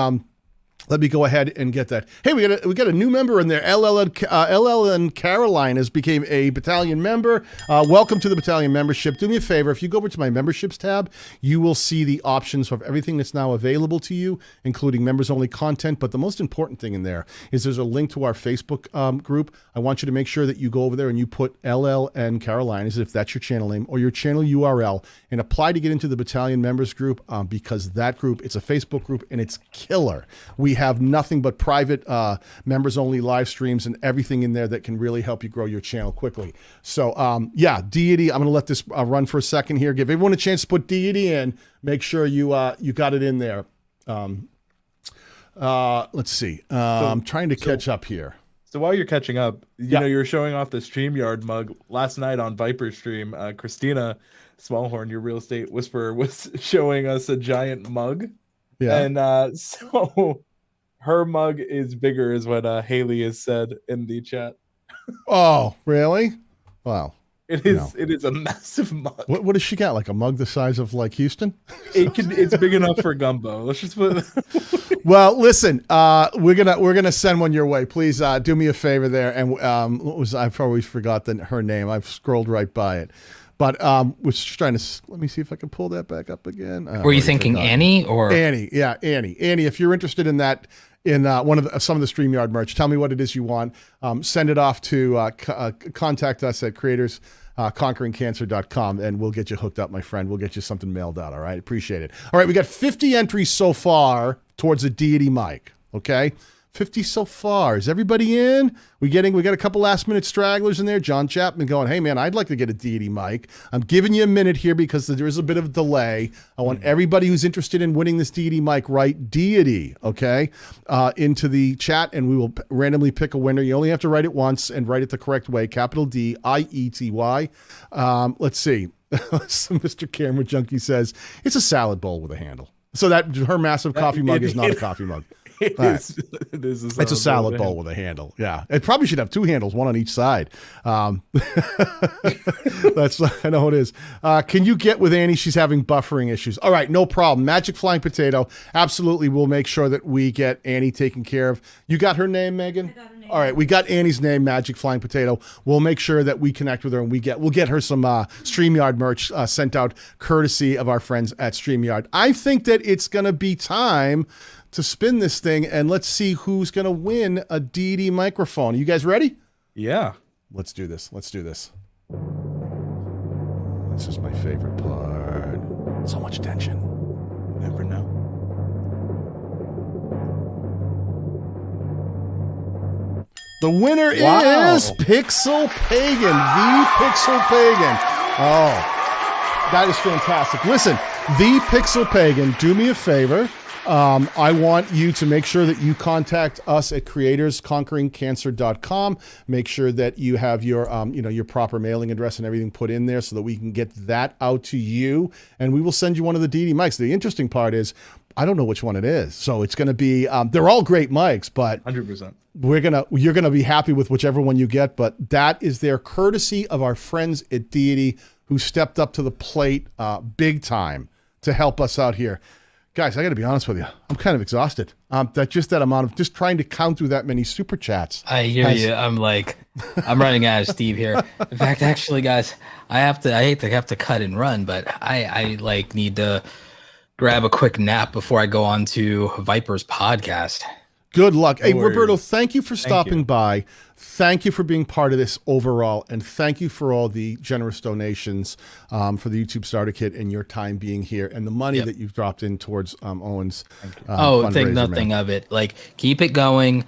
go ahead and get that. Hey, we got a new member in there. LL and Caroline has became a battalion member. Welcome to the battalion membership. Do me a favor. If you go over to my memberships tab, you will see the options of everything that's now available to you, including members only content. But the most important thing in there is there's a link to our Facebook group. I want you to make sure that you go over there and you put LL and Caroline as if that's your channel name or your channel URL and apply to get into the battalion members group because that group, it's a Facebook group and it's killer. We have nothing but private members only live streams and everything in there that can really help you grow your channel quickly. So Deity, I'm going to let this run for a second here. Give everyone a chance to put Deity in. Make sure you got it in there. Let's see. I'm trying to catch up here. So while you're catching up, you know, you're showing off the StreamYard mug. Last night on Viper's stream, Christina Smallhorn, your real estate whisperer, was showing us a giant mug. Yeah. And so her mug is bigger is what Haley has said in the chat. Oh, really? Wow. It is a massive mug. What does she got? Like a mug the size of like Houston? It's big enough for gumbo. Let's just put Well, listen, we're gonna send one your way. Please do me a favor there. And I've always forgotten her name. I've scrolled right by it. But was trying to let me see if I can pull that back up again. Were you thinking Annie or Annie? Yeah, Annie. Annie, if you're interested in that, in some of the StreamYard merch, tell me what it is you want. Send it off to contact us at creatorsconqueringcancer.com and we'll get you hooked up, my friend. We'll get you something mailed out. All right, appreciate it. All right, we got 50 entries so far towards a Deity mic. Okay. 50 so far. Is everybody in? We got a couple last minute stragglers in there. John Chapman going, hey man, I'd like to get a Deity mic. I'm giving you a minute here because there is a bit of a delay. I want everybody who's interested in winning this Deity mic, write Deity, okay, into the chat and we will randomly pick a winner. You only have to write it once and write it the correct way. Capital D-I-E-T-Y. Let's see. Mr. Camera Junkie says it's a salad bowl with a handle. So that her massive coffee mug is not a coffee mug. It is it's a salad bowl with a handle. Yeah. It probably should have two handles, one on each side. I know it is. Can you get with Annie? She's having buffering issues. All right, no problem. Magic Flying Potato. Absolutely. We'll make sure that we get Annie taken care of. You got her name, Megan? I got her name. All right, we got Annie's name, Magic Flying Potato. We'll make sure that we connect with her and we'll get her some StreamYard merch sent out courtesy of our friends at StreamYard. I think that it's going to be time to spin this thing and let's see who's going to win a Deity microphone. Are you guys ready? Yeah. Let's do this. This is my favorite part. So much tension. Never know. The winner is Pixel Pagan, the Pixel Pagan. Oh, that is fantastic. Listen, the Pixel Pagan, do me a favor. I want you to make sure that you contact us at creatorsconqueringcancer.com. Make sure that you have your, your proper mailing address and everything put in there so that we can get that out to you. And we will send you one of the Deity mics. The interesting part is, I don't know which one it is. So it's going to be, they're all great mics, but 100%. you're going to be happy with whichever one you get. But that is their courtesy of our friends at Deity who stepped up to the plate big time to help us out here. Guys, I got to be honest with you. I'm kind of exhausted. That amount of just trying to count through that many super chats. I hear you. I'm running out of Steve here. In fact, actually, guys, I hate to have to cut and run, but I need to grab a quick nap before I go on to Viper's podcast. Good luck. No hey, worries. Roberto, thank you for stopping by. Thank you for being part of this overall. And thank you for all the generous donations for the YouTube Starter Kit and your time being here and the money that you've dropped in towards Owens. Think nothing of it. Keep it going.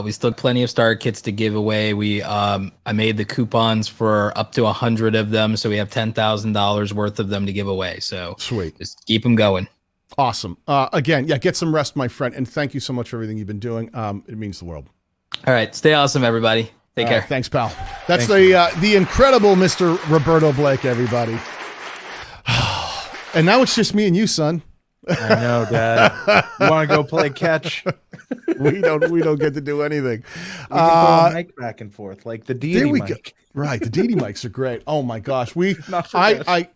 We still have plenty of starter kits to give away. I made the coupons for up to 100 of them. So we have $10,000 worth of them to give away. So sweet. Just keep them going. Awesome. Again, yeah, get some rest, my friend, and thank you so much for everything you've been doing. It means the world. All right, stay awesome, everybody. Take care. Thanks, pal. That's the incredible Mr. Roberto Blake, everybody. And now it's just me and you, son. I know, Dad. You want to go play catch? We don't get to do anything. We can put a mic back and forth, like the There deity we mic. go. Right, the DD mics are great. Oh my gosh, Not for catch.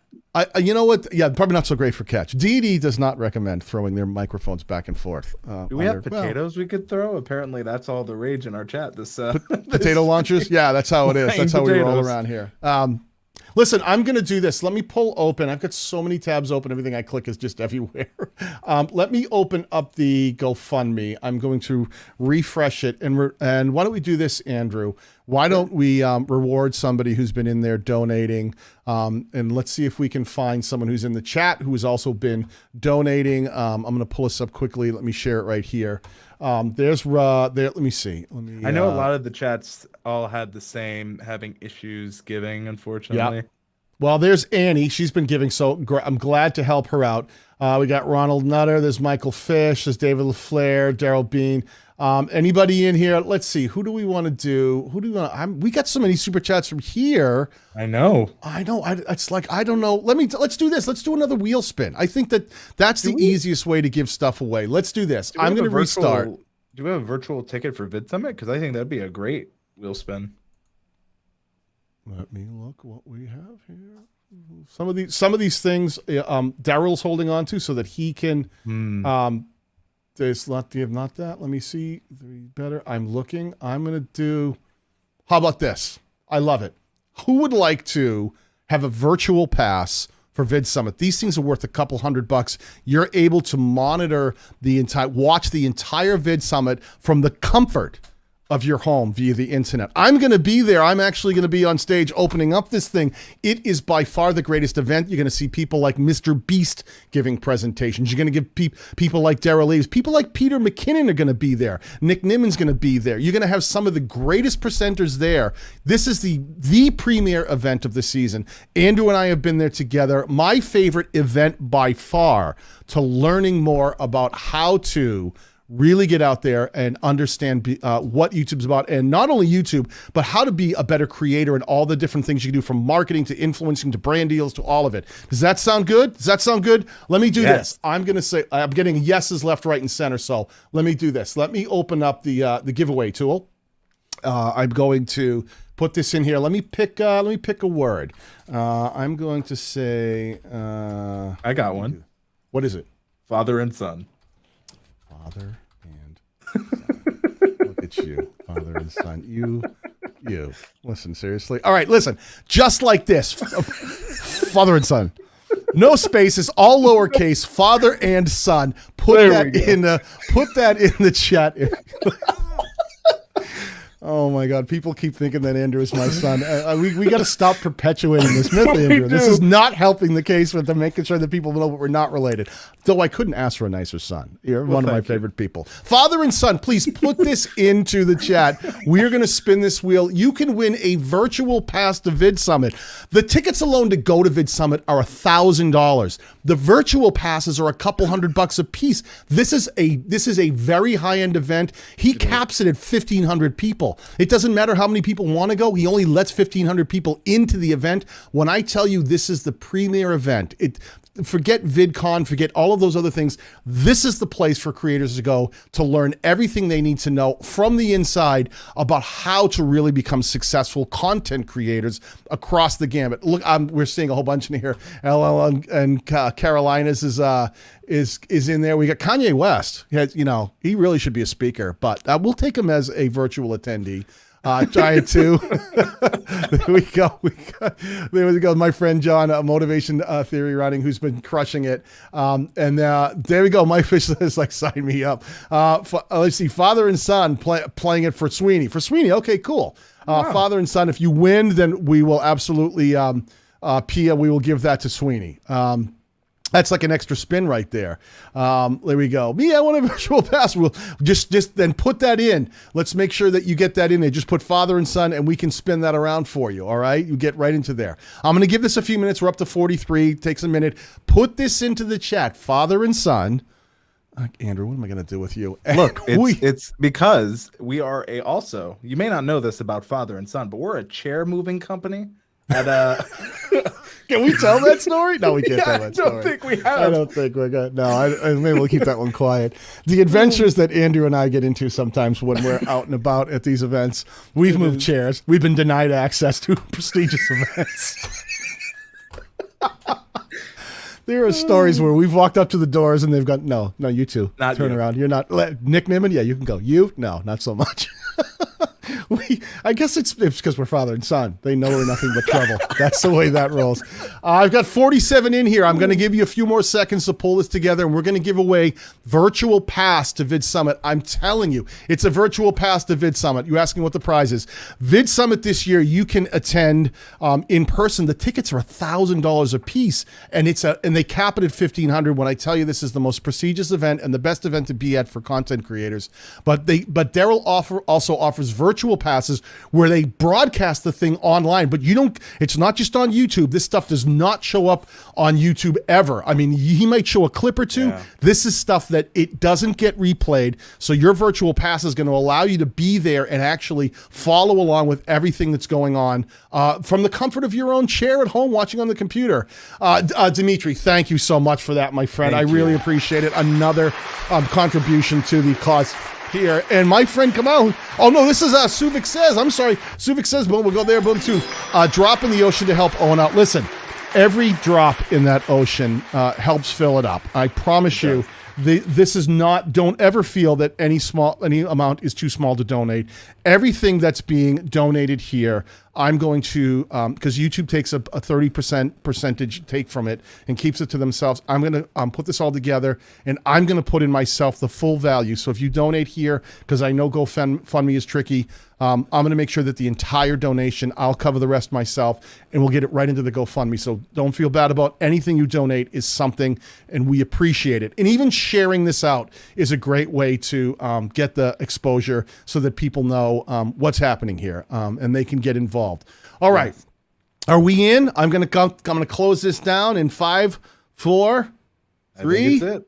you know what? Yeah, probably not so great for catch. DD does not recommend throwing their microphones back and forth. Do we have potatoes we could throw? Apparently, that's all the rage in our chat. This Potato launchers? Yeah, that's how it is. That's how we roll potatoes. around here. Listen, I'm going to do this. Let me pull open. I've got so many tabs open. Everything I click is just everywhere. Let me open up the GoFundMe. I'm going to refresh it. And why don't we do this, Andrew? Why don't we reward somebody who's been in there donating? And let's see if we can find someone who's in the chat who has also been donating. I'm going to pull this up quickly. Let me share it right here. There's there. Let me see. I know a lot of the chats all had the same having issues giving, unfortunately. Yeah. Well, there's Annie. She's been giving, so I'm glad to help her out. We got Ronald Nutter. There's Michael Fish. There's David LaFleur, Daryl Bean. Anybody in here? Let's see. Who do we want to do? Who do we want? We got so many super chats from here. I know. It's like I don't know. Let's do this. Let's do another wheel spin. I think that's the easiest way to give stuff away. Let's do this. I'm going to restart. Do we have a virtual ticket for Vid Summit? Because I think that'd be a great wheel spin. Let me look what we have here. Some of these things Daryl's holding on to so that he can. There's not that. Let me see. Better. I'm looking. I'm gonna do. How about this? I love it. Who would like to have a virtual pass for Vid Summit? These things are worth a couple $100. You're able to monitor watch the entire Vid Summit from the comfort of your home via the internet. I'm going to be there. I'm actually going to be on stage opening up this thing. It is by far the greatest event. You're going to see people like Mr. Beast giving presentations. You're going to give people like Daryl Eves. People like Peter McKinnon are going to be there. Nick Nimmon's going to be there. You're going to have some of the greatest presenters there. This is the premier event of the season. Andrew and I have been there together. My favorite event by far to learning more about how to really get out there and understand what YouTube's about, and not only YouTube, but how to be a better creator and all the different things you can do, from marketing to influencing to brand deals to all of it. Does that sound good? Let me do this. I'm going to say, I'm getting yeses left, right, and center. So let me do this. Let me open up the giveaway tool. I'm going to put this in here. Let me pick a word. I'm going to say, I got one. What is it? Father and son. Father and son. Look at you, father and son. You. Listen, seriously. All right, listen. Just like this. Father and son. No spaces, all lowercase, father and son. Put that in the chat. Oh my God! People keep thinking that Andrew is my son. We got to stop perpetuating this myth, Andrew. This is not helping the case with making sure that people know that we're not related. Though I couldn't ask for a nicer son. You're one of my favorite people. Father and son, please put this into the chat. We're going to spin this wheel. You can win a virtual pass to Vid Summit. The tickets alone to go to Vid Summit are $1,000. The virtual passes are a couple $100 a piece. This is a very high-end event. He caps it at 1,500 people. It doesn't matter how many people want to go. He only lets 1,500 people into the event. When I tell you this is the premier event, forget VidCon, forget all of those other things. This is the place for creators to go to learn everything they need to know from the inside about how to really become successful content creators across the gamut. Look, we're seeing a whole bunch in here. LL and Carolinas is in there. We got Kanye West. He really should be a speaker, but we'll take him as a virtual attendee. Giant 2. There we go. There we go. My friend John, Motivation Theory Running, who's been crushing it. And there we go. My fish is like, sign me up. Let's see. Father and son playing it for Sweeney. Okay, cool. Wow. Father and son. If you win, then we will absolutely, Pia, we will give that to Sweeney. That's like an extra spin right there. There we go. Me, I want a virtual pass. We'll just then put that in. Let's make sure that you get that in there. Just put father and son, and we can spin that around for you. All right, you get right into there. I'm going to give this a few minutes. We're up to 43. Takes a minute. Put this into the chat. Father and son. Andrew, what am I going to do with you? Look, it's because we are also. You may not know this about father and son, but we're a chair moving company. Can we tell that story? No, we can't tell that story. I don't think we have. I don't think we're good. No, maybe we'll keep that one quiet. The adventures that Andrew and I get into sometimes when we're out and about at these events. We've moved chairs. We've been denied access to prestigious events. There are stories where we've walked up to the doors and they've gone, no, you two. Not turn you. around. You're not. Nick Niman, yeah, you can go. You? No, not so much. I guess it's because we're father and son. They know we're nothing but trouble. That's the way that rolls. I've got 47 in here. I'm going to give you a few more seconds to pull this together, and we're going to give away virtual pass to Vid Summit. I'm telling you, it's a virtual pass to Vid Summit. You're asking what the prize is. Vid Summit this year, you can attend in person. The tickets are $1,000 a piece, and they cap it at $1,500. When I tell you this is the most prestigious event and the best event to be at for content creators, but Daryl also offers virtual passes where they broadcast the thing online, but it's not just on YouTube. This stuff does not show up on YouTube ever. I mean, he might show a clip or two. Yeah. This is stuff that it doesn't get replayed. So your virtual pass is going to allow you to be there and actually follow along with everything that's going on from the comfort of your own chair at home, watching on the computer. Dimitri, thank you so much for that, my friend. I really appreciate it. Another contribution to the cause here. And my friend Kamau, oh no, this is Suvik Says. I'm sorry. Suvik Says, boom, we'll go there, boom, too. Drop in the ocean to help Owen out. Listen, every drop in that ocean helps fill it up. I promise you. This is not, don't ever feel that any amount is too small to donate. Everything that's being donated here, I'm going to, because YouTube takes a 30% percentage take from it and keeps it to themselves. I'm going to put this all together, and I'm going to put in myself the full value. So if you donate here, because I know GoFundMe is tricky, I'm going to make sure that the entire donation, I'll cover the rest myself, and we'll get it right into the GoFundMe. So don't feel bad about anything you donate is something, and we appreciate it. And even sharing this out is a great way to get the exposure so that people know what's happening here, and they can get involved. All right. Are we in? I'm going to close this down in 5, 4, 3,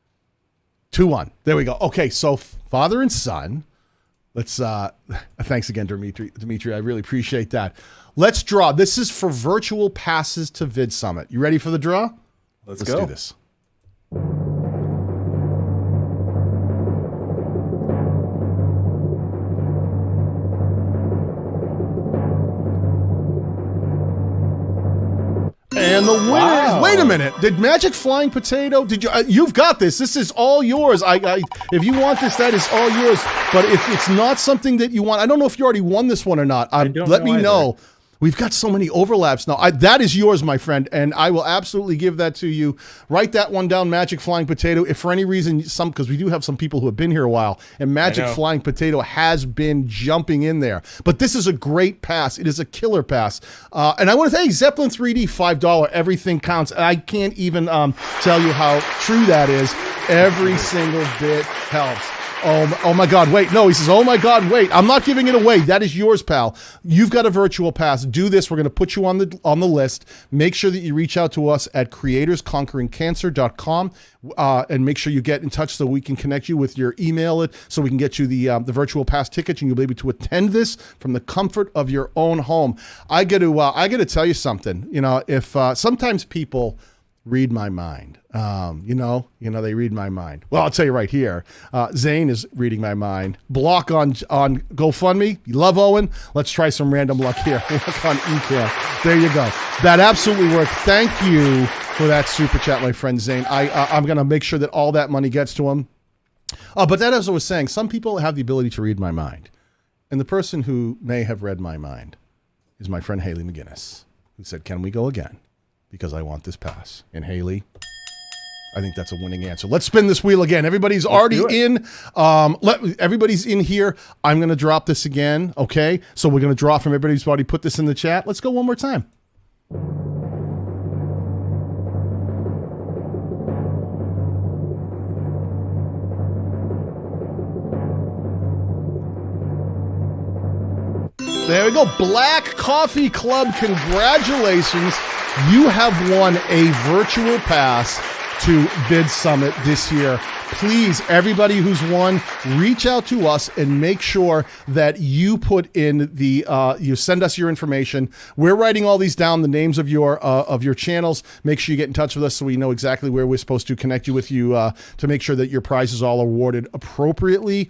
2, 1. There we go. Okay. So father and son. Let's thanks again, Dimitri. I really appreciate that. Let's draw. This is for virtual passes to Vid Summit. You ready for the draw? Let's go. Do this. And the winner is, wait a minute, did Magic Flying Potato, did you, you've got this. This is all yours. If you want this, that is all yours. But if it's not something that you want, I don't know if you already won this one or not. Let me know. We've got so many overlaps now. That is yours, my friend, and I will absolutely give that to you. Write that one down, Magic Flying Potato. If for any reason, because we do have some people who have been here a while, and Magic Flying Potato has been jumping in there. But this is a great pass. It is a killer pass. And I want to say, Zeppelin 3D, $5. Everything counts. I can't even tell you how true that is. Every single bit helps. Oh my God, wait. No, he says, oh my God, wait. I'm not giving it away. That is yours, pal. You've got a virtual pass. Do this. We're going to put you on the list. Make sure that you reach out to us at creatorsconqueringcancer.com and make sure you get in touch so we can connect you with your email so we can get you the virtual pass tickets and you'll be able to attend this from the comfort of your own home. I got to tell you something. You know, if sometimes people read my mind. They read my mind. Well, I'll tell you right here. Zane is reading my mind. Block on GoFundMe. You love Owen? Let's try some random luck here. Luck on eCam. There you go. That absolutely worked. Thank you for that super chat, my friend Zane. I'm going to make sure that all that money gets to him. But that, as I was saying, some people have the ability to read my mind. And the person who may have read my mind is my friend Haley McGinnis, who said, can we go again? Because I want this pass. And Haley, I think that's a winning answer. Let's spin this wheel again. Everybody's already in. Everybody's in here. I'm going to drop this again. Okay. So we're going to draw from everybody who's already put this in the chat. Let's go one more time. There we go. Black Coffee Club, congratulations. You have won a virtual pass to Vid Summit this year. Please, everybody who's won, reach out to us and make sure that you put in the, you send us your information. We're writing all these down, the names of your channels. Make sure you get in touch with us so we know exactly where we're supposed to connect you with you to make sure that your prize is all awarded appropriately.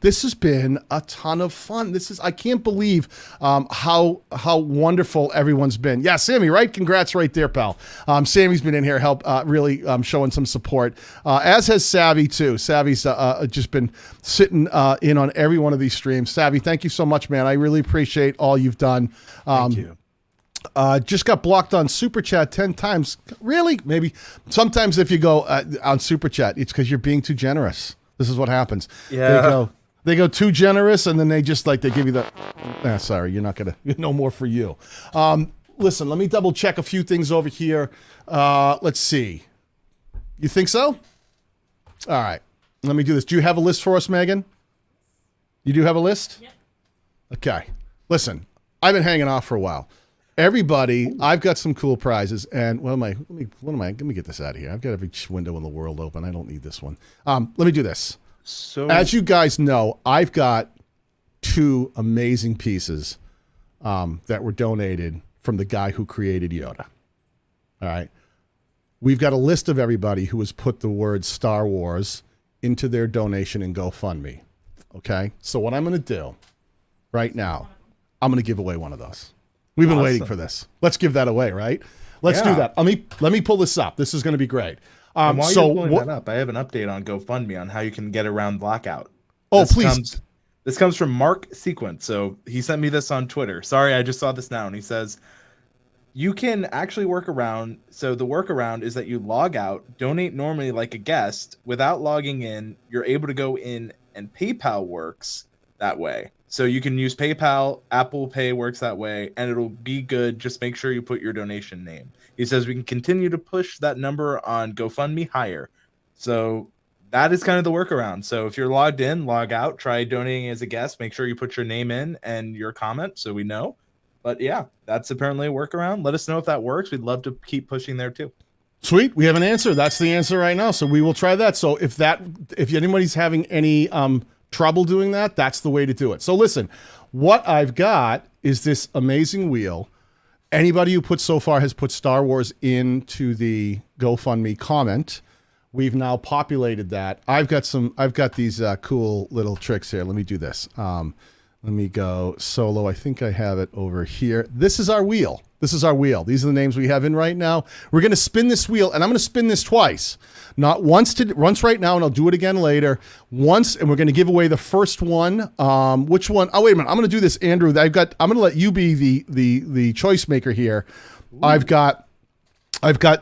This has been a ton of fun. I can't believe how wonderful everyone's been. Yeah, Sammy, right? Congrats right there, pal. Sammy's been in here, really showing some support, as has Savvy too. Savvy's just been sitting in on every one of these streams. Savvy, thank you so much, man. I really appreciate all you've done. Thank you. Just got blocked on Super Chat 10 times. Really? Maybe. Sometimes if you go on Super Chat, it's because you're being too generous. This is what happens. Yeah. They go too generous, and then they just they give you the, sorry, you're not going to, no more for you. Listen, let me double check a few things over here. Let's see. You think so? All right. Let me do this. Do you have a list for us, Megan? You do have a list? Yep. Okay. Listen, I've been hanging off for a while. Everybody, I've got some cool prizes, and let me get this out of here. I've got every window in the world open. I don't need this one. Let me do this. So, as you guys know, I've got 2 amazing pieces that were donated from the guy who created Yoda. All right. We've got a list of everybody who has put the word Star Wars into their donation in GoFundMe. Okay? So what I'm going to do right now, I'm going to give away one of those. We've been waiting for this. Let's give that away, right? Let's do that. Let me pull this up. This is going to be great. And while you're pulling that up, I have an update on GoFundMe on how you can get around blackout. Please. This comes from Mark Sequence. So he sent me this on Twitter. Sorry, I just saw this now. And he says, you can actually work around. So the workaround is that you log out, donate normally like a guest. Without logging in, you're able to go in, and PayPal works that way. So you can use PayPal, Apple Pay works that way, and it'll be good. Just make sure you put your donation name. He says we can continue to push that number on GoFundMe higher. So that is kind of the workaround. So if you're logged in, log out, try donating as a guest. Make sure you put your name in and your comment so we know. But yeah, that's apparently a workaround. Let us know if that works. We'd love to keep pushing there too. Sweet. We have an answer. That's the answer right now. So we will try that. So if anybody's having any trouble doing that, that's the way to do it. So listen, what I've got is this amazing wheel. Anybody who so far has put Star Wars into the GoFundMe comment. We've now populated that. I've got these cool little tricks here. Let me do this. Let me go solo. I think I have it over here. This is our wheel. These are the names we have in right now. We're going to spin this wheel, and I'm going to spin this twice. Not once right now, and I'll do it again later. Once, and we're going to give away the first one. Which one? Oh, wait a minute. I'm going to do this, Andrew. I'm going to let you be the choice maker here. Ooh. I've got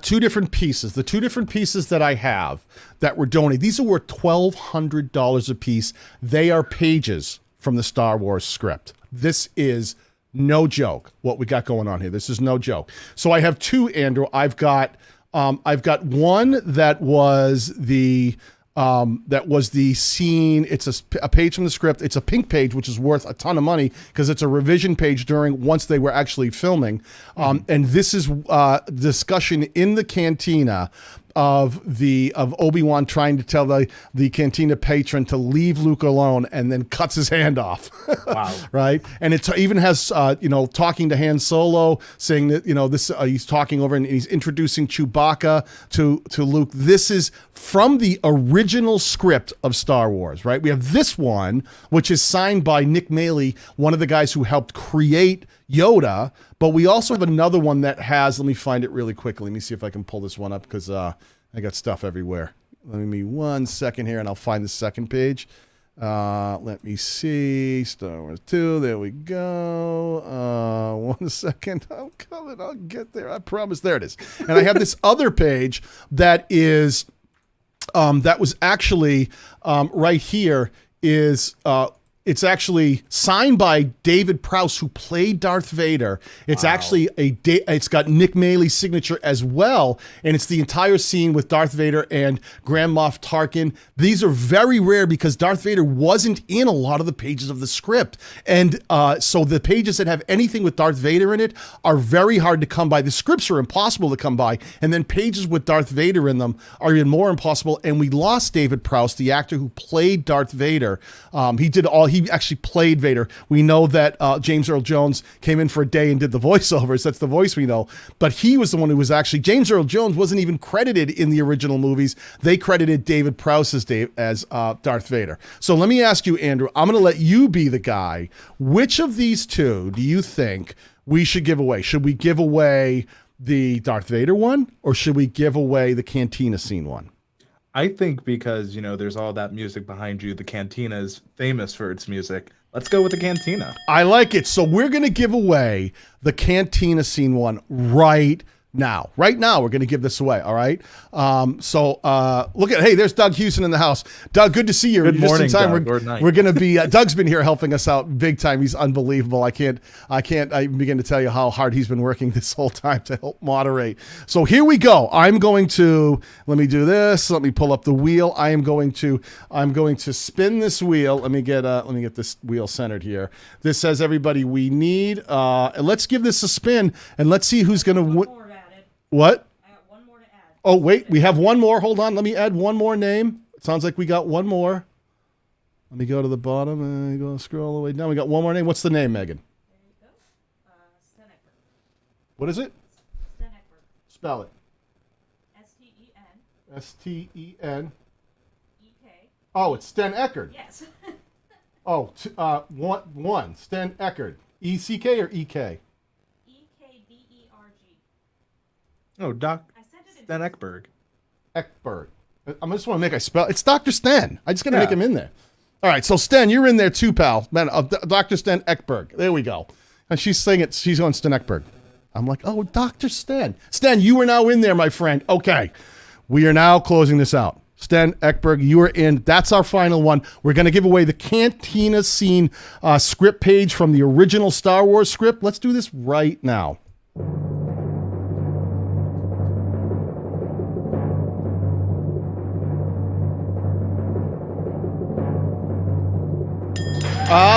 2 different pieces. The 2 different pieces that I have that were donated. These are worth $1,200 a piece. They are pages from the Star Wars script. This is no joke what we got going on here. This is no joke. So I have 2, Andrew. I've got one that was the scene. It's a page from the script. It's a pink page, which is worth a ton of money because it's a revision page once they were actually filming. And this is discussion in the cantina of Obi-Wan trying to tell the cantina patron to leave Luke alone, and then cuts his hand off. Wow. Right. And it even has talking to Han Solo, saying that this he's talking over and he's introducing Chewbacca to Luke. This is from the original script of Star Wars, right? We have this one, which is signed by Nick Maylie, one of the guys who helped create Yoda, but we also have another one that has, let me find it really quickly. Let me see if I can pull this one up because I got stuff everywhere. Let me 1 second here and I'll find the second page. Let me see. Star Wars 2. There we go. 1 second. I'm coming. I'll get there. I promise. There it is. And I have this other page that was actually right here is It's actually signed by David Prowse, who played Darth Vader. It's actually it's got Nick Maylie's signature as well, and it's the entire scene with Darth Vader and Grand Moff Tarkin. These are very rare because Darth Vader wasn't in a lot of the pages of the script, and so the pages that have anything with Darth Vader in it are very hard to come by. The scripts are impossible to come by, and then pages with Darth Vader in them are even more impossible. And we lost David Prowse, the actor who played Darth Vader. He actually played Vader. We know that James Earl Jones came in for a day and did the voiceovers. That's the voice we know. But he was the one who was actually, James Earl Jones wasn't even credited in the original movies. They credited David Prowse as Darth Vader. So let me ask you, Andrew, I'm going to let you be the guy. Which of these two do you think we should give away? Should we give away the Darth Vader one, or should we give away the cantina scene one? I think because, there's all that music behind you, the cantina is famous for its music. Let's go with the cantina. I like it. So we're going to give away the cantina scene one right now. Right now, we're going to give this away, all right? Look at, hey, there's Doug Houston in the house. Doug, good to see you. Good morning, just in time. Doug. We're going to be, Doug's been here helping us out big time. He's unbelievable. I can't begin to tell you how hard he's been working this whole time to help moderate. So here we go. I'm going to, let me do this. Let me pull up the wheel. I'm going to spin this wheel. Let me get this wheel centered here. This says, everybody, we need, and let's give this a spin and let's see who's going to win. What? I got one more to add. Oh, wait, we have one more. Hold on. Let me add one more name. It sounds like we got one more. Let me go to the bottom and go scroll all the way down. We got one more name. What's the name, Megan? There you go. Sten Eckberg. What is it? Sten Eckberg. Spell it. S-T-E-N. S-T-E-N. E-K. Oh, it's Sten Eckert. Yes. One. Sten Eckert. E-C-K or E-K? E-K-B-E-R-G. Oh, Doc I sent it in. Sten Eckberg. Eckberg. I just want to make a spell. It's Dr. Sten. I just got to make him in there. All right, so Sten, you're in there too, pal. Man, Dr. Sten Eckberg. There we go. And she's saying it. She's on Sten Eckberg. I'm like, oh, Dr. Sten. Sten, you are now in there, my friend. Okay, we are now closing this out. Sten Eckberg, you are in. That's our final one. We're going to give away the Cantina Scene script page from the original Star Wars script. Let's do this right now.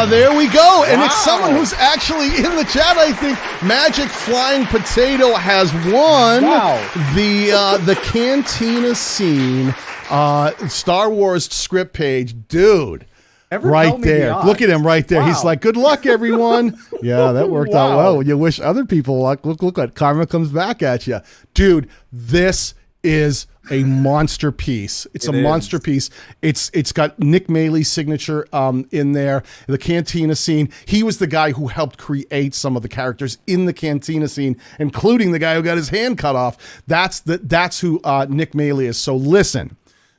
There we go. And it's someone who's actually in the chat, I think. Magic Flying Potato has won the Cantina Scene Star Wars script page. Dude. Right there. Look at him right there. Wow. He's like, good luck, everyone. Yeah, that worked out well. You wish other people luck. Look what karma comes back at you. Dude, this is a monster piece. It's a monster piece. It's got Nick Maylie's signature in there. The Cantina Scene. He was the guy who helped create some of the characters in the Cantina Scene, including the guy who got his hand cut off. That's who Nick Maylie is. So listen,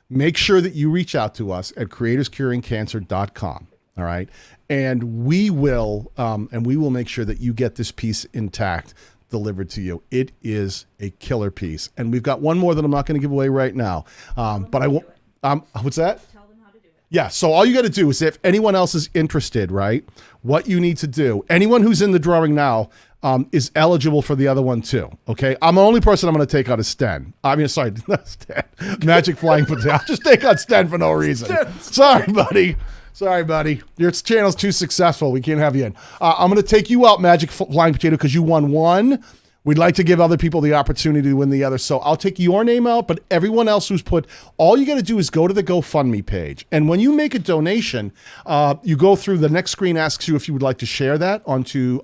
make sure that you reach out to us at creatorscuringcancer.com. All right, and we will make sure that you get this piece intact, delivered to you. It is a killer piece, and we've got one more that I'm not going to give away right now. But I won't. What's that? Tell them how to do it. Yeah. So all you got to do is, if anyone else is interested, right? What you need to do. Anyone who's in the drawing now is eligible for the other one too. Okay. I'm the only person I'm going to take out is Sten. I mean, sorry, not Sten. Magic Flying Potato. I'll just take out Sten for no reason. Sorry, buddy. Sorry, buddy. Your channel's too successful. We can't have you in. I'm going to take you out, Magic Flying Potato, because you won one. We'd like to give other people the opportunity to win the other. So I'll take your name out, but everyone else who's put, all you got to do is go to the GoFundMe page. And when you make a donation, you go through, the next screen asks you if you would like to share that onto,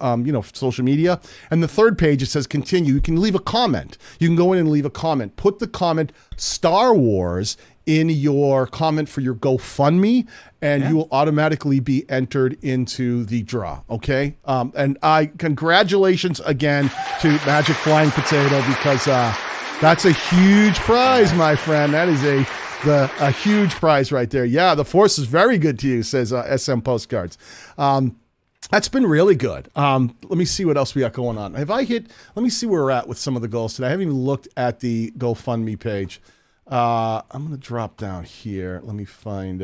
social media. And the third page, it says continue. You can leave a comment. You can go in and leave a comment. Put the comment Star Wars in your comment for your GoFundMe, and you will automatically be entered into the draw. Okay. And congratulations again to Magic Flying Potato, because that's a huge prize, my friend. That is a huge prize right there. Yeah, the Force is very good to you, says SM Postcards. That's been really good. Let me see what else we got going on. Let me see where we're at with some of the goals today. I haven't even looked at the GoFundMe page. I'm going to drop down here. Let me find,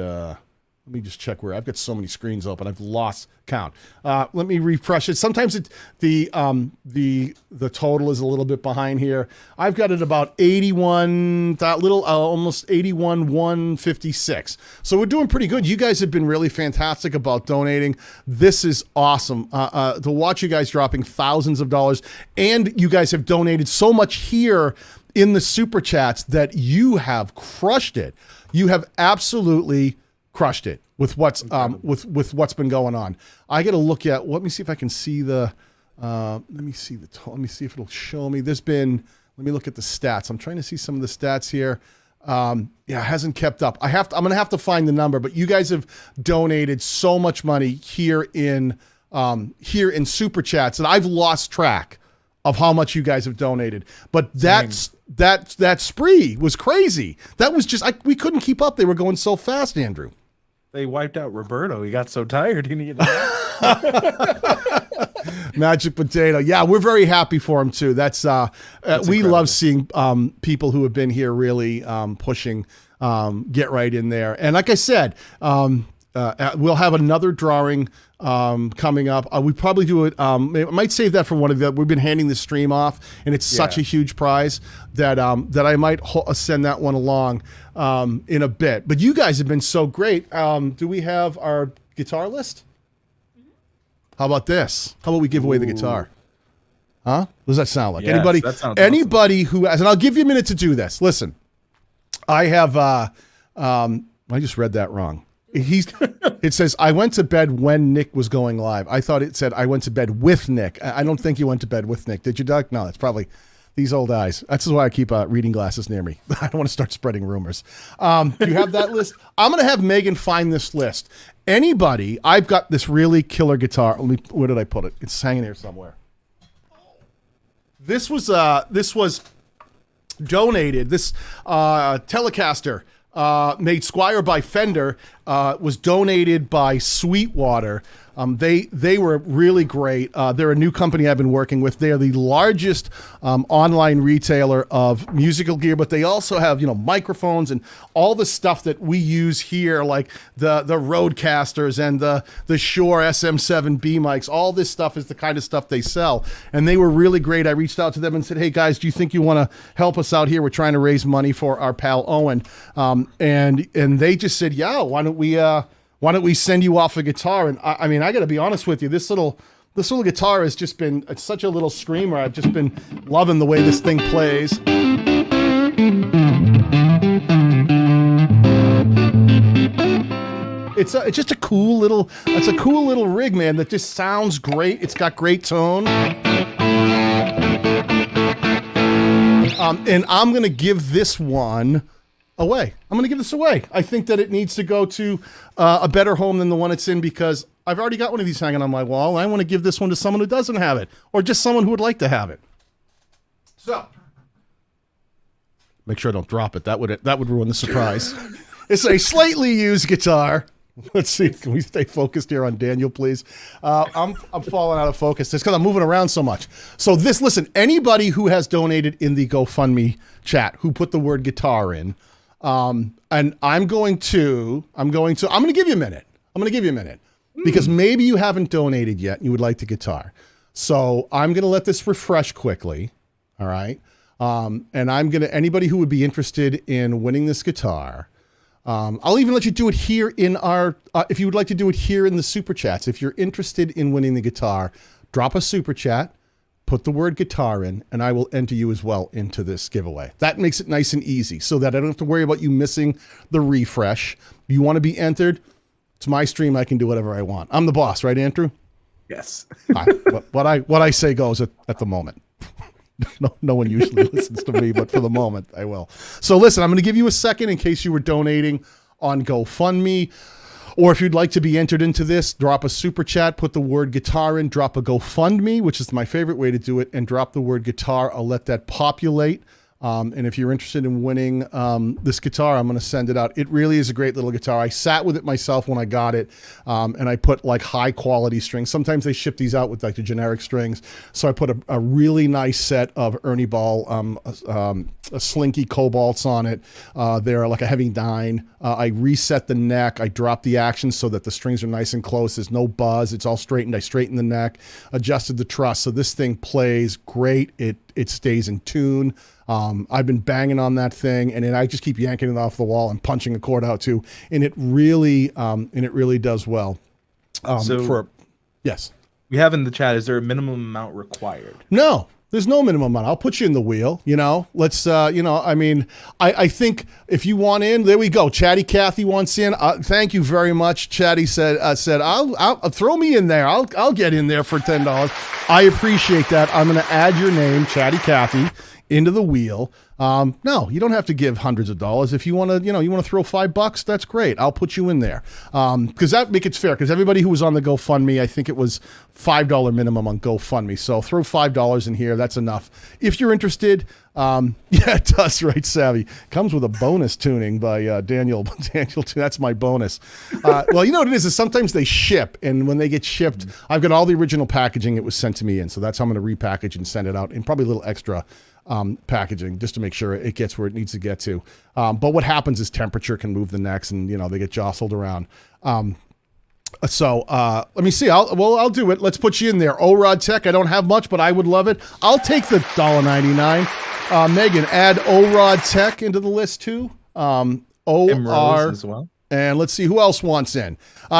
Let me just check where I've got so many screens open. I've lost count. Let me refresh it. Sometimes the total is a little bit behind here. I've got it about 81, almost 81, 156. So we're doing pretty good. You guys have been really fantastic about donating. This is awesome to watch you guys dropping thousands of dollars, and you guys have donated so much here in the super chats that you have crushed it. You have absolutely crushed it with what's with what's been going on. I got to look at. Let me see if I can see the. Let me see if it'll show me. There's been. Let me look at the stats. I'm trying to see some of the stats here. Yeah, it hasn't kept up. I'm gonna have to find the number. But you guys have donated so much money here in super chats that I've lost track of how much you guys have donated. But that spree was crazy. That was just we couldn't keep up. They were going so fast, Andrew. They wiped out Roberto. He got so tired he needed Magic Potato. Yeah, we're very happy for him too. That's we incredible. love seeing people who have been here really pushing get right in there. And like I said, we'll have another drawing coming up. We probably do it. I might save that for one of the. We've been handing the stream off, and it's such a huge prize that I might send that one along in a bit. But you guys have been so great. Do we have our guitar list? How about this? How about we give away the guitar? Huh? What does that sound like? Yes, Anybody? that sounds Anybody who has, and I'll give you a minute to do this. Listen, I have. I just read that wrong. It says, I went to bed when Nick was going live. I thought it said, I went to bed with Nick. I don't think you went to bed with Nick. Did you, Doug? No, that's probably these old eyes. That's why I keep reading glasses near me. I don't want to start spreading rumors. Do you have that list? I'm going to have Megan find this list. Anybody, I've got this really killer guitar. Where did I put it? It's hanging here somewhere. This was donated. This Telecaster made Squire by Fender was donated by Sweetwater. They were really great. They're a new company I've been working with. They are the largest online retailer of musical gear, but they also have microphones and all the stuff that we use here, like the Roadcasters and the Shure SM7B mics. All this stuff is the kind of stuff they sell, and they were really great. I reached out to them and said, "Hey guys, do you think you want to help us out here? We're trying to raise money for our pal Owen," and they just said, "Yeah, why don't we send you off a guitar?" And I mean, I got to be honest with you. This little guitar has just been, it's such a little screamer. I've just been loving the way this thing plays. It's just a cool little rig, man, that just sounds great. It's got great tone. And I'm going to give this one away. I'm going to give this away. I think that it needs to go to a better home than the one it's in, because I've already got one of these hanging on my wall. And I want to give this one to someone who doesn't have it, or just someone who would like to have it. So, make sure I don't drop it. That would ruin the surprise. It's a slightly used guitar. Let's see. Can we stay focused here on Daniel, please? I'm falling out of focus. It's because I'm moving around so much. So listen, anybody who has donated in the GoFundMe chat who put the word guitar in, and I'm going to give you a minute. Because maybe you haven't donated yet and you would like the guitar. So I'm going to let this refresh quickly. All right. And anybody who would be interested in winning this guitar, I'll even let you do it here in if you would like to do it here in the super chats. If you're interested in winning the guitar, drop a super chat, put the word guitar in, and I will enter you as well into this giveaway. That makes it nice and easy so that I don't have to worry about you missing the refresh. If you want to be entered, it's my stream. I can do whatever I want. I'm the boss, right, Andrew? Yes. What I say goes at the moment. No one usually listens to me, but for the moment, I will. So listen, I'm going to give you a second in case you were donating on GoFundMe, or if you'd like to be entered into this, drop a super chat, put the word guitar in, drop a GoFundMe, which is my favorite way to do it, and drop the word guitar. I'll let that populate. And if you're interested in winning this guitar, I'm going to send it out. It really is a great little guitar. I sat with it myself when I got it, and I put like high quality strings. Sometimes they ship these out with like the generic strings. So I put a really nice set of Ernie Ball, a Slinky Cobalts on it. They're like a heavy 9. I reset the neck. I dropped the action so that the strings are nice and close. There's no buzz. It's all straightened. I straightened the neck, adjusted the truss. So this thing plays great. It stays in tune. I've been banging on that thing, and then I just keep yanking it off the wall and punching a chord out too, and it really does well. Yes, we have in the chat. Is there a minimum amount required? No, there's no minimum amount. I'll put you in the wheel. Let's. I mean, I think if you want in, there we go. Chatty Cathy wants in. Thank you very much. Chatty said, I'll throw me in there. I'll get in there for $10. I appreciate that. I'm going to add your name, Chatty Cathy, into the wheel. No, you don't have to give hundreds of dollars. If you want to, you want to throw $5, that's great. I'll put you in there. Because that makes it fair. Because everybody who was on the GoFundMe, I think it was $5 minimum on GoFundMe. So throw $5 in here. That's enough. If you're interested, yeah, it does, right, Savvy. Comes with a bonus tuning by Daniel. That's my bonus. Well, you know what it is sometimes they ship, and when they get shipped, I've got all the original packaging it was sent to me in. So that's how I'm going to repackage and send it out, and probably a little extra packaging just to make sure it gets where it needs to get to. But what happens is temperature can move the necks, and they get jostled around. So let me see. I'll do it. Let's put you in there. O-Rod Tech. I don't have much, but I would love it. I'll take the $1.99. Megan, add O-Rod Tech into the list too. O-R as well. And let's see who else wants in.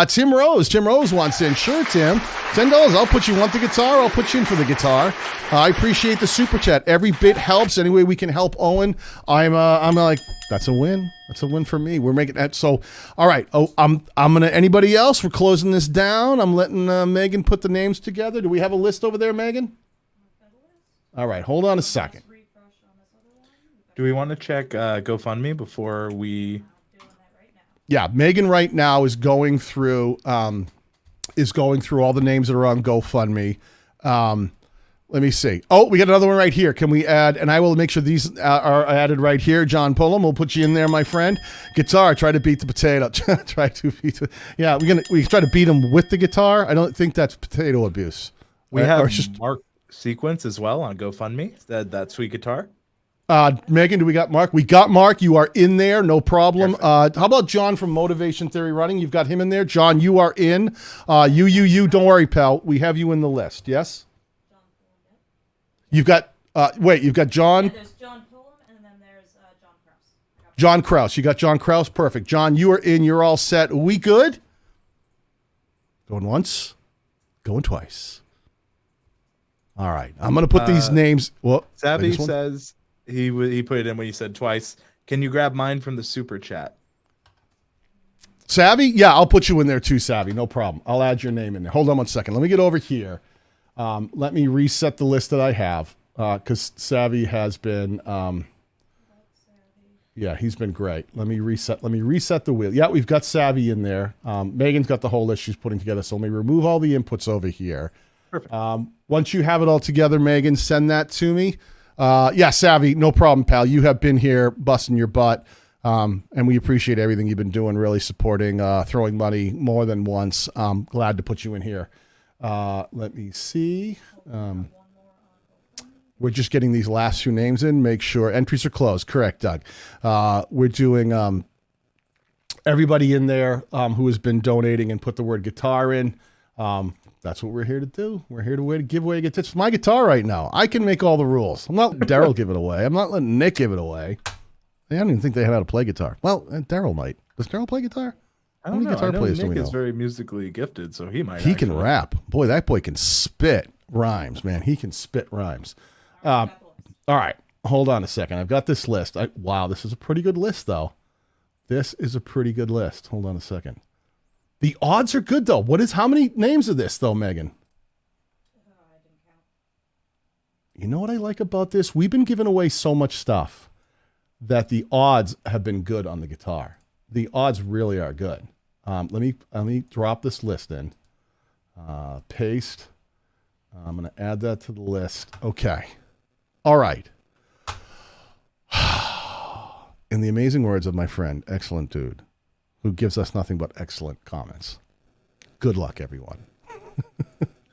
Tim Rose. Tim Rose wants in. Sure, Tim. $10. I'll put you. Want the guitar? I'll put you in for the guitar. I appreciate the super chat. Every bit helps. Any way we can help Owen. I'm like, that's a win. That's a win for me. We're making that. So, all right. Oh, I'm gonna. Anybody else? We're closing this down. I'm letting Megan put the names together. Do we have a list over there, Megan? All right. Hold on a second. Do we want to check GoFundMe before we? Yeah, Megan right now is going through all the names that are on GoFundMe. Let me see. Oh, we got another one right here. Can we add? And I will make sure these are added right here. John Pullum, we'll put you in there, my friend. Guitar, try to beat the potato. Yeah, we try to beat him with the guitar. I don't think that's potato abuse. We have just Mark Sequence as well on GoFundMe. That sweet guitar. Megan, do we got Mark? We got Mark. You are in there. No problem. How about John from Motivation Theory Running? You've got him in there. John, you are in. You. Don't worry, pal. We have you in the list. Yes? You've got, you've got John. Yeah, there's John Pullum, and then there's John Krause. John Krause. You got John Krause? Perfect. John, you are in. You're all set. Are we good? Going once. Going twice. All right. I'm going to put these names. Well, Savvy says... He put it in when you said twice. Can you grab mine from the super chat? Savvy? Yeah, I'll put you in there too, Savvy. No problem. I'll add your name in there. Hold on one second. Let me get over here. Let me reset the list that I have because Savvy has been, yeah, he's been great. Let me reset the wheel. Yeah, we've got Savvy in there. Megan's got the whole list she's putting together. So let me remove all the inputs over here. Perfect. Once you have it all together, Megan, send that to me. Yeah, Savvy, no problem, pal. You have been here busting your butt, and we appreciate everything you've been doing, really supporting, throwing money more than once. Glad to put you in here. Let me see. We're just getting these last few names in. Make sure entries are closed. Correct, Doug. We're doing everybody in there who has been donating and put the word guitar in. That's what we're here to do. We're here to give away guitars. It's my guitar right now. I can make all the rules. I'm not letting Daryl give it away. I'm not letting Nick give it away. I don't even think they know how to play guitar. Well, Daryl might. Does Daryl play guitar? I don't know. I know Nick is very musically gifted, so he might. He can rap. Boy, that boy can spit rhymes, man. He can spit rhymes. All right. Hold on a second. I've got this list. Wow, this is a pretty good list, though. This is a pretty good list. Hold on a second. The odds are good, though. How many names are this, though, Megan? I didn't count. You know what I like about this? We've been giving away so much stuff that the odds have been good on the guitar. The odds really are good. Let me drop this list in. Paste. I'm going to add that to the list. Okay. All right. in the amazing words of my friend, excellent dude, who gives us nothing but excellent comments. Good luck, everyone.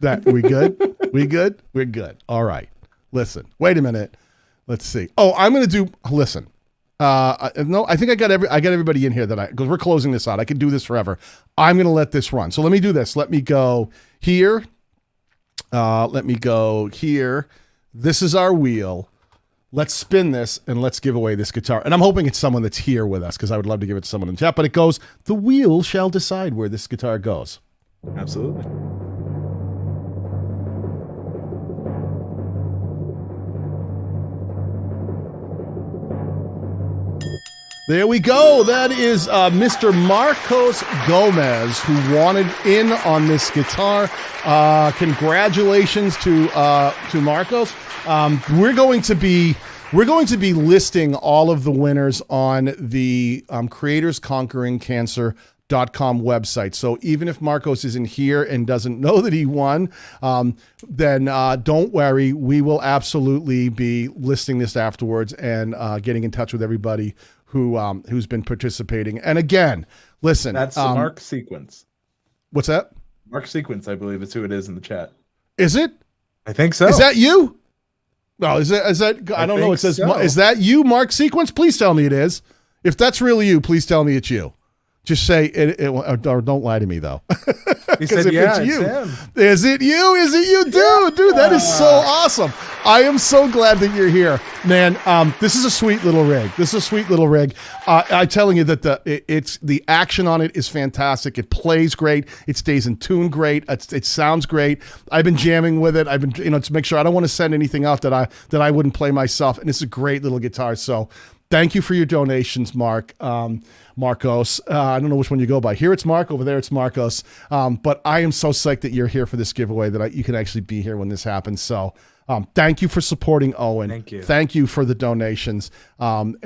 That we good? We good? We're good. All right. Listen. Wait a minute. Let's see. Oh, I'm gonna do. Listen. No, I think I got everybody in here because we're closing this out. I could do this forever. I'm gonna let this run. So let me do this. Let me go here. Let me go here. This is our wheel. Let's spin this and let's give away this guitar. And I'm hoping it's someone that's here with us because I would love to give it to someone in the chat. But it goes. The wheel shall decide where this guitar goes. Absolutely. There we go. That is Mr. Marcos Gomez, who wanted in on this guitar. Congratulations to Marcos. We're going to be listing all of the winners on the CreatorsConqueringCancer.com website. So even if Marcos isn't here and doesn't know that he won, then don't worry. We will be listing this afterwards and getting in touch with everybody who's been participating. And again, listen, that's Mark Sequence. What's that? Mark Sequence, I believe, is who it is in the chat. Is it? I think so. Is that you? No, is that? I don't know. It says, so. Is that you, Mark Sequence? Please tell me it is. If that's really you, please tell me it's you. Just say it or don't lie to me though. He said, if yeah, it's you, him. Is it you? Is it you, dude? Yeah. Dude, that is so awesome. I am so glad that you're here, man. This is a sweet little rig. I'm telling you that the action on it is fantastic. It plays great. It stays in tune great. It sounds great. I've been jamming with it. I've been, to make sure I don't want to send anything out that I wouldn't play myself. And it's a great little guitar. So thank you for your donations, Mark. Marcos. I don't know which one you go by. Here it's Mark, over there it's Marcos. But I am so psyched that you're here for this giveaway that you can actually be here when this happens. So thank you for supporting Owen. Thank you. Thank you for the donations. And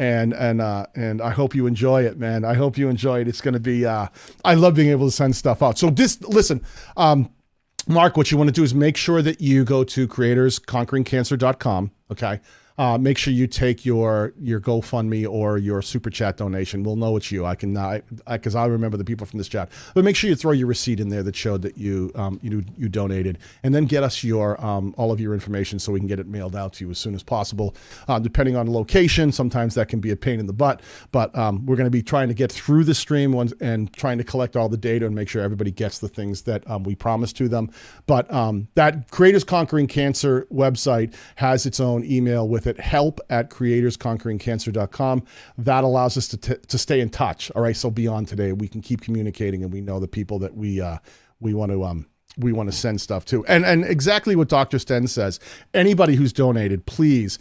I hope you enjoy it, man. I hope you enjoy it. It's going to be, I love being able to send stuff out. So listen, Mark, what you want to do is make sure that you go to CreatorsConqueringCancer.com. Okay. Make sure you take your GoFundMe or your super chat donation. We'll know it's you. Because I remember the people from this chat. But make sure you throw your receipt in there that showed that you donated, and then get us your all of your information so we can get it mailed out to you as soon as possible. Depending on the location, sometimes that can be a pain in the butt. But we're going to be trying to get through the stream and trying to collect all the data and make sure everybody gets the things that we promised to them. But that Creators Conquering Cancer website has its own email with it. help@creatorsconqueringcancer.com. That allows us to stay in touch. All right. So beyond today, we can keep communicating, and we know the people that we want to send stuff to. And exactly what Dr. Sten says, anybody who's donated, please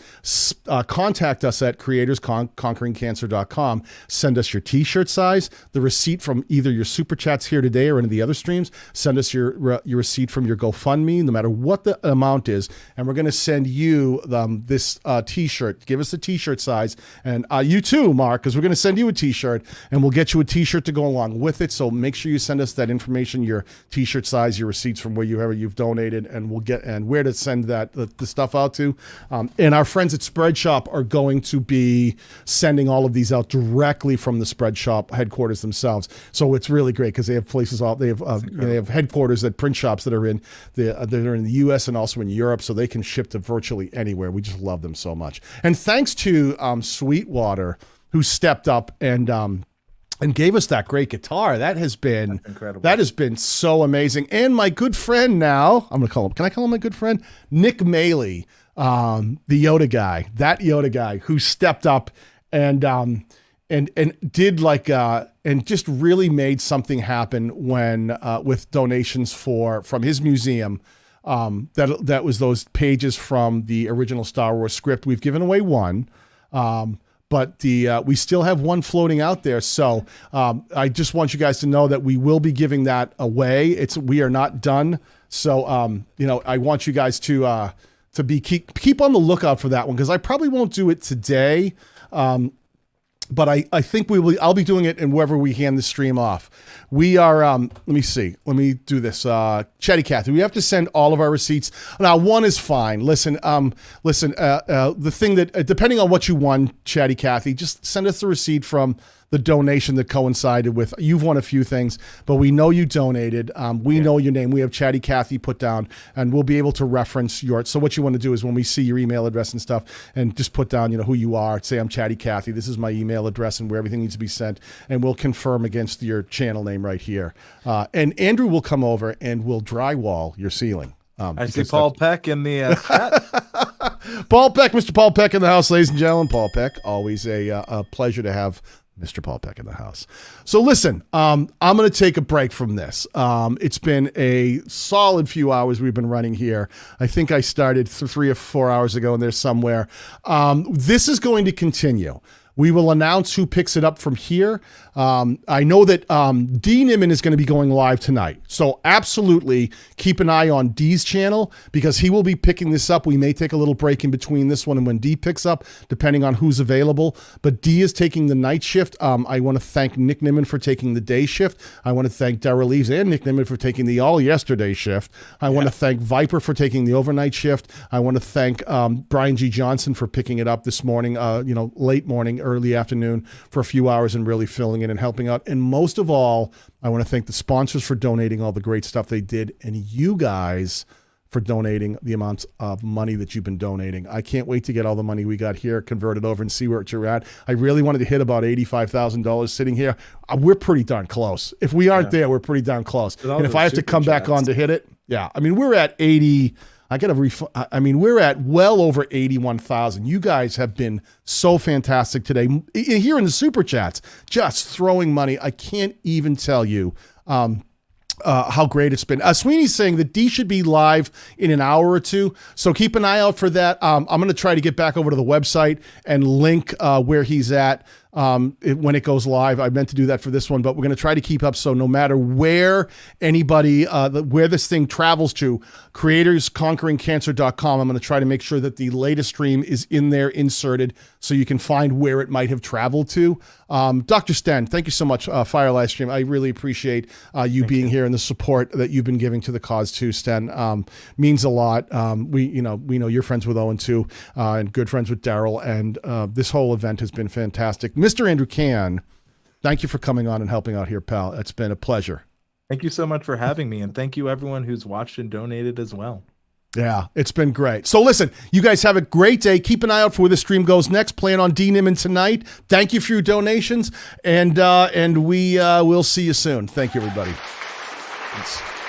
contact us at creatorsconqueringcancer.com. Send us your t-shirt size, the receipt from either your super chats here today or any of the other streams. Send us your receipt from your GoFundMe, no matter what the amount is. And we're going to send you this t-shirt. Give us the t-shirt size. And you too, Mark, because we're going to send you a t-shirt, and we'll get you a t-shirt to go along with it. So make sure you send us that information, your t-shirt size, your receipts from where you've donated, and we'll get and where to send the stuff out to. And our friends at Spreadshop are going to be sending all of these out directly from the Spreadshop headquarters themselves. So it's really great because they have places they have headquarters at print shops that are in the US and also in Europe, so they can ship to virtually anywhere. We just love them so much. And thanks to Sweetwater, who stepped up and gave us that great guitar. That has been incredible. That has been so amazing. And my good friend now, can I call him my good friend? Nick Maylie, the Yoda guy, who stepped up and did and just really made something happen when with donations from his museum. That was those pages from the original Star Wars script. We've given away one. But we still have one floating out there. So I just want you guys to know that we will be giving that away. We are not done. So I want you guys to keep on the lookout for that one, because I probably won't do it today. But I think I'll be doing it in wherever we hand the stream off. we are, let me see. Let me do this. Chatty Cathy, we have to send all of our receipts. Now, one is fine. Listen, the thing that, depending on what you won, Chatty Cathy, just send us the receipt from the donation that coincided with. You've won a few things, but we know you donated. We know your name. We have Chatty Cathy put down, and we'll be able to reference your. So what you want to do is when we see your email address and stuff, and just put down, who you are. Say I'm Chatty Cathy. This is my email address and where everything needs to be sent, and we'll confirm against your channel name right here. And Andrew will come over and will drywall your ceiling. I see Paul Peck in the chat. Paul Peck, Mr. Paul Peck in the house, ladies and gentlemen. Paul Peck, always a pleasure to have Mr. Paul Peck in the house. So listen, I'm going to take a break from this. It's been a solid few hours we've been running here. I think I started 3 or 4 hours ago, and there's somewhere. This is going to continue. We will announce who picks it up from here. I know that D. Niman is going to be going live tonight. So absolutely keep an eye on D's channel because he will be picking this up. We may take a little break in between this one and when D picks up, depending on who's available. But D is taking the night shift. I want to thank Nick Niman for taking the day shift. I want to thank Darrell Leaves and Nick Niman for taking the all yesterday shift. I want to thank Viper for taking the overnight shift. I want to thank Brian G. Johnson for picking it up this morning, late morning, early afternoon for a few hours and really filling in and helping out. And most of all, I want to thank the sponsors for donating all the great stuff they did and you guys for donating the amounts of money that you've been donating. I can't wait to get all the money we got here converted over and see where you're at. I really wanted to hit about $85,000 sitting here. We're pretty darn close. If we aren't there, we're pretty darn close. And if I have to come back on to hit it, we're at 80. We're at well over 81,000. You guys have been so fantastic today. Here in the super chats, just throwing money. I can't even tell you how great it's been. Sweeney's saying that D should be live in an hour or two, so keep an eye out for that. I'm going to try to get back over to the website and link where he's at when it goes live. I meant to do that for this one, but we're going to try to keep up. So no matter where anybody, where this thing travels to, creatorsconqueringcancer.com, I'm going to try to make sure that the latest stream is in there inserted so you can find where it might have traveled to. Dr. Sten, thank you so much, Fire Livestream. I really appreciate you being here and the support that you've been giving to the cause too, Sten. Means a lot. We know you're friends with Owen too, and good friends with Darrell, and this whole event has been fantastic. Mr. Andrew Can, thank you for coming on and helping out here, pal. It's been a pleasure. Thank you so much for having me, and thank you everyone who's watched and donated as well. Yeah, it's been great. So listen, you guys have a great day. Keep an eye out for where the stream goes next. Playing on D. Niman tonight. Thank you for your donations, and we will see you soon. Thank you, everybody. Thanks.